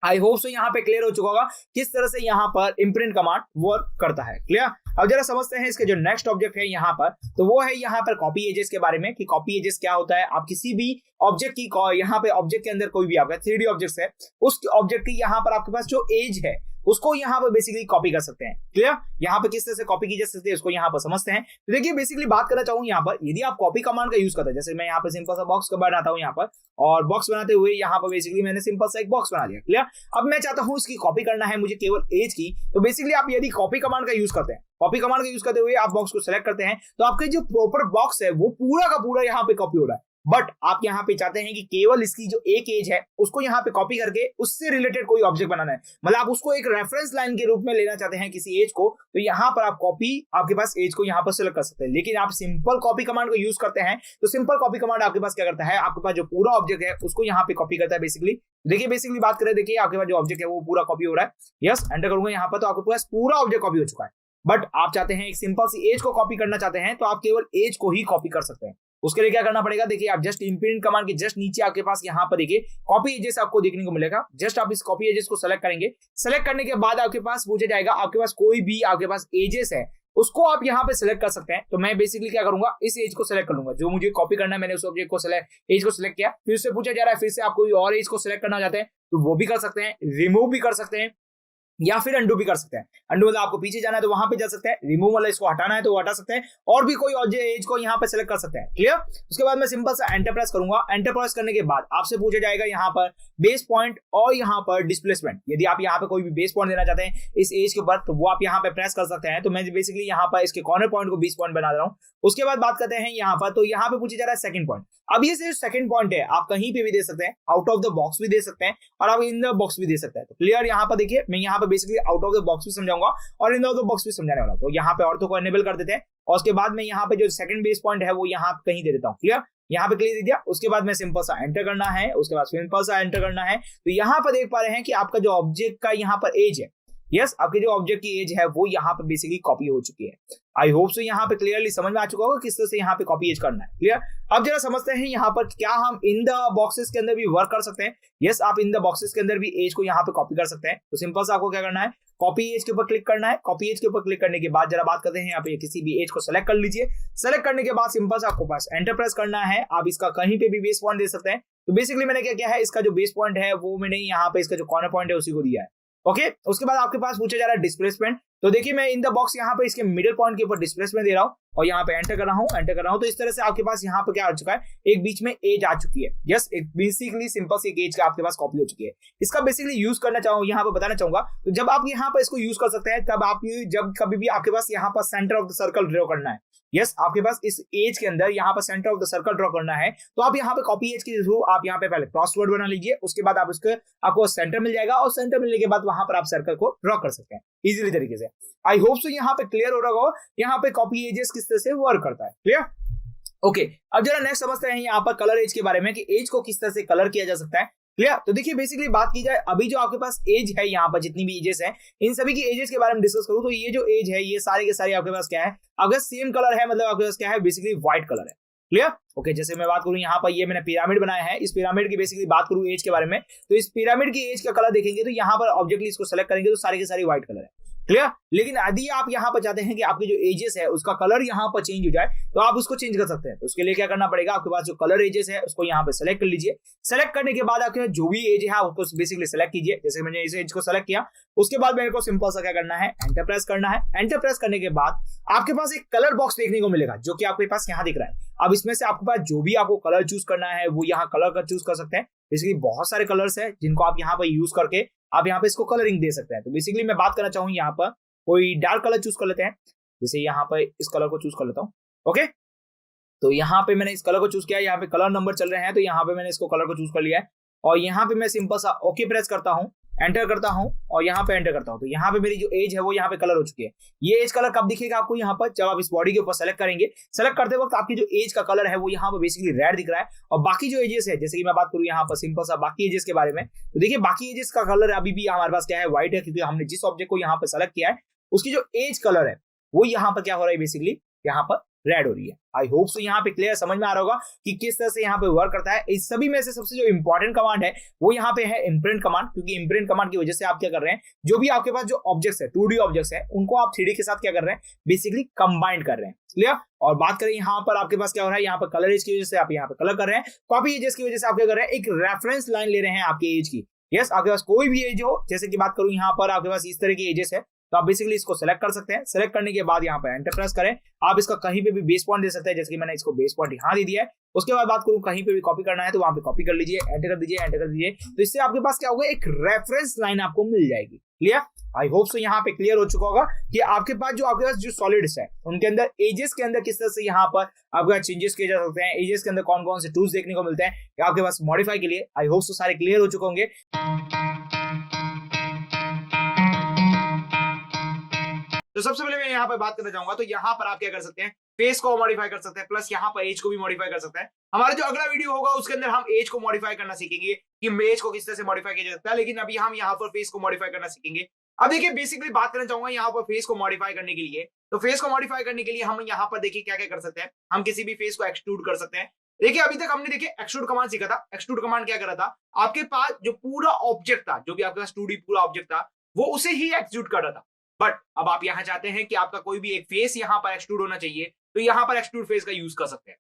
आई होप सो यहाँ पे क्लियर हो चुका होगा किस तरह से यहाँ पर इम्प्रिंट कमांड वर्क करता है। क्लियर? अब जरा समझते हैं इसके जो नेक्स्ट ऑब्जेक्ट है यहाँ पर, तो वो है यहाँ पर कॉपी एजेस के बारे में, कि कॉपी एजेस क्या होता है। आप किसी भी ऑब्जेक्ट की यहाँ पे ऑब्जेक्ट के अंदर कोई भी आपका 3D ऑब्जेक्ट है, उस ऑब्जेक्ट की यहाँ पर आपके पास जो एज है उसको यहाँ पर बेसिकली कॉपी कर सकते हैं। क्लियर? यहाँ पे किस तरह से कॉपी की जा सकती है उसको यहाँ पर समझते हैं। तो देखिए बेसिकली बात करना चाहूँ यहाँ पर, यदि आप कॉपी कमांड का यूज करते हैं, जैसे मैं यहाँ पे सिंपल सा बॉक्स बनाता हूँ यहाँ पर, और बॉक्स बनाते हुए यहाँ पर बेसिकली मैंने सिंपल सा एक बॉक्स बना दिया। क्लियर? अब मैं चाहता हूँ इसकी कॉपी करना है मुझे केवल एज की, तो बेसिकली आप यदि कॉपी कमांड का यूज करते हैं, कॉपी कमांड का यूज करते हुए आप बॉक्स को सिलेक्ट करते हैं, तो आपके जो प्रॉपर बॉक्स है वो पूरा का पूरा यहाँ पे कॉपी हो रहा है। बट आप यहाँ पे चाहते हैं कि केवल इसकी जो एक एज है उसको यहाँ पे कॉपी करके उससे रिलेटेड कोई ऑब्जेक्ट बनाना है, मतलब आप उसको एक रेफरेंस लाइन के रूप में लेना चाहते हैं किसी एज को, तो यहाँ पर आप कॉपी आपके पास एज को यहाँ पर सिलेक्ट कर सकते हैं। लेकिन आप सिंपल कॉपी कमांड को यूज करते हैं, तो सिंपल कॉपी कमांड आपके पास क्या करता है, आपके पास जो पूरा ऑब्जेक्ट है उसको यहाँ पे कॉपी करता है बेसिकली। देखिए बेसिकली बात करें, देखिए आपके पास जो ऑब्जेक्ट है वो पूरा कॉपी हो रहा है। यस, एंटर करूंगा यहाँ पर, तो आपके पास पूरा ऑब्जेक्ट कॉपी हो चुका है। बट आप चाहते हैं एक सिंपल सी एज को कॉपी करना चाहते हैं, तो आप केवल एज को ही कॉपी कर सकते हैं। उसके लिए क्या करना पड़ेगा, देखिए आप जस्ट इम्प्रिंट कमांड के जस्ट नीचे आपके पास यहाँ पर देखिए कॉपी एजेस आपको देखने को मिलेगा। जस्ट आप इस कॉपी एजेस को सेलेक्ट करेंगे। सेलेक्ट करने के बाद आपके पास पूछा जाएगा आपके पास कोई भी आपके पास एजेस है उसको आप यहाँ पे सिलेक्ट कर सकते हैं। तो मैं बेसिकली क्या करूंगा, इस एज को सिलेक्ट कर लूंगा जो मुझे कॉपी करना है। मैंने उस ऑब्जेक्ट को एज को सिलेक्ट किया, फिर उससे पूछा जा रहा है फिर से आप कोई और एज को सिलेक्ट करना चाहते हैं तो वो भी कर सकते हैं, रिमूव भी कर सकते हैं या फिर अंडू भी कर सकते हैं। अंडू मतलब आपको पीछे जाना है तो वहां पे जा सकते हैं, रिमूव मतलब इसको हटाना है तो वो हटा सकते हैं, और भी कोई और एज को यहाँ पे सिलेक्ट कर सकते हैं। क्लियर। उसके बाद मैं सिंपल सा एंटर प्रेस करूंगा। एंटर प्रेस करने के बाद आपसे पूछा जाएगा यहाँ पर बेस पॉइंट और यहाँ पर डिस्प्लेसमेंट। यदि आप यहाँ पे कोई भी बेस पॉइंट देना चाहते हैं इस एज के ऊपर तो वो आप यहाँ पे प्रेस कर सकते हैं। तो मैं बेसिकली यहाँ पर इसके कॉर्नर पॉइंट को 20 पॉइंट बना रहा हूँ। उसके बाद बात करते हैं यहाँ पर, तो यहाँ पे पूछा जा रहा है सेकंड पॉइंट। अब ये सिर्फ सेकंड पॉइंट है, आप कहीं पे भी दे सकते हैं, आउट ऑफ द बॉक्स भी दे सकते हैं और आप इन द बॉक्स भी दे सकते हैं। तो क्लियर। यहाँ पर देखिए मैं यहाँ पे basically out of the box भी समझाऊंगा और इन द बॉक्स भी समझाने वाला हूं। तो यहाँ पे ऑर्थो को एनेबल कर देते हैं और उसके बाद में यहाँ पे जो सेकंड बेस पॉइंट है वो यहाँ कहीं दे देता हूँ। क्लियर। यहाँ पे क्लियर दे दिया। उसके बाद में सिंपल सा एंटर करना है, उसके बाद सिंपल सा एंटर करना है। तो यहाँ पर देख पा रहे हैं कि आपका जो ऑब्जेक्ट का यहाँ पर एज है, यस आपके जो ऑब्जेक्ट की एज है वो यहाँ पे बेसिकली कॉपी हो चुकी है। आई होप सो यहाँ पे क्लियरली समझ में आ चुका होगा किस तरह से यहाँ पे कॉपी एज करना है। क्लियर। अब जरा समझते हैं यहाँ पर क्या हम इन द बॉक्सेस के अंदर भी वर्क कर सकते हैं। यस आप इन द बॉक्सेस के अंदर भी एज को यहाँ पे कॉपी कर सकते हैं। तो सिंपल से आपको क्या करना है, कॉपी एज के ऊपर क्लिक करना है। कॉपी एज के ऊपर क्लिक करने के बाद जरा बात करते हैं यहाँ पे किसी भी एज को सेलेक्ट कर लीजिए। सेलेक्ट करने के बाद सिंपल से आपको पास एंटर प्रेस करना है। आप इसका कहीं पे भी बेस पॉइंट दे सकते हैं। तो बेसिकली मैंने क्या किया है, इसका जो बेस पॉइंट है वो मैंने यहाँ पे इसका जो कॉर्नर पॉइंट है उसी को दिया है। ओके। उसके बाद आपके पास पूछा जा रहा है डिस्प्लेसमेंट। तो देखिए मैं इन द बॉक्स यहाँ पे इसके मिडिल पॉइंट के ऊपर डिस्प्लेसमेंट दे रहा हूँ और यहाँ पे एंटर कर रहा हूँ। तो इस तरह से आपके पास यहाँ पे क्या आ चुका है, एक बीच में एज आ चुकी है। यस एक बेसिकली सिंपल सी एज का आपके पास कॉपी हो चुकी है। इसका बेसिकली यूज करना चाहूँ यहाँ पे बताना चाहूंगा। तो जब आप यहाँ पर इसको यूज कर सकते हैं तब आप जब कभी भी आपके पास यहाँ पर centre of the circle draw करना है। यस आपके पास इस एज के अंदर यहाँ पर centre of the circle draw करना है तो आप यहाँ पे कॉपी एज के थ्रू आप यहाँ पे पहले क्रॉसवर्ड बना लीजिए। उसके बाद आप उसके आपको सेंटर मिल जाएगा और सेंटर मिलने के बाद वहां पर आप सर्कल को ड्रॉ कर सकते हैं इजीली तरीके से। आई होप सो यहाँ पे क्लियर हो रहा होगा यहाँ पे कॉपी एजेस किस तरह से वर्क करता है। क्लियर। ओके। अब जरा नेक्स्ट समझते हैं यहाँ पर कलर एज के बारे में कि एज को किस तरह से कलर किया जा सकता है। क्लियर। तो देखिए बेसिकली बात की जाए अभी जो आपके पास एज है यहाँ पर जितनी भी एजेस है इन सभी की एजेस के बारे में डिस्कस करूं तो ये जो एज है ये सारे के सारे आपके पास क्या है, अगर सेम कलर है मतलब आपके पास क्या है बेसिकली व्हाइट कलर है। क्लियर। ओके। जैसे मैं बात करूं यहाँ पर ये मैंने पिरामिड बनाया है, इस पिरामिड की बेसिकली बात करूं एज के बारे में तो इस पिरामिड की एज का कलर देखेंगे तो यहाँ पर ऑब्जेक्टली इसको सेलेक्ट करेंगे तो सारे के सारे व्हाइट कलर है। क्लियर। लेकिन यदि आप यहाँ पर चाहते हैं कि आपके जो एजेस है उसका कलर यहाँ पर चेंज हो जाए तो आप उसको चेंज कर सकते हैं। तो उसके लिए क्या करना पड़ेगा, आपके पास जो कलर एजेस है उसको यहाँ पे सेलेक्ट कर लीजिए। सेलेक्ट करने के बाद आपके जो भी एज है उसको बेसिकली सेलेक्ट कीजिए। जैसे मैंने इस एज को सेलेक्ट किया उसके बाद मेरे को सिंपल सा क्या करना है, एंटर प्रेस करना है। एंटर प्रेस करने के बाद आपके पास एक कलर बॉक्स देखने को मिलेगा जो कि आपके पास यहाँ दिख रहा है। अब इसमें से आपके पास जो भी आपको कलर चूज करना है वो यहाँ कलर का चूज कर सकते हैं। बेसिकली बहुत सारे कलर्स है जिनको आप यहाँ पर यूज करके आप यहाँ पे इसको कलरिंग दे सकते हैं। तो बेसिकली मैं बात करना चाहूँ यहाँ पर कोई डार्क कलर चूज कर लेते हैं। जैसे यहाँ पर इस कलर को चूज कर लेता हूँ। ओके। तो यहाँ पे मैंने इस कलर को चूज किया, यहाँ पे कलर नंबर चल रहे हैं तो यहाँ पे मैंने इसको कलर को चूज कर लिया है और यहाँ पे मैं सिंपल सा ओके प्रेस करता हूँ, एंटर करता हूँ और यहाँ पे एंटर करता हूँ। तो यहाँ पे मेरी जो एज है वो यहाँ पे कलर हो चुकी है। ये एज कलर कब दिखेगा आपको, यहाँ पर जब आप इस बॉडी के ऊपर सेलेक्ट करेंगे। सेलेक्ट करते वक्त आपकी जो एज का कलर है वो यहाँ पर बेसिकली रेड दिख रहा है और बाकी जो एजेस है जैसे कि मैं बात करूँ यहाँ पर सिंपल सा बाकी एजेस के बारे में तो देखिए बाकी एजेस का कलर अभी भी हमारे पास क्या है, व्हाइट है, क्योंकि हमने जिस ऑब्जेक्ट को यहाँ पर सेलेक्ट किया है उसकी जो एज कलर है वो यहाँ पर क्या हो रहा है बेसिकली यहाँ पर रेड हो रही है। आई होप सो यहाँ पे क्लियर समझ में आ रहा होगा कि किस तरह से यहाँ पे वर्क करता है। इस सभी में से सबसे जो इंपॉर्टेंट कमांड है वो यहाँ पे है इम्प्रिंट कमांड, क्योंकि इम्प्रिंट कमांड की वजह से आप क्या कर रहे हैं, जो भी आपके पास जो ऑब्जेक्ट्स है 2D ऑब्जेक्ट्स है उनको आप 3D के साथ क्या कर रहे हैं बेसिकली कंबाइंड कर रहे हैं। क्लियर। और बात करें यहाँ पर आपके पास क्या हो रहा है, यहाँ पर कलर एज की वजह से आप यहाँ पे कलर कर रहे हैं, कॉपी एजेस की वजह से आप क्या कर रहे हैं एक रेफरेंस लाइन ले रहे हैं आपके एज की। यस आपके पास कोई भी एज हो, जैसे कि बात करूं यहाँ पर आपके पास इस तरह की एजेस है तो आप बेसिकली इसको सेलेक्ट कर सकते हैं। सेलेक्ट करने के बाद यहाँ पर एंटर प्रेस करें। आप इसका कहीं पे भी बेस पॉइंट दे सकते हैं, जैसे कि मैंने इसको बेस पॉइंट यहाँ दे दिया है। उसके बाद बात करूं कहीं पे भी कॉपी करना है तो वहां पे कॉपी कर लीजिए, एंटर कर दीजिए, एंटर कर दीजिए। तो इससे आपके पास क्या होगा, एक रेफरेंस लाइन आपको मिल जाएगी। क्लियर। आई होप सो यहाँ पे क्लियर हो चुका होगा कि आपके पास जो सॉलिड्स है उनके अंदर एजेस के अंदर किस तरह से यहाँ पर आपका चेंजेस किए जा सकते हैं, एजेस के अंदर कौन कौन से टूल्स देखने को मिलते हैं आपके पास मॉडिफाई के लिए। आई होप सो सारे क्लियर हो चुके होंगे। तो सबसे पहले मैं यहाँ पर बात करना चाहूंगा तो यहाँ पर आप क्या कर सकते हैं, फेस को मॉडिफाई कर सकते हैं, प्लस यहाँ पर एज को भी मॉडिफाई कर सकते हैं। हमारा जो अगला वीडियो होगा उसके अंदर हम एज को मॉडिफाई करना सीखेंगे कि एज को किस तरह से मॉडिफाई किया जा सकता है, लेकिन अभी हम यहाँ पर फेस को मॉडिफाई करना सीखेंगे। अब देखिए बेसिकली बात करना चाहूंगा यहाँ पर फेस को मॉडिफाई करने के लिए, तो फेस को मॉडिफाई करने के लिए हम यहाँ पर देखिए क्या क्या कर सकते हैं। हम किसी भी फेस को एक्सट्रूड कर सकते हैं। देखिए अभी तक हमने देखिए एक्सट्रूड कमांड सीखा था। एक्सट्रूड कमांड क्या कर रहा था, आपके पास जो पूरा ऑब्जेक्ट था, जो भी आपके पास 2D पूरा ऑब्जेक्ट था वो उसे ही एक्सट्रूड कर रहा था। बट अब आप यहाँ चाहते हैं कि आपका कोई भी एक फेस यहाँ पर एक्सट्रूड होना चाहिए, तो यहाँ पर एक्सट्रूड फेस का यूज कर सकते हैं।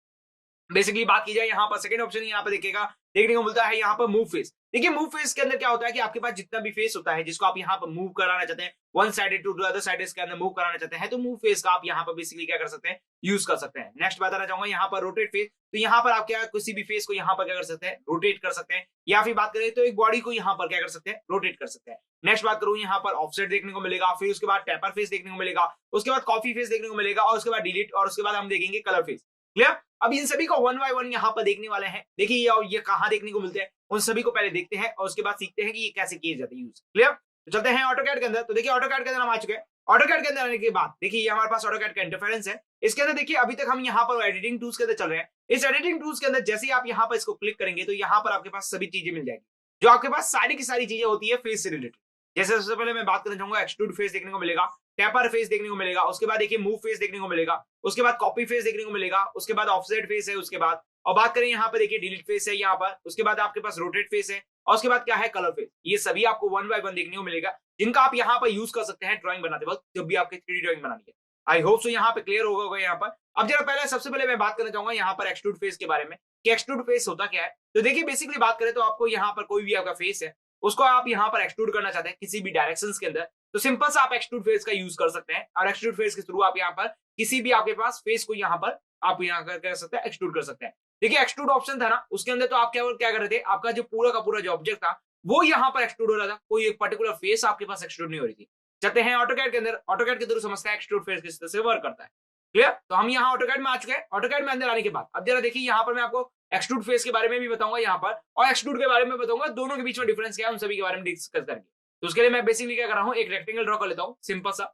बेसिकली बात की जाए यहाँ पर सेकंड ऑप्शन यहाँ पर देखने को मिलता है यहाँ पर मूव फेस। देखिए मूव फेस के अंदर क्या होता है कि आपके पास जितना भी फेस होता है जिसको आप यहाँ पर मूव कराना चाहते हैं, one sided to other side के अंदर मूव कराना चाहते हैं, तो मूव फेस का आप यहाँ पर बेसिकली क्या कर सकते हैं, यूज कर सकते हैं। नेक्स्ट बताना चाहूंगा यहाँ पर रोटेट फेस। तो यहाँ पर आप क्या किसी भी फेस को यहाँ पर क्या कर सकते हैं, रोटेट कर सकते हैं, या फिर बात करें तो एक बॉडी को यहाँ पर क्या कर सकते हैं, रोटेट कर सकते हैं। नेक्स्ट बात करूं यहाँ पर ऑफसेट देखने को मिलेगा, फिर उसके बाद टैपर फेस देखने को मिलेगा, उसके बाद कॉफी फेस देखने को मिलेगा, और उसके बाद डिलीट, और उसके बाद हम देखेंगे कलर फेस। क्लियर? अब इन सभी को वन बाय वन यहाँ पर देखने वाले हैं। देखिए ये कहाँ देखने को मिलते हैं, उन सभी को पहले देखते हैं और उसके बाद सीखते हैं कि ये कैसे किए जाते हैं यूज। क्लियर? तो चलते हैं ऑटोकैड के अंदर। तो देखिए ऑटोकैड के अंदर हम आ चुके हैं। ऑटोकैड के अंदर आने के बाद देखिए ये हमारे पास ऑटोकैड का इंटरफेरेंस है। इसके अंदर देखिए अभी तक हम यहाँ पर एडिटिंग टूल्स के अंदर चल रहे हैं। इस एडिटिंग टूल्स के अंदर जैसे ही आप यहाँ पर इसको क्लिक करेंगे तो यहाँ पर आपके पास सभी चीजें मिल जाएगी, जो आपके पास सारी की सारी चीजें होती है फेस से रिलेटेड। जैसे सबसे पहले मैं बात करना चाहूंगा, एक्सट्रूड फेस देखने को मिलेगा, टैपर फेस देखने को मिलेगा, उसके बाद देखिए मूव फेस देखने को मिलेगा, उसके बाद कॉपी फेस देखने को मिलेगा, उसके बाद ऑफसेट फेस है, उसके बाद और बात करें यहाँ पर देखिए डिलीट फेस है यहाँ पर, उसके बाद आपके पास रोटेट फेस है, और उसके बाद क्या है, कलर फेस। ये सभी आपको वन बाय वन देखने को मिलेगा, जिनका आप यहाँ पर यूज कर सकते हैं ड्राइंग बनाते वक्त, जब भी आपके 3D ड्राइंग बनानी है। आई होप सो यहाँ पे क्लियर होगा यहाँ पर। अब जरा पहले सबसे पहले मैं बात करना चाहूंगा यहाँ पर एक्सट्रूड फेस के बारे में कि एक्सट्रूड फेस होता क्या है। तो देखिए बेसिकली बात करें तो आपको यहाँ पर कोई भी आपका फेस है, उसको आप यहाँ पर एक्सट्रूड करना चाहते हैं किसी भी डायरेक्शंस के अंदर, तो सिंपल सा आप एक्सट्रूड फेस का यूज कर सकते हैं, और एक्सट्रूड फेस के थ्रू आप यहाँ पर किसी भी आपके पास फेस को यहाँ पर आप यहाँ कर सकते हैं, एक्सट्रूड कर सकते हैं। देखिए एक्सट्रूड ऑप्शन था ना, उसके अंदर तो आप क्या कर रहे थे, आपका जो पूरा का पूरा जो ऑब्जेक्ट था वो यहाँ पर एक्सट्रूड हो रहा था, कोई एक पर्टिकुलर फेस आपके पास एक्सट्रूड नहीं हो रही थी। चलते हैं ऑटोकैड के अंदर। ऑटोकैड के थ्रू समझते हैं एक्सट्रूड फेस किस तरह से वर्क करता है। क्लियर? तो हम यहाँ ऑटोकैड में आ चुके हैं। ऑटोकैड में अंदर आने के बाद अब जरा देखिए यहाँ पर मैं आपको एक्सट्रूड फेस के बारे में भी बताऊंगा यहाँ पर, और एक्सट्रूड के बारे में बताऊंगा, दोनों के बीच में डिफरेंस क्या है उन सभी के बारे में डिस्कस करेंगे। तो उसके लिए मैं बेसिकली क्या कर रहा हूँ, एक रेक्टेंगल ड्रॉ कर लेता हूँ सिंपल सा।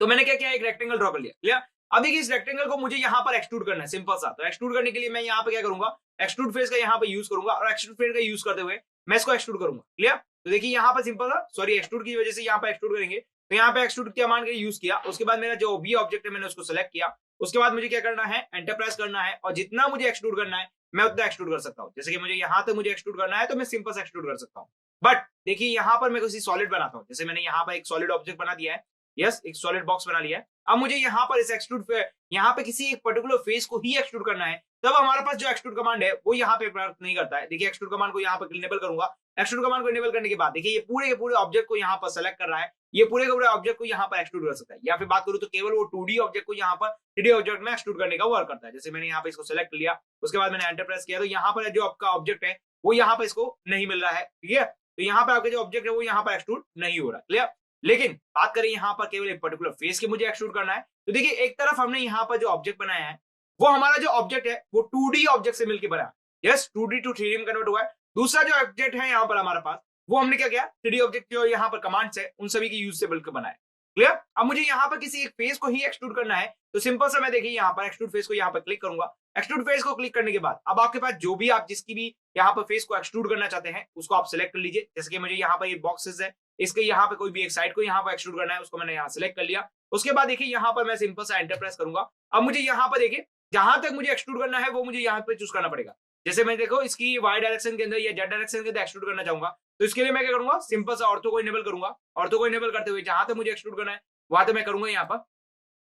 तो मैंने क्या किया, एक रेक्टेंगल ड्रॉ कर लिया। क्लियर? अब देखिए इस रेक्टेंगल को मुझे यहाँ पर एक्सट्रूड करना है सिंपल सा। तो एक्सट्रूड करने के लिए मैं यहाँ पे क्या करूंगा, एक्सट्रूड फेस का यहाँ पे यूज करूंगा, और एक्सट्रूड फेस का यूज करते हुए मैं इसको एक्सट्रूड करूंगा। क्लियर? तो देखिए यहाँ पर सिंपल सा, सॉरी एक्सट्रूड की वजह से यहाँ पे एक्सट्रूड करेंगे, तो यहाँ पे एक्सट्रूड के कमांड का यूज किया। उसके बाद मेरा जो भी ऑब्जेक्ट है मैंने उसको सेलेक्ट किया। उसके बाद मुझे क्या करना है, एंटर प्रेस करना है, और जितना मुझे एक्सट्रूड करना है मैं उतना एक्सट्रूड कर सकता हूँ। जैसे कि मुझे यहाँ तक मुझे एक्सट्रूड करना है तो मैं सिंपल से एक्सट्रूड कर सकता हूँ। बट देखिए यहाँ पर मैं किसी सॉलिड बनाता हूँ, जैसे मैंने यहाँ पर एक सॉलिड ऑब्जेक्ट बना दिया है, यस एक सॉलिड बॉक्स बना लिया है। अब मुझे यहाँ पर इस एक्सट्रूड यहाँ पे किसी एक पर्टिकुलर फेस को ही एक्सट्रूड करना है, तब हमारे पास जो एक्सट्रूड कमांड है वो यहाँ पे वर्क नहीं करता है। देखिए एक्सट्रूड कमांड को यहाँ पर इनेबल करूंगा। एक्सट्रूड कमांड को इनेबल करने के बाद देखिए ये पूरे के पूरे ऑब्जेक्ट को यहाँ पर सेलेक्ट कर रहा है, ये पूरे के पूरे ऑब्जेक्ट को यहाँ पर एक्सट्रूड कर सकता है। या फिर बात करूं तो केवल वो 2D ऑब्जेक्ट को यहाँ पर 3D ऑब्जेक्ट में एक्सट्रूड करने का वर्क करता है। जैसे मैंने यहाँ पे इसको सेलेक्ट कर लिया, उसके बाद मैंने एंटर प्रेस किया, तो यहाँ पर जो आपका ऑब्जेक्ट है वो यहाँ पर इसको नहीं मिल रहा है। ठीक है? तो यहाँ पर आपका जो ऑब्जेक्ट है वो यहाँ पर एक्सट्रूड नहीं हो रहा। क्लियर? लेकिन बात करें यहाँ पर केवल एक पर्टिकुलर फेस के मुझे एक्सट्रूड करना है, तो देखिए एक तरफ हमने यहाँ पर जो ऑब्जेक्ट बनाया है वो हमारा जो ऑब्जेक्ट है वो 2D ऑब्जेक्ट से मिलकर बना है। यस 2D टू 3D में कन्वर्ट हुआ है। दूसरा जो ऑब्जेक्ट है यहाँ पर हमारे पास वो हमने क्या किया, 3D ऑब्जेक्ट जो यहाँ पर कमांड्स है उन सभी के यूज से मिलकर बनाया। क्लियर? अब मुझे यहाँ पर किसी एक फेस को ही एक्सट्रूड करना है, तो सिंपल सा मैं देखिए यहाँ पर एक्सट्रूड फेस को यहाँ पर क्लिक करूंगा। एक्सट्रूड फेस को क्लिक करने के बाद अब आपके पास जो भी आप जिसकी भी यहाँ पर फेस को एक्सट्रूड करना चाहते हैं उसको आप सिलेक्ट कर लीजिए। जैसे कि मुझे यहाँ पर ये बॉक्सेस है, इसके यहाँ पे कोई भी एक साइड को यहाँ पर एक्सट्रूड करना है, उसको मैंने यहाँ सिलेक्ट कर लिया। उसके बाद देखिए यहाँ पर मैं सिंपल सा एंटर प्रेस करूंगा। अब मुझे यहाँ पर देखिए जहां तक मुझे एक्सट्रूड करना है वो मुझे यहाँ पे चूज करना पड़ेगा। जैसे मैं देखो इसकी वाई डायरेक्शन के अंदर या जेड डायरेक्शन के अंदर एक्सट्रूड करना चाहूंगा, तो इसके लिए मैं क्या करूंगा, सिंपल सा ऑर्थो को इनेबल करूंगा। ऑर्थो को इनेबल करते हुए जहां तक मुझे एक्सट्रूड करना है वहां तक मैं करूंगा यहाँ पर।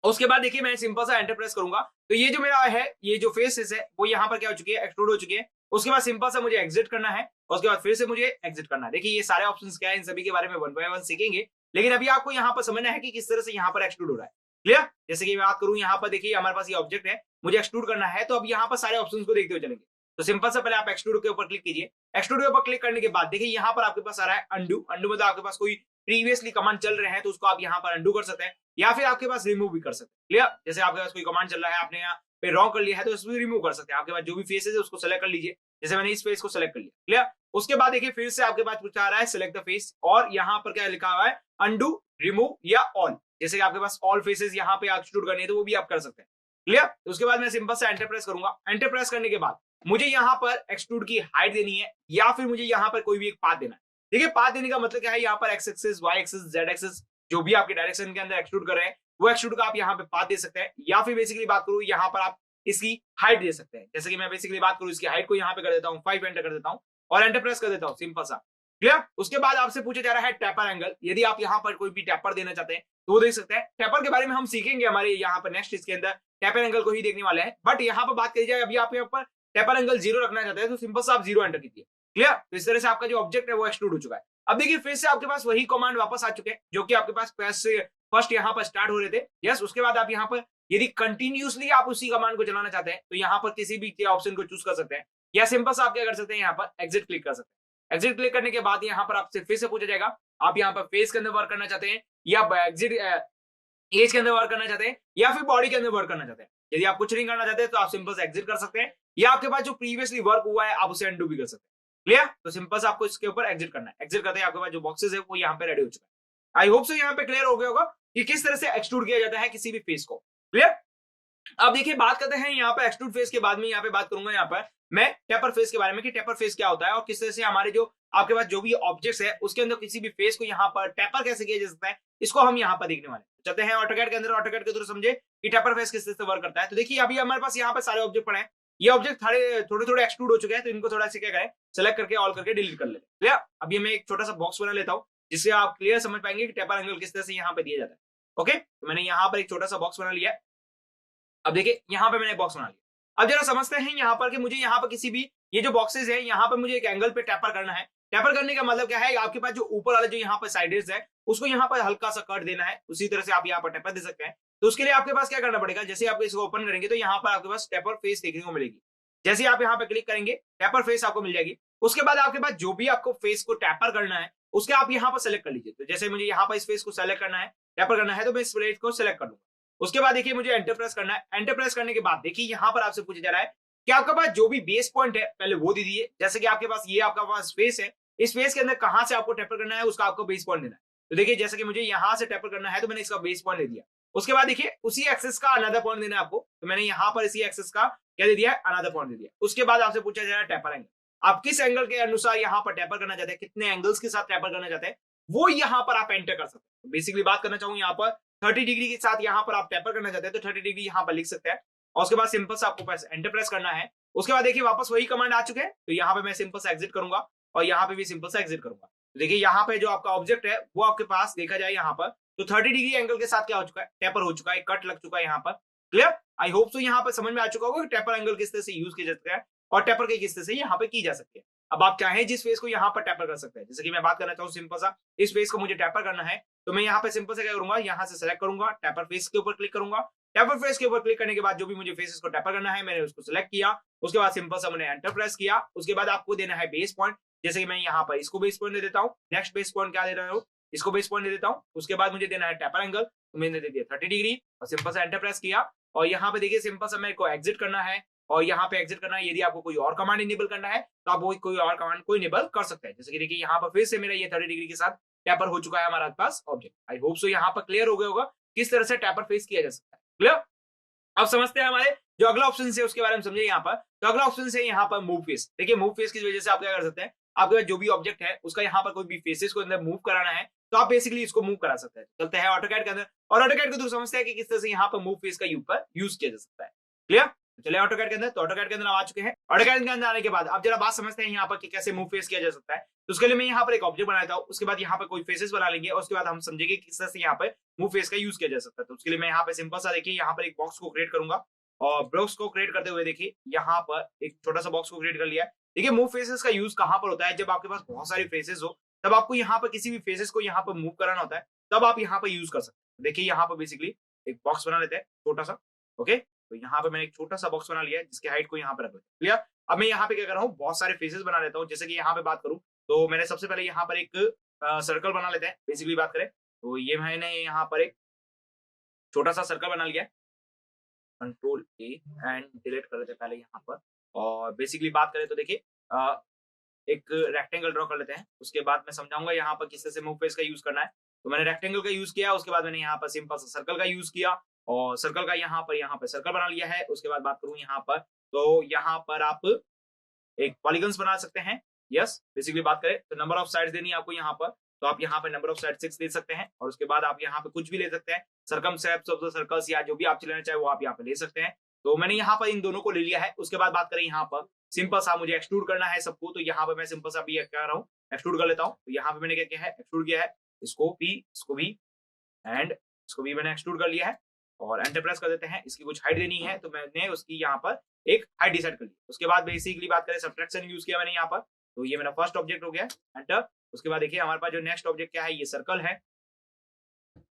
उसके बाद देखिए मैं सिंपल सा एंटर प्रेस करूंगा, तो ये जो मेरा है ये जो फेसेस है वो यहाँ पर क्या हो चुकी है, एक्सट्रूड हो चुकी है। उसके बाद सिंपल सा मुझे एग्जिट करना है, उसके बाद फिर से मुझे एग्जिट करना है। देखिए ये सारे ऑप्शंस क्या है, इन सभी के बारे में वन बाय वन सीखेंगे, लेकिन अभी आपको यहाँ पर समझना है कि किस तरह से यहाँ पर एक्सट्रूड हो रहा है। क्लियर? जैसे कि मैं बात करूं यहाँ पर देखिए हमारे पास ये ऑब्जेक्ट है, मुझे एक्सट्रूड करना है, तो अब यहाँ पर सारे ऑप्शंस को देखते हुए चलेंगे। तो सिंपल सा पहले आप एक्सट्रूड के ऊपर क्लिक कीजिए। एक्सट्रूड के ऊपर क्लिक करने के बाद देखिए यहाँ पर आपके पास आ रहा है अंडू। अंडू मतलब आपके पास कोई प्रीवियसली कमांड चल रहे हैं तो उसको आप यहाँ पर अंडू कर सकते हैं, या फिर आपके पास रिमूव भी कर सकते हैं। क्लियर? जैसे आपके पास कोई कमांड चल रहा है, आपने यहाँ पे रॉन्ग कर लिया है तो उसको रिमूव कर सकते हैं। आपके पास जो भी फेसेस है उसको सेलेक्ट कर लीजिए। जैसे मैंने इस फेस को सेलेक्ट कर लिया। क्लियर? उसके बाद देखिए फिर से आपके पास पूछा आ रहा है सिलेक्ट द फेस, और यहाँ पर क्या लिखा हुआ है, अंडू, रिमूव या ऑल। जैसे कि आपके पास ऑल फेसेस यहाँ पे एक्सट्रूड करनी है तो वो भी आप कर सकते हैं। क्लियर? तो उसके बाद मैं सिंपल से एंटर प्रेस करूंगा। एंटर प्रेस करने के बाद मुझे यहाँ पर एक्सट्रूड की हाइट देनी है, या फिर मुझे यहाँ पर कोई भी एक पाथ देना है। देखिए पाथ देने का मतलब क्या है, यहाँ पर X axis, Y axis, Z axis जो भी आपके डायरेक्शन के अंदर एक्सट्रूड कर रहे हैं वो एक्सट्रूड का आप यहाँ पे पाथ दे सकते हैं, या फिर बेसिकली बात करूं यहाँ पर आप इसकी हाइट दे सकते हैं। जैसे कि मैं बेसिकली बात करूं इसकी हाइट को यहाँ पे कर देता हूँ 5, एंटर कर देता हूँ और एंटर प्रेस कर देता हूँ सिंपल सा। क्लियर। उसके बाद आपसे पूछा जा रहा है टेपर एंगल। यदि आप यहाँ पर कोई भी टेपर देना चाहते हैं तो वो देख सकते हैं। टेपर के बारे में हम सीखेंगे हमारे यहाँ पर नेक्स्ट इसके अंदर टेपर एंगल को ही देखने वाले हैं। बट यहाँ पर बात करी जाए, अभी आप यहाँ पर टेपर एंगल 0 रखना चाहते हैं तो सिंपल से आप 0 एंटर कीजिए। क्लियर। तो इस तरह से आपका जो ऑब्जेक्ट है वो एक्सट्रूड हो चुका है। अब देखिए फिर से आपके पास वही कमांड वापस आ चुके हैं जो कि आपके पास फर्स्ट यहाँ पर स्टार्ट हो रहे थे। यस। उसके बाद आप यहाँ पर यदि कंटिन्यूसली आप उसी कमांड को चलाना चाहते हैं तो यहाँ पर किसी भी ऑप्शन को चूज कर सकते हैं, या सिंपल से आप क्या कर सकते हैं, यहाँ पर एग्जिट क्लिक कर सकते हैं। एग्जिट क्लिक करने के बाद यहाँ पर आपसे फिर से पूछा जाएगा आप यहाँ पर फेस के अंदर वर्क करना चाहते हैं या एग्जिट एज के अंदर वर्क करना चाहते हैं या फिर बॉडी के अंदर वर्क करना चाहते हैं। यदि आप कुछ नहीं करना चाहते तो आप सिंपल से एग्जिट कर सकते हैं, या आपके पास जो प्रीवियसली वर्क हुआ है आप उसे अनडू भी कर सकते हैं। क्लियर। तो सिंपल से आपको इसके ऊपर एग्जिट करना है। एग्जिट करते हैं आपके पास जो बॉक्सेस है वो यहाँ पे रेडी हो चुका है। आई होप सो यहाँ पे क्लियर हो गया होगा कि किस तरह से एक्सट्रूड किया जाता है किसी भी फेस को। क्लियर। अब देखिए बात करते हैं यहाँ पे एक्सट्रूड फेस के बाद में यहाँ पे बात करूंगा यहाँ पर मैं टेपर फेस के बारे में कि टेपर फेस क्या होता है और किस तरह से हमारे जो आपके पास जो भी ऑब्जेक्ट्स है उसके अंदर किसी भी फेस को यहाँ पर टेपर कैसे किया जा सकता है, इसको हम यहाँ पर देखने वाले हैं। चलते हैं ऑटोकैड के अंदर, ऑटोकैड के थ्रू समझे कि टेपर फेस किस तरह से वर्क करता है। तो देखिए अभी हमारे पास यहाँ पर सारे ऑब्जेक्ट पड़े हैं, ये ऑब्जेक्ट थोड़े थोड़े एक्सट्रूड हो चुके हैं, तो इनको थोड़ा सा क्या करें सेलेक्ट करके ऑल करके डिलीट कर लेते हैं। क्लियर। अभी मैं एक छोटा सा बॉक्स बना लेता हूँ जिससे आप क्लियर समझ पाएंगे कि टेपर एंगल किस तरह से यहाँ पे दिया जाता है। ओके, तो मैंने यहाँ पर एक छोटा सा बॉक्स बना लिया। अब देखिए यहाँ पे मैंने बॉक्स बना लिया। अब जरा समझते हैं यहाँ पर कि मुझे यहाँ पर किसी भी ये जो बॉक्सेस है यहाँ पर मुझे एक एंगल पे टेपर करना है। टेपर करने का मतलब क्या है, आपके पास जो ऊपर वाले जो यहाँ पर साइडेस है उसको यहाँ पर हल्का सा कट देना है, उसी तरह से आप यहाँ पर टेपर दे सकते हैं। तो उसके लिए आपके पास क्या करना पड़ेगा, जैसे आप इसको ओपन करेंगे तो यहाँ पर आपके पास टेपर फेस देखने को मिलेगी। जैसे आप यहाँ पे क्लिक करेंगे टेपर फेस आपको मिल जाएगी। उसके बाद आपके पास जो भी आपको फेस को टेपर करना है उसके आप यहाँ पर सेलेक्ट कर लीजिए। तो जैसे मुझे यहाँ पर इस फेस को सेलेक्ट करना है, टेपर करना है, तो मैं इस फेस को सेलेक्ट कर लूंगा। उसके बाद देखिए मुझे एंटर प्रेस करना है। एंटर प्रेस करने के बाद देखिए यहाँ पर आपसे पूछा जा रहा है कि आपके पास जो भी बेस पॉइंट है पहले वो दे दीजिए। जैसे कि आपके पास ये आपका पास फेस है, इस फेस के अंदर कहां से आपको टेपर करना है उसका आपको बेस पॉइंट देना है। तो देखिए जैसे कि मुझे यहाँ से टेपर करना है तो मैंने इसका बेस पॉइंट दे दिया। उसके बाद देखिए उसी एक्सेस का अनदर पॉइंट देना है आपको, तो मैंने यहाँ पर इसी एक्सेस का क्या दे दिया है, अनदर पॉइंट दे दिया। उसके बाद आपसे पूछा जा रहा है टेपर एंगल, आप किस एंगल के अनुसार यहाँ पर टेपर करना चाहते हैं, कितने एंगल्स के साथ टेपर करना चाहते हैं वो यहाँ पर आप एंटर कर सकते हैं। बेसिकली बात करना चाहूँ यहाँ पर 30 डिग्री के साथ यहाँ पर आप टेपर करना चाहते हैं तो 30 डिग्री यहाँ पर लिख सकते हैं। और उसके बाद सिंपल से आपको एंटर प्रेस करना है। उसके बाद देखिए वापस वही कमांड आ चुके हैं, तो यहाँ पे मैं सिंपल से एग्जिट करूंगा और यहाँ पे भी सिंपल से एग्जिट करूंगा। तो देखिए यहाँ पे जो आपका ऑब्जेक्ट है वो आपके पास देखा जाए यहाँ पर तो 30 डिग्री एंगल के साथ क्या हो चुका है, टेपर हो चुका है, कट लग चुका है यहाँ पर। क्लियर। आई होप सो यहाँ पर समझ में आ चुका होगा कि टेपर एंगल किस तरह से यूज किया जा सकता है और टेपर के किस तरह से यहाँ पे की जा सकती है। अब आप चाहें जिस फेस को यहाँ पर टेपर कर सकते हैं, जैसे कि मैं बात करना चाहूँ सिंपल सा इस फेस को मुझे टेपर करना है तो मैं यहाँ पे सिंपल से क्या करूंगा, यहाँ से सेलेक्ट करूंगा, टेपर फेस के ऊपर क्लिक करूंगा। टेपर फेस के ऊपर क्लिक करने के बाद जो भी मुझे फेसेस को टेपर करना है मैंने उसको सिलेक्ट किया। उसके बाद सिंपल सा मैंने एंटर प्रेस किया। उसके बाद आपको देना है बेस पॉइंट, जैसे कि मैं यहाँ पर इसको बेस पॉइंट दे देता हूँ। नेक्स्ट बेस पॉइंट क्या दे रहा हूँ, इसको बेस पॉइंट दे देता हूँ। उसके बाद मुझे देना है टेपर एंगल, तो मैंने दे दिया 30 डिग्री और सिंपल सा एंटर प्रेस किया। और यहाँ पे देखिए सिंपल सा मेरे को एग्जिट करना है और यहाँ पे एग्जिट करना है। यदि आपको कोई और कमांड इनेबल करना है तो आप वो कोई और कमांड को इनेबल कर सकते हैं। जैसे कि देखिए यहाँ पर फिर से मेरा ये 30 डिग्री के साथ टेपर हो चुका है हमारे पास ऑब्जेक्ट। आई होप सो यहाँ पर क्लियर हो गया होगा किस तरह से टेपर फेस किया जा सकता है। क्लियर। अब समझते हैं हमारे जो अगला ऑप्शन है उसके बारे में समझिए यहाँ पर। तो अगला ऑप्शन है यहाँ पर मूव फेस। देखिए मूव फेस की वजह से आप क्या कर सकते हैं, आपके पास जो भी ऑब्जेक्ट है उसका यहाँ पर कोई भी फेसेस को अंदर मूव कराना है तो आप बेसिकली इसको मूव करा सकते हैं। चलते हैं ऑटोकैड के अंदर और ऑटोकैड के थ्रू समझते हैं कि किस तरह से यहाँ पर मूव फेस का यूज किया जा सकता है। क्लियर। चलिए ऑटोकैड के अंदर, तो ऑटोकैड के अंदर आ चुके हैं। ऑटोकैड के अंदर आने के बाद आप जरा बात समझते हैं यहाँ पर कि कैसे मूव फेस किया जा सकता है। तो उसके लिए मैं यहाँ पर एक ऑब्जेक्ट बनाता हूँ, उसके बाद यहाँ पर कोई फेसेस बना लेंगे और उसके बाद हम समझेंगे किस तरह से यहाँ पर मूव फेस का यूज किया जा सकता है। तो उसके लिए मैं यहाँ पे सिंपल सा देखिए यहाँ पर एक बॉक्स को क्रिएट करूंगा और बॉक्स को क्रिएट करते हुए देखिए यहाँ पर एक छोटा सा बॉक्स को क्रिएट कर लिया है। देखिए मूव फेसेस का यूज कहाँ पर होता है, जब आपके पास बहुत सारी फेसेस हो तब आपको यहाँ पर किसी भी फेसेस को यहाँ पर मूव कराना होता है तब आप यहाँ पर यूज कर सकते हैं। देखिए यहाँ पर बेसिकली एक बॉक्स बना लेते हैं छोटा सा। ओके, तो यहाँ पे मैंने एक छोटा सा बॉक्स बना लिया है जिसकी हाइट को यहाँ पे रख लेते हैं। क्लियर। अब मैं यहाँ पे क्या कर रहा हूँ, बहुत सारे फेसेस बना लेता हूँ। जैसे कि यहाँ पे बात करूँ तो मैंने सबसे पहले यहाँ पर एक सर्कल बना लेते हैं। बेसिकली बात करें तो ये मैंने यहाँ पर एक छोटा सा सर्कल बना लिया है। कंट्रोल ए एंड डिलीट कर लेते हैं पहले यहाँ पर। और बेसिकली बात करें तो देखिए एक रेक्टेंगल ड्रॉ कर लेते हैं। उसके बाद मैं समझाऊंगा यहाँ पर किस तरह से मूव फेस का यूज करना है। तो मैंने रेक्टेंगल का यूज किया, उसके बाद मैंने यहाँ पर सिंपल सा सर्कल का यूज किया और सर्कल का यहाँ पर सर्कल बना लिया है। उसके बाद बात करूं यहाँ पर तो यहाँ पर आप एक पॉलीगन्स बना सकते हैं। यस, बेसिकली बात करें तो नंबर ऑफ साइड्स देनी है आपको यहाँ पर, तो आप यहाँ पे नंबर ऑफ साइड 6 दे सकते हैं। और उसके बाद आप यहाँ पे कुछ भी ले सकते हैं, सरकमस्क्राइब्स ऑफ द सर्कल्स या जो भी आप चलाना चाहे वो आप यहाँ पे ले सकते हैं। तो मैंने यहाँ पर इन दोनों को ले लिया है। उसके बाद बात करें यहाँ पर सिंपल सा मुझे एक्सट्रूड करना है सबको, तो यहाँ पर मैं सिंपल सा भी क्या कर रहा हूँ एक्सट्रूड कर लेता हूँ। तो यहाँ पे मैंने क्या किया है, एक्सट्रूड किया है, इसको भी एंड इसको भी मैंने एक्सट्रूड कर लिया है और एंटर प्रेस कर देते हैं। इसकी कुछ हाइट देनी है तो मैंने उसकी यहाँ पर एक हाइट डिसाइड कर ली। उसके बाद बेसिकली बात करें सब्ट्रैक्शन यूज किया मैंने यहाँ पर, तो ये मेरा फर्स्ट ऑब्जेक्ट हो गया एंटर। उसके बाद देखिए हमारे पास जो नेक्स्ट ऑब्जेक्ट क्या है, ये सर्कल है,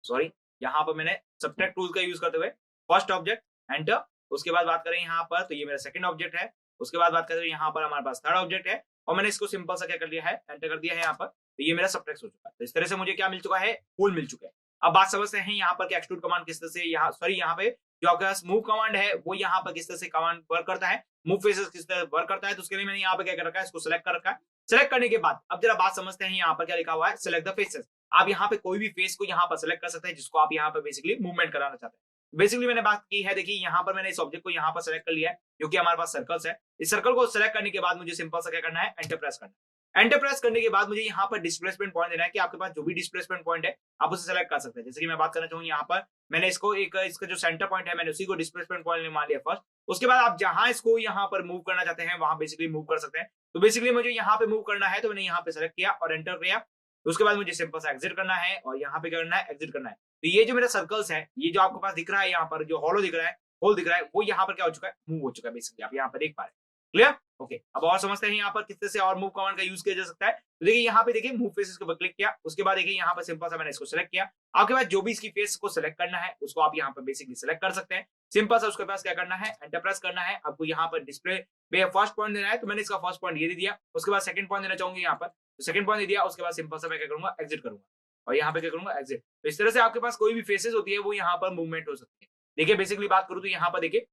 सॉरी यहाँ पर मैंने सब्ट्रैक्ट टूल का यूज करते हुए फर्स्ट ऑब्जेक्ट एंटर। उसके बाद बात करें यहाँ पर, तो ये मेरा सेकंड ऑब्जेक्ट है। उसके बाद बात करें यहाँ पर हमारे पास थर्ड ऑब्जेक्ट है और मैंने इसको सिंपल सा क्या कर लिया है, एंटर कर दिया है यहाँ पर। तो ये मेरा सब्ट्रैक्ट हो चुका है। तो इस तरह से मुझे क्या मिल चुका है, होल मिल चुका है। अब बात समझते हैं यहाँ पर कि एक्सट्रूड कमांड किस तरह से यहाँ पे जो आपके पास मूव कमांड है वो यहाँ पर किस तरह से कमांड वर्क करता है, मूव फेसेस किस तरह वर्क करता है। तो उसके लिए मैंने यहाँ पे क्या कर रखा है, इसको सिलेक्ट कर रखा है। सिलेक्ट करने के बाद अब जरा बात समझते हैं, यहाँ पर क्या लिखा हुआ है, सिलेक्ट द फेसेस। आप यहाँ पे कोई भी फेस को यहाँ पर सिलेक्ट कर सकते हैं जिसको आप यहाँ पे बेसिकली मूवमेंट कराना चाहते हैं। बेसिकली मैंने बात की है, देखिए यहाँ पर मैंने इस ऑब्जेक्ट को यहाँ पर सिलेक्ट कर लिया है क्योंकि हमारे पास सर्कल्स है। इस सर्कल को सिलेक्ट करने के बाद मुझे सिंपल सा क्या करना है, एंटर प्रेस करना है। एंटर प्रेस करने के बाद मुझे यहाँ पर डिस्प्लेसमेंट पॉइंट देना है कि आपके पास जो भी डिस्प्लेसमेंट पॉइंट है आप उसे सेलेक्ट कर सकते हैं। जैसे कि मैं बात करना चाहूँ यहाँ पर मैंने इसको इसका जो सेंटर पॉइंट है मैंने उसी को डिस्प्लेसमेंट पॉइंट मान लिया फर्स्ट। उसके बाद आप जहां इसको यहाँ पर मूव करना चाहते हैं वहां बेसिकली मूव कर सकते हैं। तो बेसिकली मुझे यहाँ पे मूव करना है तो मैंने यहाँ पे सेलेक्ट किया और एंटर किया। तो उसके बाद मुझे सिंपल सा एग्जिट करना है और यहाँ पे करना है, एग्जिट करना है। तो ये जो मेरा सर्कल्स है, ये जो आपके पास दिख रहा है यहाँ पर जो हॉलो दिख रहा है, होल दिख रहा है, वो यहाँ पर क्या हो चुका है, मूव हो चुका है। बेसिकली आप यहाँ पर देख पा रहे हैं। क्लियर? ओके, अब और समझते हैं यहाँ पर किस तरह से और मूव कमांड का यूज किया जा सकता है। तो देखिए यहाँ पे देखिए मूव फेसेस के ऊपर क्लिक किया। उसके बाद देखिए यहाँ पर सिंपल सा मैंने इसको सिलेक्ट किया। आपके पास जो भी इसकी फेस को सिलेक्ट करना है उसको आप यहाँ पर बेसिकली सिलेक्ट कर सकते हैं। सिंपल सा उसके पास क्या करना है, एंटर प्रेस करना है। आपको यहाँ पर डिस्प्ले पे फर्स्ट पॉइंट देना है तो मैंने इसका फर्स्ट पॉइंट ये दे दिया। उसके बाद सेकंड पॉइंट देना चाहूंगी यहाँ पर, तो सेकंड पॉइंट दे दिया। उसके बाद सिंपल सा मैं क्या करूंगा, एग्जिट करूंगा और यहाँ पे क्या करूंगा, एग्जिट। तो इस तरह से आपके पास कोई भी फेसेस होती है वो यहाँ पर मूवमेंट हो सकती है। देखिए बेसिकली बात करूं तो यहाँ पर देखिए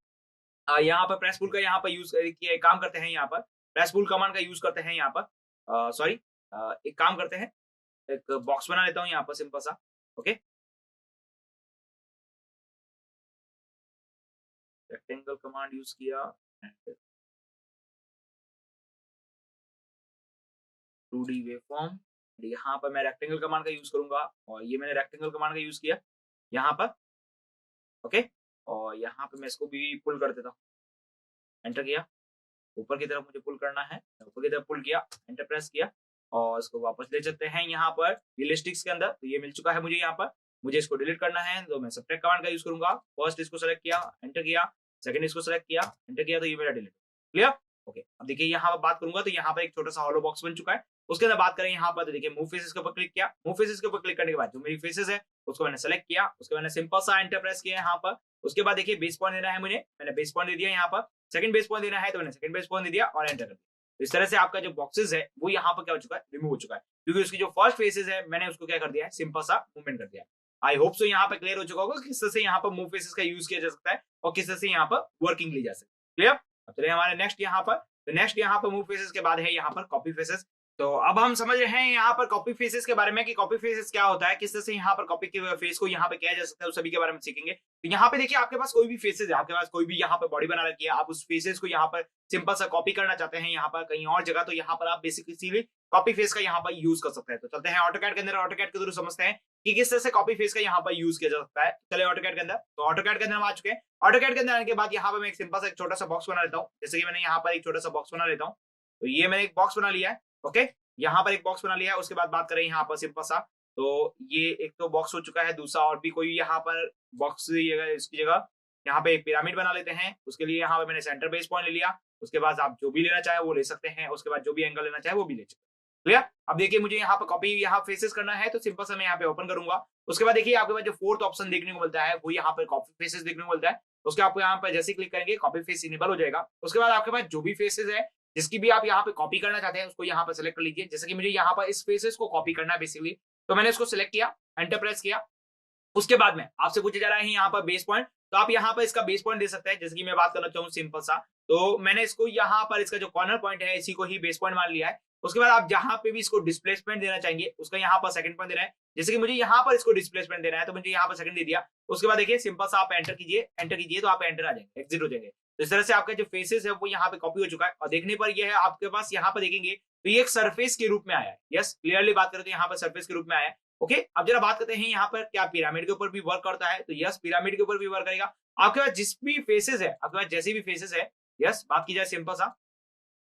यहाँ पर प्रेस पुल का यहाँ पर यूज काम करते हैं। यहाँ पर प्रेस पुल कमांड का यूज करते हैं यहाँ पर। सॉरी, एक काम करते हैं, एक बॉक्स बना लेता हूँ यहाँ पर सिंपल सा। ओके, रेक्टेंगल कमांड यूज किया, 2D वेवफॉर्म। यहाँ पर मैं रेक्टेंगल कमांड का यूज करूंगा और ये मैंने रेक्टेंगल कमांड का यूज किया यहाँ पर। ओके, और यहाँ पे मैं इसको भी पुल कर देता हूँ, एंटर किया। ऊपर की तरफ मुझे पुल करना है, ऊपर की तरफ पुल किया, एंटर प्रेस किया और इसको वापस ले चलते हैं यहाँ पर रियलिस्टिक्स के अंदर। तो ये मिल चुका है मुझे यहाँ पर। मुझे इसको डिलीट करना है तो मैं सब्ट्रैक्ट कमांड का यूज करूंगा। फर्स्ट इसको सेलेक्ट किया, एंटर किया, सेकंड इसको सेलेक्ट किया, एंटर किया, तो ये मेरा डिलीट। क्लियर? ओके, अब देखिए यहाँ पर बात करूंगा तो यहाँ पर एक छोटा सा हॉलो बॉक्स बन चुका है। उसके अंदर बात करें यहाँ पर तो देखिए मूव फेसेस के ऊपर क्लिक किया। मूव फेसेस के ऊपर क्लिक करने के बाद जो मेरी फेसेस है उसको मैंने सेलेक्ट किया। उसके बाद मैंने सिंपल सा एंटर प्रेस किया यहाँ पर। उसके बाद देखिए बेस पॉइंट देना है मुझे, मैंने बेस पॉइंट दे दिया यहाँ पर। सेकंड बेस पॉइंट देना है तो मैंने सेकंड बेस पॉइंट दे दिया और एंटर कर दिया। तो इस तरह से आपका जो बॉक्सेस है वो यहाँ पर क्या हो चुका है, रिमूव हो चुका है क्योंकि उसकी जो फर्स्ट फेसेस है मैंने उसको क्या कर दिया है, सिंपल सा मूवमेंट कर दिया। आई होप सो यहाँ पर क्लियर हो चुका होगा किस तरह से यहाँ पर मूव फेसेस का यूज किया जा सकता है और किस तरह से यहाँ पर वर्किंग ली जा सकती है। क्लियर? अब चलिए हमारे नेक्स्ट यहाँ पर, तो नेक्स्ट यहाँ पर मूव फेसेस के बाद है यहाँ पर कॉपी फेसेस। तो अब हम समझ रहे हैं यहाँ पर कॉपी फेसेस के बारे में कि कॉपी फेसेस क्या होता है, किस तरह से यहाँ पर कॉपी के फेस को यहाँ पे किया जा सकता है, उस सभी के बारे में सीखेंगे। तो यहाँ पे देखिए आपके पास कोई भी फेसेस है, आपके पास कोई भी यहाँ पर बॉडी बना रखी है, आप उस फेसेस को यहाँ पर सिंपल सा कॉपी करना चाहते हैं यहाँ पर कहीं और जगह, तो यहाँ पर आप बेसिकली कॉपी फेस का यहाँ पर यूज कर सकते हैं। तो चलते हैं ऑटोकैड के अंदर, ऑटोकैड के थ्रू समझते हैं कि किस तरह से कॉपी फेस का यहाँ पर यूज किया जा सकता है। चले ऑटोकैड के अंदर, तो ऑटोकैड के अंदर हम आ चुके हैं। ऑटोकैड के अंदर आने के बाद यहाँ पर मैं एक सिंपल सा एक छोटा सा बॉक्स बना लेता हूँ। जैसे कि मैंने यहाँ पर एक छोटा सा बॉक्स बना लेता हूँ। तो ये मैंने एक बॉक्स बना लिया है। ओके, यहाँ पर एक बॉक्स बना लिया है। उसके बाद बात करें यहाँ पर सिंपल सा, तो ये एक तो बॉक्स हो चुका है, दूसरा और भी कोई यहाँ पर बॉक्स इसकी जगह यहाँ पे एक पिरामिड बना लेते हैं। उसके लिए यहाँ पे मैंने सेंटर बेस पॉइंट ले लिया। उसके बाद आप जो भी लेना चाहे वो ले सकते हैं, उसके बाद जो भी एंगल लेना चाहे वो भी ले सकते हैं। क्लियर? अब देखिए मुझे यहाँ पर कॉपी यहाँ फेसेस करना है तो सिंपल सा मैं यहाँ पे ओपन करूंगा। उसके बाद देखिए आपके पास जो फोर्थ ऑप्शन देखने को मिलता है वो यहाँ पर कॉपी फेसेस देखने को मिलता है। उसके आपको यहाँ पर जैसे क्लिक करेंगे कॉपी फेस इनेबल हो जाएगा। उसके बाद आपके पास जो भी फेसेस है जिसकी भी आप यहाँ पे कॉपी करना चाहते हैं उसको यहाँ पर सिलेक्ट कर लीजिए। जैसे कि मुझे यहाँ पर इस फेसेस को कॉपी करना है बेसिकली, तो मैंने इसको सिलेक्ट किया, एंटर प्रेस किया। उसके बाद में आपसे पूछा जा रहा है यहाँ पर बेस पॉइंट, तो आप यहाँ पर इसका बेस पॉइंट दे सकते हैं। जैसे कि मैं बात करना चाहूँ सिंपल सा, तो मैंने इसको यहाँ पर इसका जो कॉर्नर पॉइंट है इसी को ही बेस पॉइंट मान लिया है। उसके बाद आप जहां पे भी इसको डिस्प्लेसमेंट देना चाहेंगे उसका यहाँ पर सेकंड पॉइंट देना है। जैसे कि मुझे यहाँ पर इसको डिस्प्लेसमेंट देना है तो मुझे यहाँ पर सेकंड दे दिया। उसके बाद देखिए सिंपल सा आप एंटर कीजिए तो आप एंटर आ जाएंगे, एग्जिट हो जाएंगे। तो इस तरह से आपका जो फेसेस है वो यहाँ पे कॉपी हो चुका है और देखने पर यह है आपके पास यहाँ पर देखेंगे तो ये एक सरफेस के रूप में आया है। यस, क्लियरली बात करें तो यहाँ पर सरफेस के रूप में आया है। ओके, अब जरा बात करते हैं यहाँ पर क्या पिरामिड के ऊपर भी वर्क करता है, तो यस पिरामिड के ऊपर भी वर्क करेगा। आपके पास जिस भी फेसेस है, आपके पास जैसे भी फेसेस है, यस बात की जाए सिंपल सा।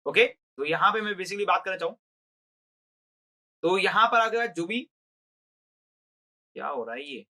ओके, तो यहाँ पे मैं बेसिकली बात करना चाहूँ तो यहाँ पर आपके पास जो भी क्या हो रहा है ये,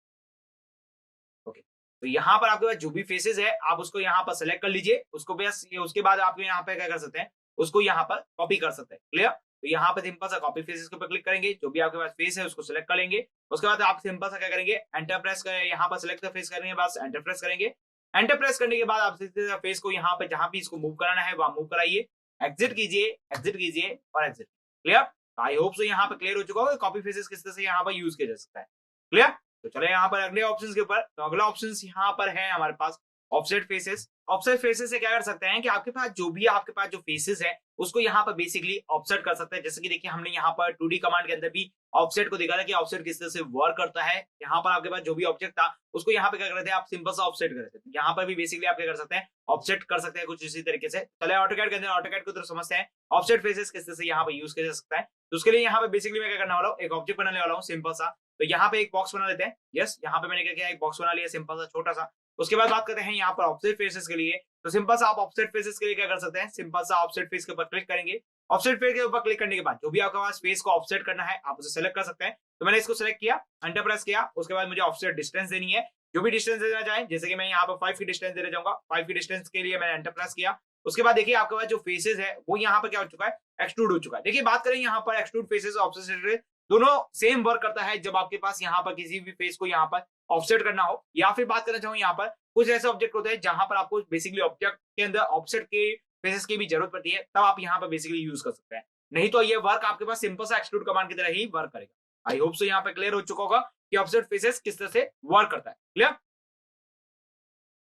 ओके, तो यहाँ पर आपके पास जो भी फेसेस है आप उसको यहाँ पर सेलेक्ट कर लीजिए, उसको बस ये उसके बाद आप यहाँ पे क्या कर सकते हैं, उसको यहाँ पर कॉपी कर सकते हैं। क्लियर? तो यहाँ पे सिंपल सा कॉपी फेसेस के ऊपर क्लिक करेंगे, जो भी आपके पास फेस है उसको सिलेक्ट कर लेंगे। उसके बाद आप सिंपल सा क्या करेंगे, एंटर प्रेस करें, यहाँ पर सिलेक्ट फेस करेंगे, बस एंटर प्रेस करेंगे। एंटर प्रेस करने के बाद आप सीधे फेस को यहाँ पे जहां भी इसको मूव कराना है वहां मूव कराइए, एग्जिट कीजिए और exit. Clear? I hope so यहाँ पे क्लियर हो चुका होगा कॉपी फेसेस किस तरह से यहाँ पर यूज किया जा सकता है। क्लियर? तो चले यहाँ पर अगले ऑप्शन के ऊपर। तो अगला ऑप्शन यहाँ पर है हमारे पास ऑफसेट फेसेस। ऑफसेट फेसेस से क्या कर सकते हैं कि आपके पास जो फेसेस है उसको यहाँ पर बेसिकली ऑफसेट कर सकते हैं। जैसे कि देखिए हमने यहाँ पर 2D कमांड के अंदर भी ऑफसेट को देखा था कि ऑफसेट किस तरह से वर्क करता है। यहाँ पर आपके पास जो भी ऑब्जेक्ट था उसको यहाँ पे क्या कर रहे थे, आप सिंपल सा ऑफसेट कर रहे थे। यहाँ पर भी बेसिकली आप क्या कर सकते हैं, ऑफसेट कर सकते हैं कुछ इसी तरीके से। चले ऑटोकैड के अंदर ऑटोकैड को तो समझते हैं ऑफसेट फेसेस किस तरह से यहाँ पे यूज किया जा सकता है। तो उसके लिए यहाँ पे बेसिकली मैं क्या करने वाला हूँ, एक ऑब्जेक्ट बनाने वाला हूँ सिंपल सा। तो यहाँ पे एक बॉक्स बना लेते हैं। यस, यहाँ पे मैंने क्या किया, एक बॉक्स बना लिया सिंपल सा छोटा सा। उसके बाद बात करते हैं यहाँ पर ऑफसेट फेसेस के लिए। तो सिंपल सा आप ऑफसेट फेसेस के लिए क्या कर सकते हैं, सिंपल सा ऑफसेट फेस के ऊपर क्लिक करेंगे। ऑफसेट फेस के ऊपर क्लिक करने के बाद जो भी आपके पास फेस को ऑफसेट करना है आप उसे सेलेक्ट कर सकते हैं। तो मैंने इसको सेलेक्ट किया, एंटर प्रेस किया। उसके बाद मुझे ऑफसेट डिस्टेंस देनी है, जो भी डिस्टेंस देना चाहे। जैसे कि मैं यहाँ पर 5 की डिस्टेंस देना चाहूंगा, 5 की डिस्टेंस के लिए मैंने एंटर प्रेस किया। उसके बाद देखिए आपके पास जो फेसेस है वो यहाँ पर क्या हो चुका है, एक्सट्रूड हो चुका है। देखिए बात करें यहाँ पर एक्सट्रूड फेसेस ऑफसेट दोनों सेम वर्क करता है जब आपके पास यहाँ पर किसी भी फेस को यहाँ पर ऑफसेट करना हो, या फिर बात करना चाहूँ यहाँ पर कुछ ऐसे ऑब्जेक्ट होते हैं जहां पर आपको बेसिकली ऑब्जेक्ट के अंदर ऑफसेट के फेसेस की भी जरूरत पड़ती है, तब आप यहाँ पर बेसिकली यूज कर सकते हैं। नहीं तो ये वर्क आपके पास सिंपल सा एक्सट्रूड कमांड की तरह ही वर्क करेगा। आई होप सो यहाँ पे क्लियर हो चुका होगा कि ऑफसेट फेसेस किस तरह से वर्क करता है। क्लियर?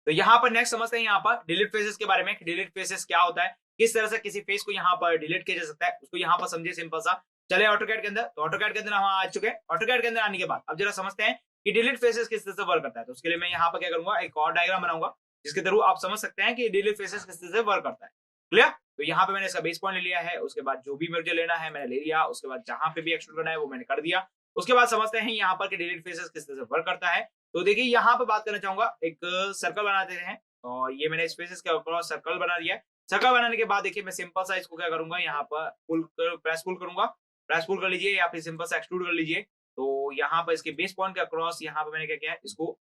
तो यहाँ पर नेक्स्ट समझते हैं यहाँ पर डिलीट फेसेस के बारे में। डिलीट फेसेस क्या होता है, किस तरह से किसी फेस को यहाँ पर डिलीट किया जा सकता है, उसको यहाँ पर समझिए सिंपल सा। चले ऑटोकैड के अंदर। तो ऑटोकैड के अंदर हम आ चुके हैं। ऑटोकैड के अंदर आने के बाद अब जरा समझते हैं कि डिलीट फेसेस किस तरह से वर्क करता है। तो उसके लिए मैं यहाँ पर क्या करूंगा, एक और डायग्राम बनाऊंगा जिसके थ्रू आप समझ सकते हैं कि डिलीट फेसेस किस तरह से वर्क करता है। क्लियर? तो यहाँ पे मैंने इसका बेस पॉइंट ले लिया है। उसके बाद जो भी मुझे लेना है मैंने ले लिया। उसके बाद जहां पे भी एक्सट्रूड करना है वो मैंने कर दिया। उसके बाद समझते हैं यहाँ पर कि डिलीट फेसेस किस तरह से वर्क करता है। तो देखिए यहाँ पे बात करना चाहूंगा, एक सर्कल बनाते हैं और ये मैंने स्पेसेस के क्रॉस सर्कल बना दिया है। सर्कल बनाने के बाद देखिए मैं सिंपल सा इसको क्या करूंगा, यहाँ पर प्रेस पुल करूंगा। प्रेस पुल कर लीजिए या फिर सिंपल सा एक्सट्रूड कर लीजिए। तो यहाँ पर इसके बेस पॉइंट का क्रॉस यहाँ पर मैंने क्या किया है, इसको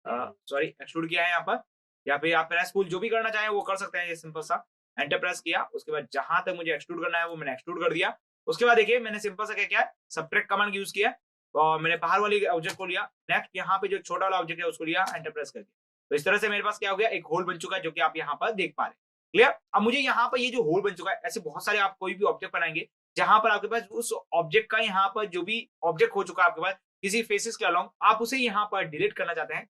सॉरी एक्सट्रूड किया है यहाँ पर, या फिर आप प्रेस पुल जो भी करना चाहें वो कर सकते हैं। ये सिंपल सा एंटर प्रेस किया। उसके बाद जहां तक मुझे एक्सट्रूड करना है वो मैंने एक्सट्रूड कर दिया। उसके बाद देखिए मैंने सिंपल सा क्या किया, सबट्रैक्ट कमांड यूज किया और मैंने बाहर वाली ऑब्जेक्ट को लिया। नेक्स्ट यहाँ पे जो छोटा वाला ऑब्जेक्ट है उसको लिया, एंटर प्रेस कर दिया। तो इस तरह से मेरे पास क्या हो गया, एक होल बन चुका है जो कि आप यहाँ पर देख पा रहे हैं। क्लियर? अब मुझे यहाँ पर ये जो होल बन चुका है, ऐसे बहुत सारे आप कोई भी ऑब्जेक्ट बनाएंगे जहां पर आपके पास उस ऑब्जेक्ट का यहाँ पर जो भी ऑब्जेक्ट हो चुका है आपके पास किसी फेसेस के अलाउंग, आप उसे यहाँ पर डिलीट करना चाहते हैं।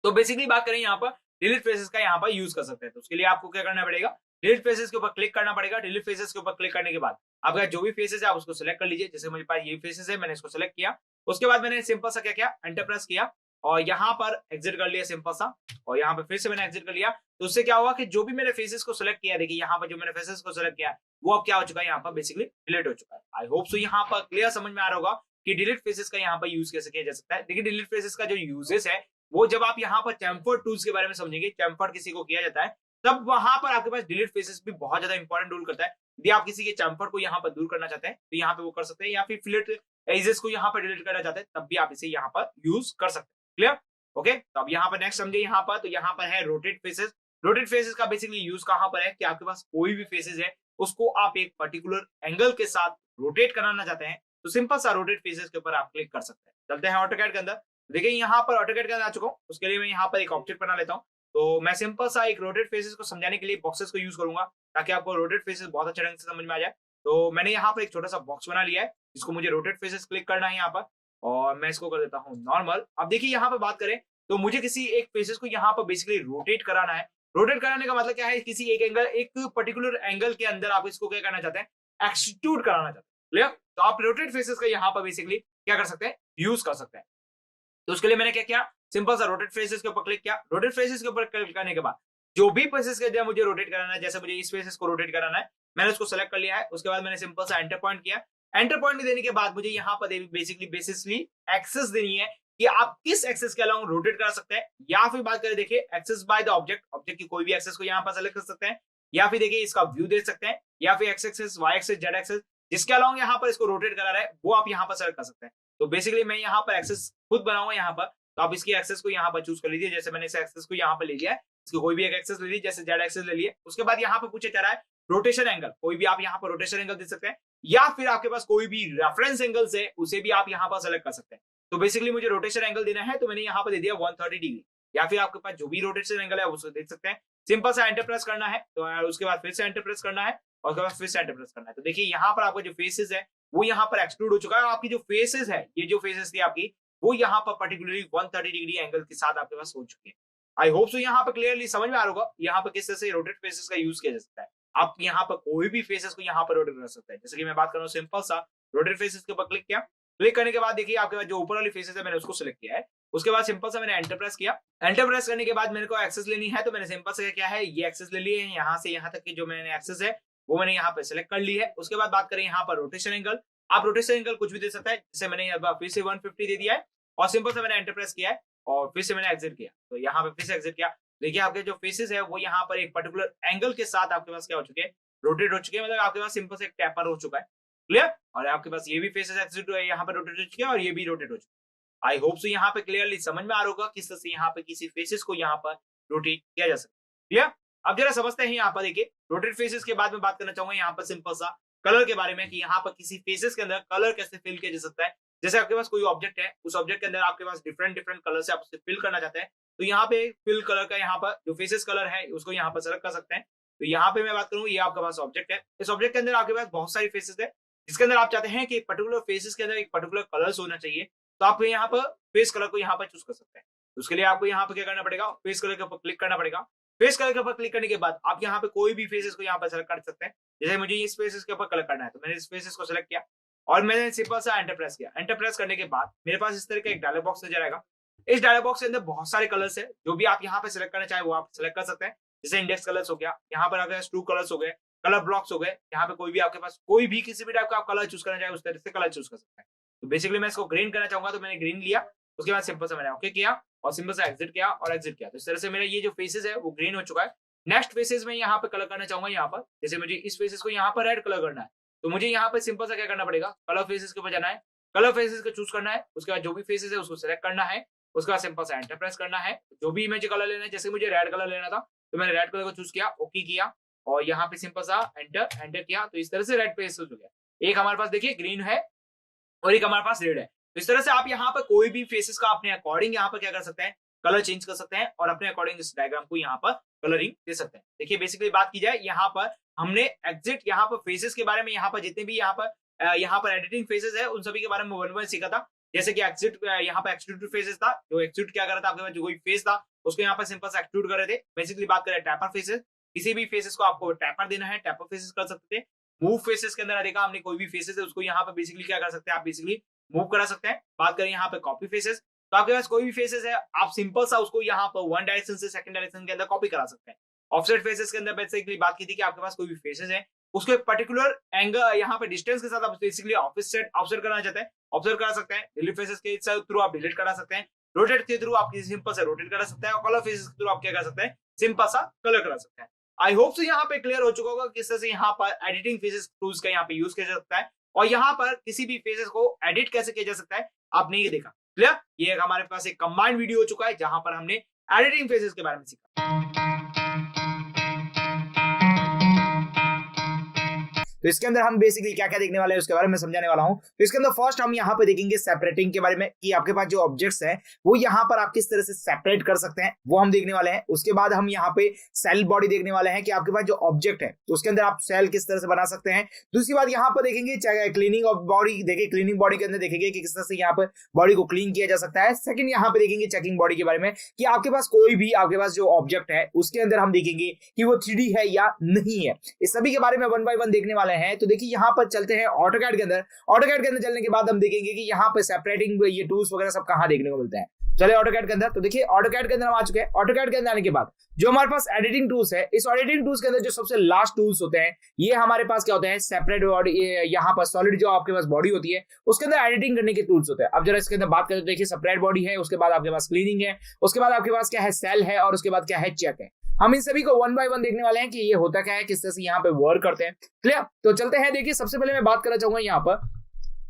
तो बेसिकली बात करें यहाँ पर डिलीट फेसेस का यहाँ पर यूज कर सकते हैं। तो उसके लिए आपको क्या करना पड़ेगा, डिलीट फेसेस के ऊपर क्लिक करना पड़ेगा। डिलीट फेसेस के ऊपर क्लिक करने के बाद आपका जो भी फेसेस है आप उसको सिलेक्ट कर लीजिए। जैसे मेरे पास ये फेसेस है, मैंने इसको सिलेक्ट किया। उसके बाद मैंने सिंपल सा क्या किया, एंटर प्रेस किया और यहाँ पर एग्जिट कर लिया सिंपल सा, और यहाँ पे फिर से मैंने एग्जिट कर लिया। तो उससे क्या हुआ कि जो भी मैंने फेसेस को सिलेक्ट किया, देखिए यहाँ पर जो मैंने फेसेस को सिलेक्ट किया वो अब क्या हो चुका है, यहाँ पर बेसिकली डिलीट हो चुका है। आई होप सो यहाँ पर क्लियर समझ में आ रहा होगा कि डिलीट फेसेस का यहाँ पर यूज कैसे किया जा सकता है। देखिए डिलीट फेसेस का जो यूजेस है वो जब आप यहाँ पर चैम्फर टूल्स के बारे में समझेंगे, चैम्फर किसी को किया जाता है, तब वहां पर आपके पास डिलीट फेसेस भी बहुत ज्यादा इंपॉर्टेंट रोल करता है। यदि आप किसी के चैम्फर को यहाँ पर दूर करना चाहते हैं तो यहाँ पे वो कर सकते हैं, या फिर फिलेट एजेस को यहाँ पर डिलीट करना चाहते हैं तब भी आप इसे यहाँ पर यूज कर सकते हैं। क्लियर? ओके, तो अब यहाँ पर नेक्स्ट समझे यहाँ पर। तो यहाँ पर है रोटेट फेसेस। रोटेट फेसेस का बेसिकली यूज कहाँ पर है कि आपके पास कोई भी फेसेस है उसको आप एक पर्टिकुलर एंगल के साथ रोटेट कराना चाहते हैं, तो सिंपल सा रोटेट फेसेस के ऊपर आप क्लिक कर सकते हैं। चलते हैं ऑटोकैड के अंदर। देखिए यहाँ पर ऑटोकैड के अंदर आ चुका हूँ। उसके लिए मैं यहाँ पर एक ऑब्जेक्ट बना लेता हूँ। तो मैं सिंपल सा एक रोटेट फेसेस को समझाने के लिए बॉक्सेस को यूज करूंगा ताकि आपको रोटेट फेसेस बहुत अच्छे ढंग से समझ में आ जाए। तो मैंने यहाँ पर एक छोटा सा बॉक्स बना लिया है जिसको मुझे रोटेट फेसेस क्लिक करना है यहाँ पर, और मैं इसको कर देता हूँ नॉर्मल। अब देखिए यहाँ पर बात करें तो मुझे किसी एक फेसेस को यहाँ पर बेसिकली रोटेट कराना है। रोटेट कराने का मतलब क्या है, किसी एक एंगल, एक पर्टिकुलर एंगल के अंदर आप इसको क्या करना चाहते हैं, एक्सट्रूड कराना चाहते हैं। क्लियर? तो आप रोटेट फेसेस का यहाँ पर बेसिकली क्या कर सकते हैं, यूज कर सकते हैं। तो उसके लिए मैंने क्या किया, सिंपल सा रोटेट फेसेस के ऊपर क्लिक किया। रोटेट फेसेस के ऊपर क्लिक करने के बाद जो भी फेसेस के अंदर मुझे रोटेट कराना है, जैसे मुझे इस फेसेस को रोटेट कराना है, मैंने उसको सेलेक्ट कर लिया है। उसके बाद मैंने सिंपल सा एंटर पॉइंट किया। एंटर पॉइंट देने के बाद मुझे यहाँ पर बेसिकली एक्सेस देनी है कि आप किस एक्सेस के अलाउंग रोटेट करा सकते हैं, या फिर बात करें देखिए access by the object, object की कोई भी एक्सेस को यहाँ पर सेलेक्ट कर सकते हैं, या फिर देखिए इसका व्यू दे सकते हैं, या फिर X axis, Y axis, Z axis, जिसके अलावा यहाँ पर इसको रोटेट करा रहा है वो आप यहाँ पर सेलेक्ट कर सकते हैं। तो बेसिकली मैं यहाँ पर एक्सेस खुद बनाऊंगा यहाँ पर, तो आप इसकी एक्सेस को यहाँ पर चूज कर लीजिए। जैसे मैंने इस एक्सेस को यहाँ पर ले लिया है, इसकी कोई भी एक एक्सेस ले लीजिए, जैसे जेड एक्सेस ले लिए। उसके बाद यहाँ पर पूछे जा रहा है रोटेशन एंगल, कोई भी आप यहाँ पर रोटेशन एंगल दे सकते हैं, या फिर आपके पास कोई भी रेफरेंस एंगल है उसे भी आप यहाँ पर सेलेक्ट कर सकते हैं। तो बेसिकली मुझे रोटेशन एंगल देना है, तो मैंने यहाँ पर दे दिया 130 डिग्री, या फिर आपके पास जो भी रोटेशन एंगल है उसको देख सकते हैं। सिंपल सा एंटर प्रेस करना है, तो उसके बाद फिर से एंटर प्रेस करना है, और उसके बाद फिर से एंटर प्रेस करना है। तो देखिए यहाँ पर आपका जो फेसेस है वो यहाँ पर एक्सक्लूड हो चुका है। आपकी जो फेसेस है, ये जो फेसेस थी आपकी, वो यहाँ पर पर्टिकुलरली 130 डिग्री एंगल के साथ आपके पास हो चुकी है। आई होप सो यहाँ पर क्लियरली समझ में आ रहा होगा यहाँ पर किस तरह से रोटेट फेसेस का यूज किया जा सकता है। आप यहाँ पर कोई भी फेसेस को यहाँ पर रोटेट कर सकते हैं। जैसे कि मैं बात कर रहा हूँ सिंपल सा रोटेट फेसेस के ऊपर क्लिक किया, क्लिक करने के बाद देखिए आपके पास जो ऊपर वाली फेसेस है मैंने उसको सिलेक्ट किया है। उसके बाद सिंपल सा मैंने एंटर प्रेस किया। एंटर प्रेस करने के बाद मेरे को एक्सेस लेनी है, तो मैंने सिंपल से क्या है ये एक्सेस ले लिए है। यहाँ से यहाँ तक की जो मैंने एक्सेस है वो मैंने यहाँ पे सिलेक्ट कर ली है। उसके बाद बात करें यहाँ पर रोटेशन एंगल, आप रोटेशन एंगल कुछ भी दे सकता है। जैसे मैंने फिर से 150 दे दिया है, और सिंपल से मैंने एंटर प्रेस किया है, और फिर से मैंने एग्जिट किया। तो यहाँ पे फिर से एग्जिट किया। देखिए आपके जो फेसेस है वो यहाँ पर एक पर्टिकुलर एंगल के साथ आपके पास क्या हो चुके हैं, रोटेट हो चुके हैं। मतलब आपके पास सिंपल से एक टैपर हो चुका है, क्लियर। और आपके पास ये भी फेसेस एग्जिट यहाँ पर रोटेट हो चुके हैं, और ये भी रोटेट हो चुके हैं। आई होप सो यहाँ पे क्लियरली समझ में आ रहा होगा किस तरह से यहाँ पे किसी फेसेस को यहाँ पर रोटेट किया जा सकता है। क्लियर। अब जरा समझते हैं यहाँ पर देखिए रोटेट फेसेस के बाद में बात करना चाहूंगा यहाँ पर सिंपल सा कलर के बारे में, कि यहाँ पर किसी फेसेस के अंदर कलर कैसे फिल किया जा सकता है। जैसे आपके पास कोई ऑब्जेक्ट है, उस ऑब्जेक्ट के अंदर आपके पास डिफरेंट कलर से आप उसे फिल करना चाहते हैं, तो यहाँ पे फिल कलर का यहाँ पर जो फेसेस कलर है उसको यहाँ पर सेलेक्ट कर सकते हैं। तो यहाँ पे मैं बात करूँ, ये आपके पास ऑब्जेक्ट है, इस ऑब्जेक्ट के अंदर आपके पास बहुत सारी फेसेस है, जिसके अंदर आप चाहते हैं कि पर्टिकुलर फेसेस के अंदर एक पर्टिकुलर कलर्स होना चाहिए, तो आप यहाँ पर फेस कलर को यहाँ पर चूज कर सकते हैं। तो उसके लिए आपको यहाँ पर क्या करना पड़ेगा, फेस कलर के ऊपर क्लिक करना पड़ेगा। फेस कलर के ऊपर क्लिक करने के बाद आप यहाँ पे कोई भी फेसेस को यहाँ पर सेलेक्ट कर सकते हैं। जैसे मुझे इस फेसेस के ऊपर कलर करना है, तो मैंने इस फेसेस को सेलेक्ट किया और मैंने सिंपल सा एंटर प्रेस किया। एंटर प्रेस करने के बाद मेरे पास इस तरह का एक डायलॉग बॉक्स नजर आएगा। इस डायलॉग बॉक्स के अंदर बहुत सारे कलर्स है, जो भी आप यहाँ पे सिलेक्ट करना चाहे वो आप सिलेक्ट कर सकते हैं। जैसे इंडेक्स कलर्स हो गया, यहाँ पर आपके पास ट्रू कलर्स हो गए, कलर ब्लॉक्स हो गए, यहाँ पे कोई भी आपके पास कोई भी किसी भी टाइप का आप कलर चूज करना चाहे उस तरह से कलर चूज कर सकते हैं। तो बेसिकली मैं इसको ग्रीन करना चाहूंगा, तो मैंने ग्रीन लिया। उसके बाद सिंपल से मैंने ओके किया और सिंपल से एग्जिट किया और एग्जिट किया। तो इस तरह से मेरा ये जो फेसेस है वो ग्रीन हो चुका है। नेक्स्ट फेसेस में यहाँ पे कलर करना चाहूंगा, यहाँ पर जैसे मुझे इस फेसेस को यहाँ पर रेड कलर करना है, तो मुझे यहाँ पे सिंपल सा क्या करना पड़ेगा, कलर फेसेस के ऊपर जाना है, कलर फेसेस को चूज करना है। उसके बाद जो भी फेसेस है उसको सिलेक्ट करना है। उसके बाद सिंपल से एंटर प्रेस करना है। जो भी मुझे कलर लेना है, जैसे मुझे रेड कलर लेना था तो मैंने रेड कलर को चूज किया, ओके किया और यहाँ पे सिंपल सा एंटर किया। तो इस तरह से रेड फेसेस हो गया। एक हमारे पास देखिए ग्रीन है और एक हमारे पास रेड है। तो इस तरह से आप यहाँ पर कोई भी फेसेस का अपने अकॉर्डिंग यहाँ पर क्या कर सकते हैं, कलर चेंज कर सकते हैं और अपने अकॉर्डिंग इस डायग्राम को यहाँ पर कलरिंग दे सकते हैं। देखिए बेसिकली बात की जाए यहाँ पर हमने एग्जिट यहाँ पर फेसेस के बारे में, यहाँ पर जितने भी यहाँ पर एडिटिंग फेसेस है उन सभी के बारे में वन सीखा था। जैसे कि एग्जिट यहाँ पर एक्सट्रूड फेसेस था, जो एक्सट्रूड क्या कर रहा था, आपके पास जो कोई फेस था उसको यहाँ पर सिंपल से एक्सट्रूड कर रहे थे। बेसिकली बात करें टैपर फेसेस, किसी भी फेसेस को आपको टैपर देना है, टैपर फेसेस कर सकते थे। मूव फेसेस के अंदर देखा हमने कोई भी फेसेस है उसको यहाँ पर बेसिकली क्या कर सकते हैं, आप बेसिकली मूव करा सकते हैं। बात करें यहाँ पे कॉपी फेसेस, तो आपके पास कोई भी फेसेस है आप सिंपल सा उसको यहाँ पर वन डायरेक्शन से सेकंड डायरेक्शन के अंदर कॉपी करा सकते हैं। ऑफसेट फेसेस के अंदर बेसिकली बात की थी कि आपके पास कोई भी फेसेस है उसको एक पर्टिकुलर एंगल यहाँ पे डिस्टेंस के साथ आप बेसिकली ऑफसेट करना चाहते हैं, ऑफसेट करा सकते हैं। डिलीट फेसेस के थ्रू आप डिलीट करा सकते हैं, रोटेट के थ्रू आप सिंपल से रोटेट करा सकते हैं और कलर फेसेस के थ्रू आप क्या कर सकते हैं, सिंपल सा कलर करा सकते हैं। आई होप सो यहाँ पे क्लियर हो चुका होगा किस तरह से यहाँ पर एडिटिंग फेसेस टूल्स का यहाँ पे यूज किया जा सकता है और यहाँ पर किसी भी फेसेस को एडिट कैसे किया जा सकता है आपने ये देखा। क्लियर। ये हमारे पास एक कंबाइंड वीडियो हो चुका है जहां पर हमने एडिटिंग फेसेस के बारे में सीखा। तो इसके अंदर हम बेसिकली क्या क्या देखने वाले हैं उसके बारे में समझाने वाला हूं। तो इसके अंदर फर्स्ट हम यहाँ पे देखेंगे सेपरेटिंग के बारे में, कि आपके पास जो ऑब्जेक्ट्स हैं वो यहाँ पर आप किस तरह से सेपरेट कर सकते हैं वो हम देखने वाले हैं। उसके बाद हम यहाँ पे सेल बॉडी देखने वाले हैं कि आपके पास जो ऑब्जेक्ट है तो उसके अंदर आप सेल किस तरह से बना सकते हैं। दूसरी बात यहाँ पर देखेंगे क्लीनिंग ऑफ बॉडी, देखिए क्लीनिंग बॉडी के अंदर देखेंगे कि किस तरह से यहाँ पर बॉडी को क्लीन किया जा सकता है। सेकंड यहाँ पे देखेंगे चेकिंग बॉडी के बारे में, कि आपके पास कोई भी आपके पास जो ऑब्जेक्ट है उसके अंदर हम देखेंगे कि वो 3D है या नहीं है। इस सभी के बारे में वन बाय वन देखने वाले हैं। तो देखिए यहाँ पर चलते हैं ऑटोकैड के अंदर। ऑटोकैड के अंदर चलने के बाद हम देखेंगे कि यहाँ पे सेपरेटिंग ये टूल्स वगैरह सब कहाँ देखने को मिलते हैं। चलिए ऑटोकैड के अंदर। तो देखिए ऑटोकैड के अंदर हम आ चुके हैं। ऑटोकैड के अंदर आने के बाद जो हमारे पास एडिटिंग टूल्स है, इस एडिटिंग टूल्स के अंदर जो सबसे लास्ट टूल्स होते हैं ये हमारे पास क्या होते हैं, सेपरेट बॉडी। यहाँ पर सॉलिड जो आपके पास बॉडी होती है उसके अंदर एडिटिंग करने के टूल्स होते हैं। अब जरा इसके अंदर बात करें तो देखिए सेपरेट बॉडी है, उसके बाद आपके पास क्लीनिंग है, उसके बाद आपके पास क्या है, सेल है और उसके बाद क्या है, चेक है। हम इन सभी को वन बाय वन देखने वाले हैं कि ये होता क्या है, किस तरह से यहाँ पे वर्क करते हैं। क्लियर? तो चलते हैं। देखिए सबसे पहले मैं बात करना चाहूंगा यहाँ पर,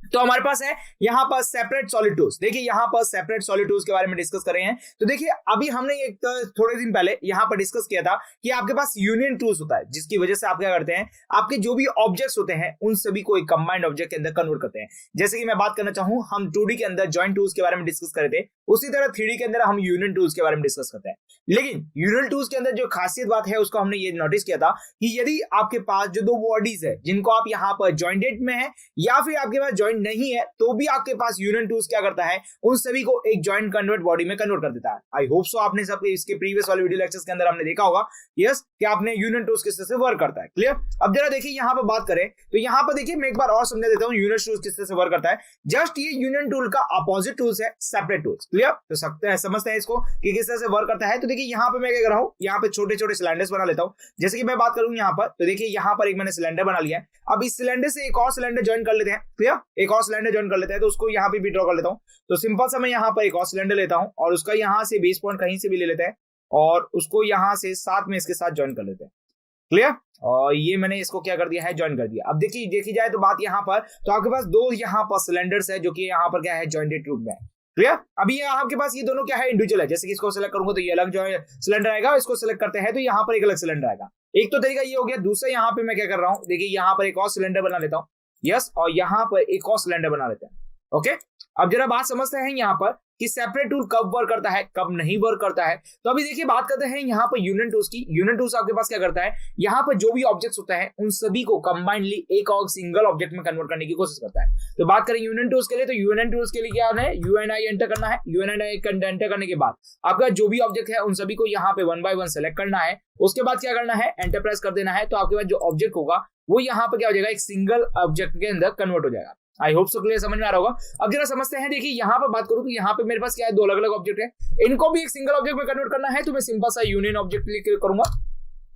तो हमारे पास है यहाँ पर सेपरेट सॉलिड टूल्स। देखिए यहाँ पर सेपरेट सॉलिड टूल्स के बारे में डिस्कस कर रहे हैं। तो देखिए अभी हमने एक थोड़े दिन पहले यहाँ पर डिस्कस किया था कि आपके पास यूनियन टूल्स होता है, जिसकी वजह से आप क्या करते हैं, आपके जो भी ऑब्जेक्ट्स होते हैं उन सभी को एक कंबाइंड ऑब्जेक्ट के अंदर कन्वर्ट करते हैं। जैसे कि मैं बात करना चाहूँ, हम 2D के अंदर जॉइंट टूल्स के बारे में डिस्कस कर रहे थे, उसी तरह 3D के अंदर हम यूनियन टूल्स के बारे में डिस्कस करते हैं। लेकिन यूनियन टूल्स के अंदर जो खासियत बात है उसको हमने ये नोटिस किया था कि यदि आपके पास जो दो बॉडीज है जिनको आप यहाँ पर जॉइंटेड में है या फिर आपके पास जॉइंट नहीं है, तो भी आपके पास यूनियन टूल्स क्या करता है, उन सभी को एक जॉइंट कन्वर्ट बॉडी में कन्वर्ट कर देता है। आई होप सो आपने सब इसके प्रीवियस वाले वीडियो लेक्चर्स के अंदर हमने देखा होगा यस कि आपने यूनियन टूल्स किस तरह से वर्क करता है। क्लियर? अब जरा देखिए यहाँ पर बात करें तो यहाँ पर देखिए मैं एक बार और समझा देता हूँ यूनियन टूल्स किस तरह से वर्क करता है। जस्ट ये यूनियन टूल का अपोजिट टूल्स है सेपरेट टूल्स। क्लियर? तो समझते हैं इसको कि किस तरह से वर्क करता है। तो देखिए यहाँ पे मैं क्या कर रहा हूँ, यहाँ पे छोटे छोटे सिलेंडर्स बना लेता हूँ। जैसे कि मैं बात करूँ यहाँ पर, तो देखिए यहाँ पर एक मैंने सिलेंडर बना लिया है। अब इस सिलेंडर से एक और सिलेंडर ज्वाइन कर लेते हैं। क्लियर? एक और सिलेंडर ज्वाइन कर लेते हैं, तो उसको यहाँ पे भी ड्रॉ कर लेता हूँ। तो सिंपल सा मैं यहाँ पर एक और सिलेंडर लेता हूँ और उसका यहाँ से बेस पॉइंट कहीं से भी ले लेते हैं और उसको यहाँ से साथ में इसके साथ ज्वाइन कर लेते हैं। क्लियर? और ये मैंने इसको क्या कर दिया है, ज्वाइन कर दिया। अब देखिए देखी जाए तो बात यहाँ पर, तो आपके पास दो यहाँ पर सिलेंडर्स है जो कि यहाँ पर क्या है, जॉइंटेड रूप में है। क्लियर? अभी ये आपके पास ये दोनों क्या है, इंडिविजुअल है। जैसे कि इसको सेलेक्ट करूंगा तो ये अलग जो है सिलेंडर आएगा, इसको सेलेक्ट करते हैं तो यहाँ पर एक अलग सिलेंडर आएगा। एक तो तरीका ये हो गया। दूसरा यहाँ पे मैं क्या कर रहा हूँ, देखिए यहाँ पर एक और सिलेंडर बना लेता हूँ। यस, और यहाँ पर एक और सिलेंडर बना लेते हैं। ओके, अब जरा बात समझते हैं यहाँ पर कि सेपरेट टूल कब वर्क करता है, कब नहीं वर्क करता है। तो अभी देखिए बात करते हैं यहाँ पर यूनियन टूल्स की। यूनियन टूल्स आपके पास क्या करता है, यहाँ पर जो भी ऑब्जेक्ट्स होता है उन सभी को कंबाइंडली एक और सिंगल ऑब्जेक्ट में कन्वर्ट करने की कोशिश करता है। तो बात करें यूनियन टूल्स के लिए, तो यूनियन टूल्स के लिए क्या है, यूएनआई एंटर करना है। यूएनआई एंटर करने के बाद आपका जो भी ऑब्जेक्ट है उन सभी को यहाँ पे वन बाय वन सेलेक्ट करना है। उसके बाद क्या करना है, एंटर प्रेस कर देना है। तो आपके पास जो ऑब्जेक्ट होगा वो यहाँ पर क्या हो जाएगा, एक सिंगल ऑब्जेक्ट के अंदर कन्वर्ट हो जाएगा। आई होप सो क्लियर, समझ में आ रहा होगा। अब जरा समझते हैं। देखिए यहाँ पर बात करूं तो यहाँ पे मेरे पास क्या है, दो अलग अलग ऑब्जेक्ट है, इनको भी एक सिंगल ऑब्जेक्ट में कन्वर्ट करना है। तो मैं सिंपल सा यूनियन ऑब्जेक्ट क्लिक करूंगा।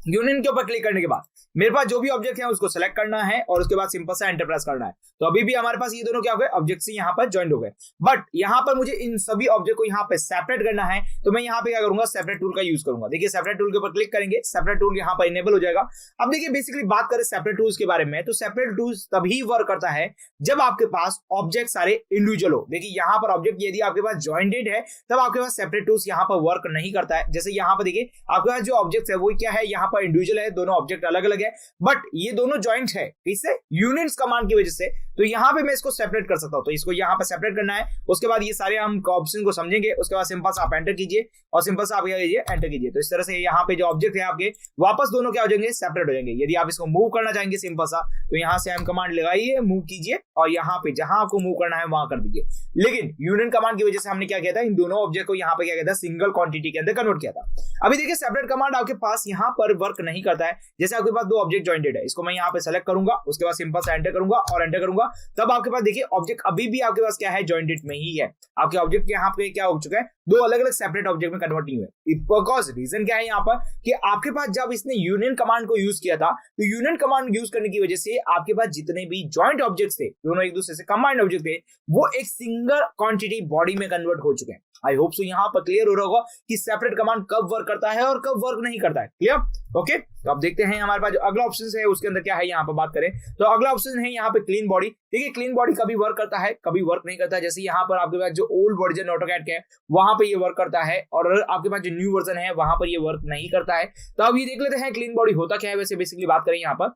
यूनियन के ऊपर क्लिक करने के बाद मेरे पास जो भी ऑब्जेक्ट है उसको सेलेक्ट करना है और उसके बाद सिंपल सा एंटर प्रेस करना है। तो अभी भी हमारे पास ये दोनों क्या हो गए, ऑब्जेक्ट्स यहाँ पर ज्वाइंट हो गए। बट यहाँ पर मुझे इन सभी ऑब्जेक्ट को यहाँ पे सेपरेट करना है, तो मैं यहाँ पे क्या करूंगा, सेपरेट टूल का यूज करूंगा। देखिए सेपरेट टूल के ऊपर क्लिक करेंगे, सेपरेट टूल यहाँ पर इनेबल हो जाएगा। अब देखिए बेसिकली बात करें सेपरेट टूल्स के बारे में, तो सेपरेट टूल्स तभी वर्क करता है जब आपके पास ऑब्जेक्ट सारे इंडिविजुअल हो। देखिए यहाँ पर ऑब्जेक्ट यदि आपके पास ज्वाइंटेड है तब आपके पास सेपरेट टूल्स यहाँ पर वर्क नहीं करता है। जैसे यहाँ पर देखिए आपके पास जो ऑब्जेक्ट है वो क्या है, यहाँ पर इंडिविजुअल है, दोनों ऑब्जेक्ट अलग अलग है, बट ये दोनों ज्वाइंट है। इससे यूनियंस कमांड की वजह से, तो यहाँ पे मैं इसको सेपरेट कर सकता हूँ। तो इसको यहाँ पे सेपरेट करना है। उसके बाद ये सारे हम ऑप्शन को समझेंगे। उसके बाद सिंपल से आप एंटर कीजिए और सिंपल से आप क्या कीजिए, एंटर कीजिए। तो इस तरह से यहाँ पे जो ऑब्जेक्ट है आपके वापस दोनों क्या हो जाएंगे, सेपरेट हो जाएंगे। यदि आप इसको मूव करना चाहेंगे सिंपल सा, तो यहाँ से एम कमांड लगाइए, मूव कीजिए और यहाँ पे जहां आपको मूव करना है वहां कर दीजिए। लेकिन यूनियन कमांड की वजह से हमने क्या किया था, इन दोनों ऑब्जेक्ट को यहाँ पे क्या किया था, सिंगल क्वांटिटी के अंदर कन्वर्ट किया था। अभी देखिए सेपरेट कमांड आपके पास यहाँ पर वर्क नहीं करता है। जैसे आपके पास दो ऑब्जेक्ट ज्वाइंटेड है, इसको मैं यहाँ पे सेलेक्ट करूंगा, उसके बाद सिंपल से एंटर करूंगा और एंटर करूंगा, तब आपके पास देखिए ऑब्जेक्ट अभी भी आपके पास क्या है, ज्वाइंटेड में ही है। आपके ऑब्जेक्ट यहाँ पे क्या हो चुका है, दो अलग अलग सेपरेट ऑब्जेक्ट में कन्वर्ट नहीं हुए। बिकॉज रीजन क्या है यहाँ पर कि आपके पास जब इसने यूनियन कमांड को यूज किया था, तो यूनियन कमांड यूज करने की वजह से आपके पास जितने भी ज्वाइंट ऑब्जेक्ट्स थे, दोनों एक दूसरे से कंबाइंड ऑब्जेक्ट थे, वो एक सिंगल क्वांटिटी बॉडी में कन्वर्ट हो चुके हैं। आई होप सो यहाँ पर क्लियर हो रहा होगा कि सेपरेट कमांड कब वर्क करता है और कब वर्क नहीं करता है। क्लियर? ओके, तो अब देखते हैं हमारे पास जो अगला ऑप्शन है उसके अंदर क्या है। यहाँ पर बात करें तो अगला ऑप्शन है यहाँ पे क्लीन बॉडी। देखिए क्लीन बॉडी कभी वर्क करता है, कभी वर्क नहीं करता है। जैसे यहाँ पर आपके पास जो ओल्ड वर्जन ऑटोकैड का है वहां पे ये वर्क करता है, और आपके पास जो न्यू वर्जन है वहां पर ये वर्क नहीं करता है। तो अब ये देख लेते हैं क्लीन बॉडी होता क्या है। वैसे बेसिकली बात करें यहाँ पर,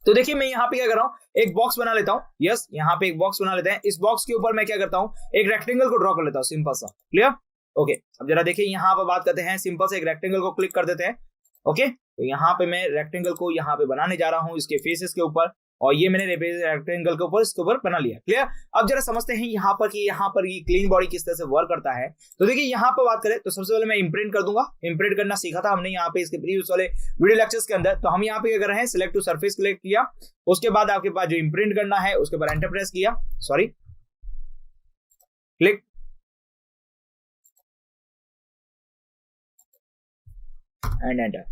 तो देखिए मैं यहाँ पे क्या कर रहा हूँ, एक बॉक्स बना लेता हूँ। यस, यहाँ पे एक बॉक्स बना लेते हैं। इस बॉक्स के ऊपर मैं क्या करता हूँ, एक रेक्टेंगल को ड्रॉ कर लेता हूँ, सिंपल सा। क्लियर? ओके, अब जरा देखिए यहाँ पर बात करते हैं। सिंपल से एक रेक्टेंगल को क्लिक कर देते हैं। ओके, तो यहाँ पे मैं रेक्टेंगल को यहाँ पे बनाने जा रहा हूँ इसके फेसेस के ऊपर, और ये मैंने रेक्टेंगल के ऊपर इसके ऊपर बना लिया। क्लियर? अब जरा समझते हैं यहाँ पर कि यहाँ पर ये क्लीन बॉडी किस तरह से वर्क करता है। तो देखिए यहाँ पर बात करें तो सबसे पहले मैं इम्प्रिंट कर दूंगा। इम्प्रिंट करना सीखा था हमने यहाँ पे इसके प्रीवियस वाले वीडियो लेक्चर्स के अंदर। तो हम यहाँ पे क्या कर रहे हैं, सिलेक्ट टू सरफेस क्लिक किया, उसके बाद आपके पास जो इम्प्रिंट करना है उसके बाद एंटर प्रेस किया, sorry click and enter.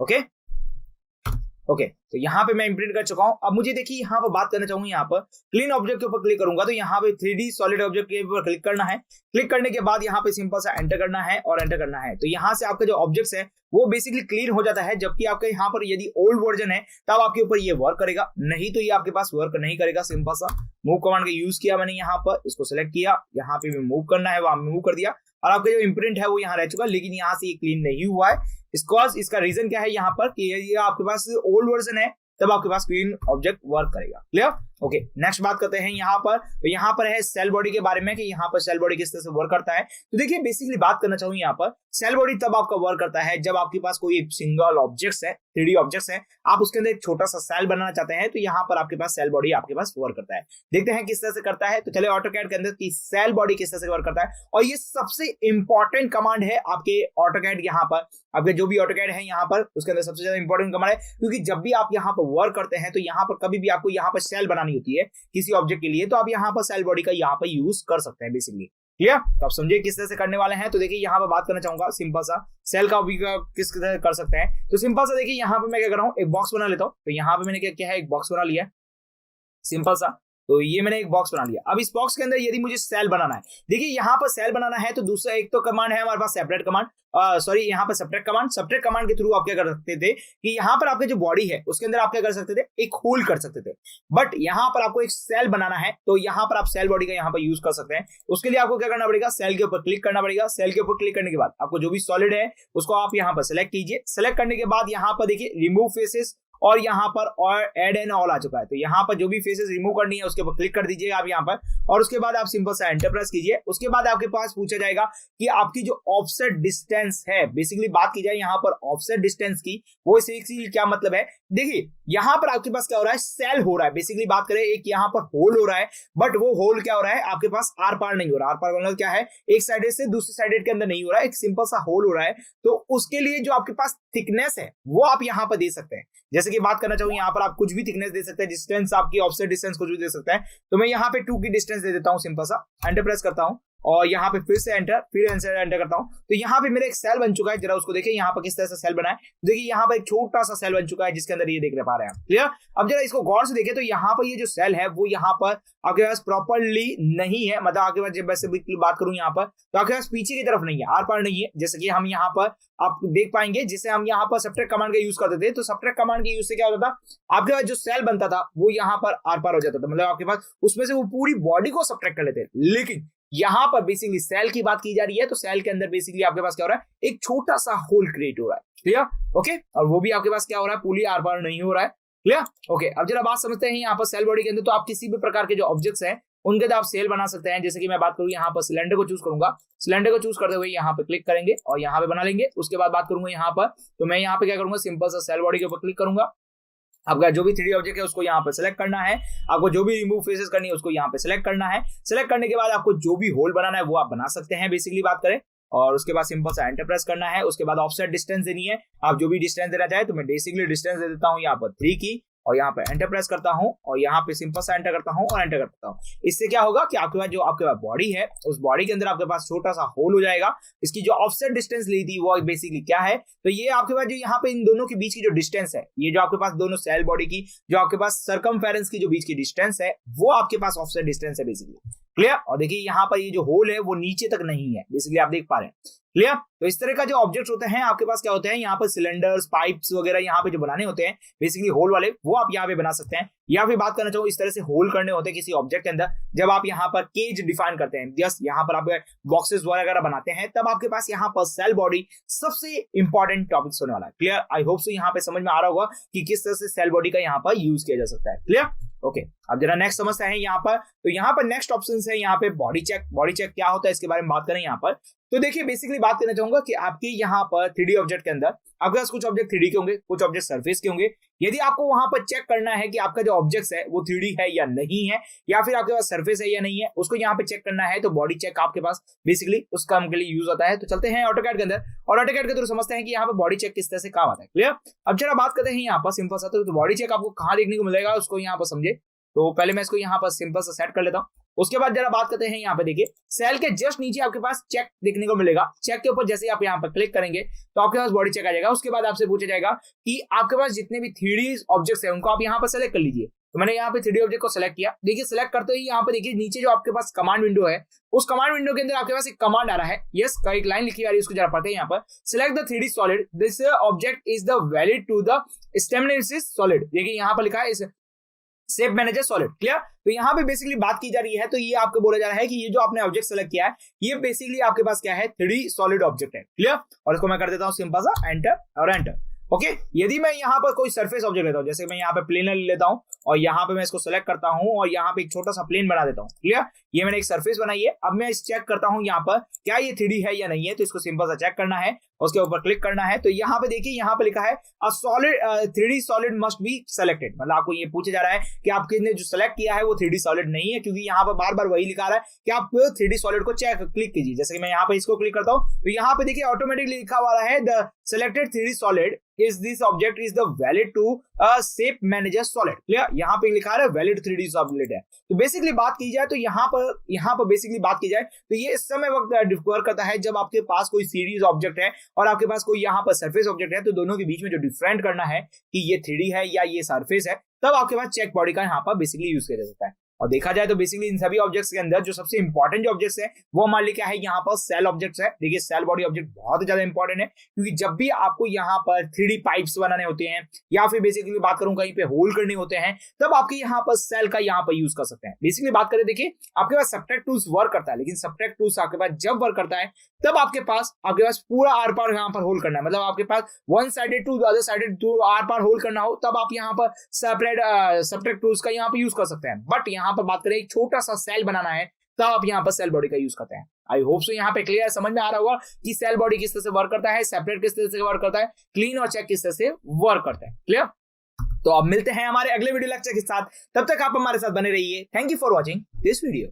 Okay, तो यहाँ पे मैं इम्प्रिंट कर चुका हूँ। अब मुझे देखिए यहाँ पर बात करना चाहूंगा, यहाँ पर क्लीन ऑब्जेक्ट के ऊपर क्लिक करूंगा तो यहाँ पे 3D सॉलिड ऑब्जेक्ट के ऊपर क्लिक करना है। क्लिक करने के बाद यहाँ पे सिंपल सा एंटर करना है और एंटर करना है। तो यहाँ से आपका जो ऑब्जेक्ट्स है वो बेसिकली क्लीन हो जाता है, जबकि आपके यहाँ पर यदि ओल्ड वर्जन है तब आपके ऊपर ये वर्क करेगा, नहीं तो ये आपके पास वर्क नहीं करेगा। सिंपल सा मूव कमांड का यूज किया मैंने, यहाँ पर इसको सिलेक्ट किया, यहाँ पे मूव करना है, वहां मूव कर दिया और आपका जो इम्प्रिंट है वो यहाँ रह चुका, लेकिन यहाँ से ये क्लीन नहीं हुआ है। इसका रीजन क्या है यहाँ पर कि ये आपके पास ओल्ड वर्जन है तब आपके पास क्लीन ऑब्जेक्ट वर्क करेगा। क्लियर? ओके, नेक्स्ट बात करते हैं यहाँ पर। तो यहाँ पर है सेल बॉडी के बारे में कि यहाँ पर सेल बॉडी किस तरह से वर्क करता है। तो देखिए बेसिकली बात करना चाहूँ यहाँ पर, सेल बॉडी तब आपका वर्क करता है जब आपके पास कोई सिंगल ऑब्जेक्ट्स है, 3D ऑब्जेक्ट्स है, आप उसके अंदर एक छोटा सा सेल बनाना चाहते हैं, तो यहाँ पर आपके पास सेल बॉडी आपके पास वर्क करता है। देखते हैं किस तरह से करता है। तो चलिए ऑटोकैड के अंदर की सेल बॉडी किस तरह से वर्क करता है, और ये सबसे इंपॉर्टेंट कमांड है आपके ऑटोकैड, यहाँ पर आपके जो भी ऑटोकैड है यहाँ पर उसके अंदर सबसे ज्यादा इंपॉर्टेंट कमांड है, क्योंकि जब भी आप यहाँ पर वर्क करते हैं तो यहाँ पर कभी भी आपको यहाँ पर सेल बनानी होती है किसी ऑब्जेक्ट के लिए, तो आप यहाँ पर सेल बॉडी का यहाँ पर यूज कर सकते हैं बेसिकली। क्लियर? तो आप समझिए किस तरह से करने वाले हैं। तो देखिए यहाँ पर बात करना चाहूंगा सिंपल सा सेल का भी किस तरह कर सकते हैं। तो सिंपल सा देखिए यहाँ पे मैं क्या कर रहा हूँ, एक बॉक्स बना लेता हूँ। तो यहाँ पे मैंने क्या किया है, एक बॉक्स बना लिया है सिंपल सा। तो ये मैंने एक बॉक्स बना लिया। अब इस बॉक्स के अंदर यदि मुझे सेल बनाना है, देखिए यहाँ पर सेल बनाना है तो दूसरा एक तो कमांड है हमारे पास सेपरेट कमांड, सॉरी यहाँ पर सेपरेट कमांड के थ्रू आप क्या कर सकते थे कि यहाँ पर आपके जो बॉडी है उसके अंदर आप क्या कर सकते थे, एक होल कर सकते थे। बट यहाँ पर आपको एक सेल बनाना है तो यहाँ पर आप सेल बॉडी का यहाँ पर यूज कर सकते हैं। उसके लिए आपको क्या करना पड़ेगा, सेल के ऊपर क्लिक करना पड़ेगा। सेल के ऊपर क्लिक करने के बाद आपको जो भी सॉलिड है उसको आप यहाँ पर सिलेक्ट कीजिए। सिलेक्ट करने के बाद यहाँ पर देखिए रिमूव फेसेस और यहाँ पर और ऐड एंड ऑल आ चुका है। तो यहाँ पर जो भी फेसेस रिमूव करनी है उसके ऊपर क्लिक कर दीजिए आप यहाँ पर, और उसके बाद आप सिंपल सा एंटर प्रेस कीजिए। उसके बाद आपके पास पूछा जाएगा कि आपकी जो ऑफसेट डिस्टेंस है, बेसिकली बात की जाए यहाँ पर ऑफसेट डिस्टेंस की, वो इसी क्या मतलब है। देखिए यहाँ पर आपके पास क्या हो रहा है, सेल हो रहा है। बेसिकली बात करें एक यहाँ पर होल हो रहा है, बट वो होल क्या हो रहा है आपके पास आर पार नहीं हो रहा। आर पार मतलब क्या है, एक साइड से दूसरी साइड के अंदर नहीं हो रहा है, एक सिंपल सा होल हो रहा है। तो उसके लिए जो आपके पास थिकनेस है वो आप यहाँ पर दे सकते हैं। जैसे कि बात करना चाहूँ यहाँ पर आप कुछ भी थिकनेस दे सकते हैं, डिस्टेंस आपकी ऑफसेट डिस्टेंस कुछ भी दे सकते हैं। तो मैं यहाँ पे 2 की डिस्टेंस दे देता हूँ, सिंपल सा एंटर प्रेस करता हूँ और यहाँ पे फिर से एंटर करता हूँ। तो यहाँ पे मेरा एक सेल बन चुका है, जरा उसको देखिए यहाँ पर किस तरह से सेल बना है। देखिए यहाँ पर एक छोटा सा सेल बन चुका है जिसके अंदर ये देख पा रहे हैं। क्लियर? अब जरा इसको गौर से देखें तो यहाँ पर ये जो सेल है वो यहाँ पर आपके पास प्रॉपरली नहीं है, मतलब आपके पास जब वैसे बात करूं यहाँ पर तो आपके पास पीछे की तरफ नहीं है, आर पार नहीं है। जैसे कि हम यहाँ पर आप देख पाएंगे, जिसे हम यहाँ पर सब्ट्रैक्ट कमांड का यूज करते थे, तो सब्ट्रैक्ट कमांड के यूज से क्या होता था, आपके पास जो सेल बनता था वो यहाँ पर आर पार हो जाता था, मतलब आपके पास उसमें से वो पूरी बॉडी को सब्ट्रैक्ट कर लेते। लेकिन यहाँ पर बेसिकली सेल की बात की जा रही है, तो सेल के अंदर बेसिकली आपके पास क्या हो रहा है, एक छोटा सा होल क्रिएट हो रहा है। क्लियर? ओके, और वो भी आपके पास क्या हो रहा है, पूरी आर पार नहीं हो रहा है। क्लियर? ओके, अब जरा बात समझते हैं यहाँ पर सेल बॉडी के अंदर। तो आप किसी भी प्रकार के जो ऑब्जेक्ट्स हैं उनके अंदर आप सेल बना सकते हैं। जैसे कि मैं बात करूँ यहाँ पर सिलेंडर को चूज करूंगा, सिलेंडर को चूज करते हुए यहाँ पे क्लिक करेंगे और यहाँ पे बना लेंगे। उसके बाद बात करूंगा यहाँ पर, तो मैं यहाँ पे क्या करूंगा, सिंपल सा सेल बॉडी के ऊपर क्लिक करूंगा। आपका जो भी 3D ऑब्जेक्ट है उसको यहाँ पे सिलेक्ट करना है, आपको जो भी रिमूव फेसेस करनी है उसको यहाँ पे सिलेक्ट करना है। सिलेक्ट करने के बाद आपको जो भी होल बनाना है वो आप बना सकते हैं, बेसिकली बात करें। और उसके बाद सिंपल सा एंटर प्रेस करना है। उसके बाद ऑफसेट डिस्टेंस देनी है, आप जो भी डिस्टेंस देना चाहे। तो मैं बेसिकली डिस्टेंस दे देता हूँ यहाँ पर 3 की, और यहाँ पे एंटर प्रेस करता हूँ और यहाँ पे सिंपल सा एंटर करता हूँ और एंटर करता हूँ। इससे क्या होगा कि आपके पास जो आपके पास बॉडी है उस बॉडी के अंदर आपके पास छोटा सा होल हो जाएगा। इसकी जो ऑफसेट डिस्टेंस ली थी वो बेसिकली क्या है, तो ये आपके पास जो यहाँ पे इन दोनों के बीच की जो डिस्टेंस है, ये जो आपके पास दोनों सेल बॉडी की जो आपके पास सरकमफेरेंस की जो बीच की डिस्टेंस है वो आपके पास ऑफसेट डिस्टेंस है बेसिकली। क्लियर? और देखिए यहाँ पर ये जो होल है वो नीचे तक नहीं है, बेसिकली आप देख पा रहे हैं। क्लियर? तो इस तरह का जो ऑब्जेक्ट्स होते हैं आपके पास क्या होते हैं, यहाँ पर सिलेंडर्स, पाइप्स वगैरह यहाँ पे जो बनाने होते हैं बेसिकली होल वाले, वो आप यहाँ पे बना सकते हैं। या फिर बात करना चाहूँ इस तरह से होल करने होते हैं किसी ऑब्जेक्ट के अंदर, जब आप यहाँ पर केज डिफाइन करते हैं, जस्ट यहाँ पर आप बॉक्सेस वगैरह बनाते हैं, तब आपके पास यहाँ पर सेल बॉडी सबसे इंपॉर्टेंट टॉपिक्स होने वाला है। क्लियर? आई होप सो यहाँ पे समझ में आ रहा होगा कि किस तरह से सेल बॉडी का यहाँ पर यूज किया जा सकता है। क्लियर? ओके, अब जरा नेक्स्ट समझते हैं यहाँ पर। तो यहाँ पर नेक्स्ट ऑप्शन है यहाँ पे बॉडी चेक। बॉडी चेक क्या होता है इसके बारे में बात करें यहाँ पर। तो देखिए बेसिकली बात करना चाहूंगा कि आपके यहाँ पर 3D ऑब्जेक्ट के अंदर आपके पास कुछ ऑब्जेक्ट 3D के होंगे, कुछ ऑब्जेक्ट सरफेस के होंगे। यदि आपको वहां पर चेक करना है कि आपका जो ऑब्जेक्ट है वो 3D है या नहीं है, या फिर आपके पास सरफेस है या नहीं है, उसको यहाँ पे चेक करना है, तो बॉडी चेक आपके पास बेसिकली उस काम के लिए यूज होता है। तो चलते हैं ऑटोकैड के अंदर और ऑटोकैड के थ्रू समझते हैं कि यहाँ पे बॉडी चेक किस तरह से काम आता है। क्लियर? अब जरा बात करते हैं यहाँ पर सिंपल सा, तो बॉडी चेक आपको कहाँ देखने को मिलेगा उसको यहाँ पर समझे। तो पहले मैं इसको यहाँ पर सिंपल सा सेट कर लेता हूँ। उसके बाद जरा बात करते हैं यहाँ पे देखिए सेल के जस्ट नीचे आपके पास चेक देखने को मिलेगा। चेक के ऊपर जैसे ही आप यहाँ पर क्लिक करेंगे तो आपके पास बॉडी चेक आ जाएगा। उसके बाद आपसे पूछा जाएगा कि आपके पास जितने भी 3D ऑब्जेक्ट्स हैं उनको आप यहाँ पर सेलेक्ट कर लीजिए। तो मैंने यहाँ पे 3D ऑब्जेक्ट को सेलेक्ट किया। देखिए सेलेक्ट करते ही यहाँ पे देखिए नीचे जो आपके पास कमांड विंडो है उस कमांड विंडो के अंदर आपके पास एक कमांड आ रहा है। यस का एक लाइन लिखी आ रही है, उसको जरा पढ़ते हैं यहाँ पर। Select the 3D solid, this object is the valid to the स्टेमनेसिस सॉलिड। देखिए यहाँ पर लिखा है इस शेप मैनेजर सॉलिड। क्लियर? तो यहाँ पे बेसिकली बात की जा रही है, तो ये आपको बोला जा रहा है कि ये जो आपने ऑब्जेक्ट सेलेक्ट किया है ये बेसिकली आपके पास क्या है 3D सॉलिड ऑब्जेक्ट है। क्लियर? और इसको मैं कर देता हूँ सिंपल सा एंटर और एंटर। ओके यदि मैं यहाँ पर कोई सरफेस ऑब्जेक्ट लेता हूँ, जैसे मैं यहाँ पे प्लेनर ले लेता हूँ और यहाँ पे मैं इसको सेलेक्ट करता हूँ और यहाँ पे एक छोटा सा प्लेन बना देता हूँ। क्लियर? ये मैंने एक सरफेस बनाई है। अब मैं इस चेक करता हूँ यहाँ पर क्या ये 3D है या नहीं है, तो इसको सिंपल सा चेक करना है, उसके ऊपर क्लिक करना है। तो यहाँ पे देखिए यहाँ पे लिखा है a solid 3D solid must be selected. मतलब आपको ये पूछा जा रहा है कि आपने जो सेलेक्ट किया है वो 3D सॉलिड नहीं है, क्योंकि यहाँ पर बार बार वही लिखा रहा है कि आप 3D सॉलिड को चेक क्लिक कीजिए। जैसे कि मैं यहाँ पे इसको क्लिक करता हूँ तो यहाँ पे देखिए ऑटोमेटिकली लिखा हुआ है the selected 3D solid is this object is the valid to shape manager solid। Clear? यहाँ पे लिखा है वैलिड 3D सॉलिड है। तो बेसिकली बात की जाए तो यहाँ पर बेसिकली बात की जाए तो ये इस समय वक्त डिफर करता है जब आपके पास कोई सीरीज ऑब्जेक्ट है और आपके पास कोई यहाँ पर सरफेस ऑब्जेक्ट है, तो दोनों के बीच में जो डिफरेंट करना है कि ये 3D है या ये सरफेस है, तब आपके पास चेक बॉडी का यहाँ पर बेसिकली यूज किया जा सकता है। और देखा जाए तो बेसिकली इन सभी ऑब्जेक्ट्स के अंदर जो सबसे इंपॉर्टेंट जो ऑब्जेक्ट्स है वो मान ली क्या है यहाँ पर सेल ऑब्जेक्ट्स है। देखिए सेल बॉडी ऑब्जेक्ट बहुत ज्यादा इंपॉर्टेंट है, क्योंकि जब भी आपको यहाँ पर 3D पाइप्स बनाने होते हैं या फिर बेसिकली बात करूं कहीं पे होल करने होते हैं, तब आपके यहाँ पर सेल का यहाँ पर यूज कर सकते हैं। बेसिकली बात करें देखिए आपके पास सबट्रैक्ट टूल्स वर्क करता है, लेकिन सबट्रैक्ट टूल्स आपके पास जब वर्क करता है तब आपके पास पूरा आर पार यहाँ पर होल करना है। मतलब आपके पास one sided to other sided to आर पार होल करना हो तब आप यहाँ पर सबट्रैक्ट टूल्स का यहाँ पर यूज कर सकते हैं। बट यहाँ पर बात करें एक छोटा सा सेल बनाना है तब आप यहाँ पर सेल बॉडी का यूज करते हैं। आई होप सो यहाँ पे क्लियर समझ में आ रहा होगा कि सेल बॉडी किस तरह से वर्क करता है, सेपरेट किस तरह से वर्क करता है, क्लीन और चेक किस तरह से वर्क करता है। क्लियर? तो अब मिलते हैं हमारे अगले वीडियो लेक्चर के साथ, तब तक आप हमारे साथ बने रहिए। Thank you for watching this video.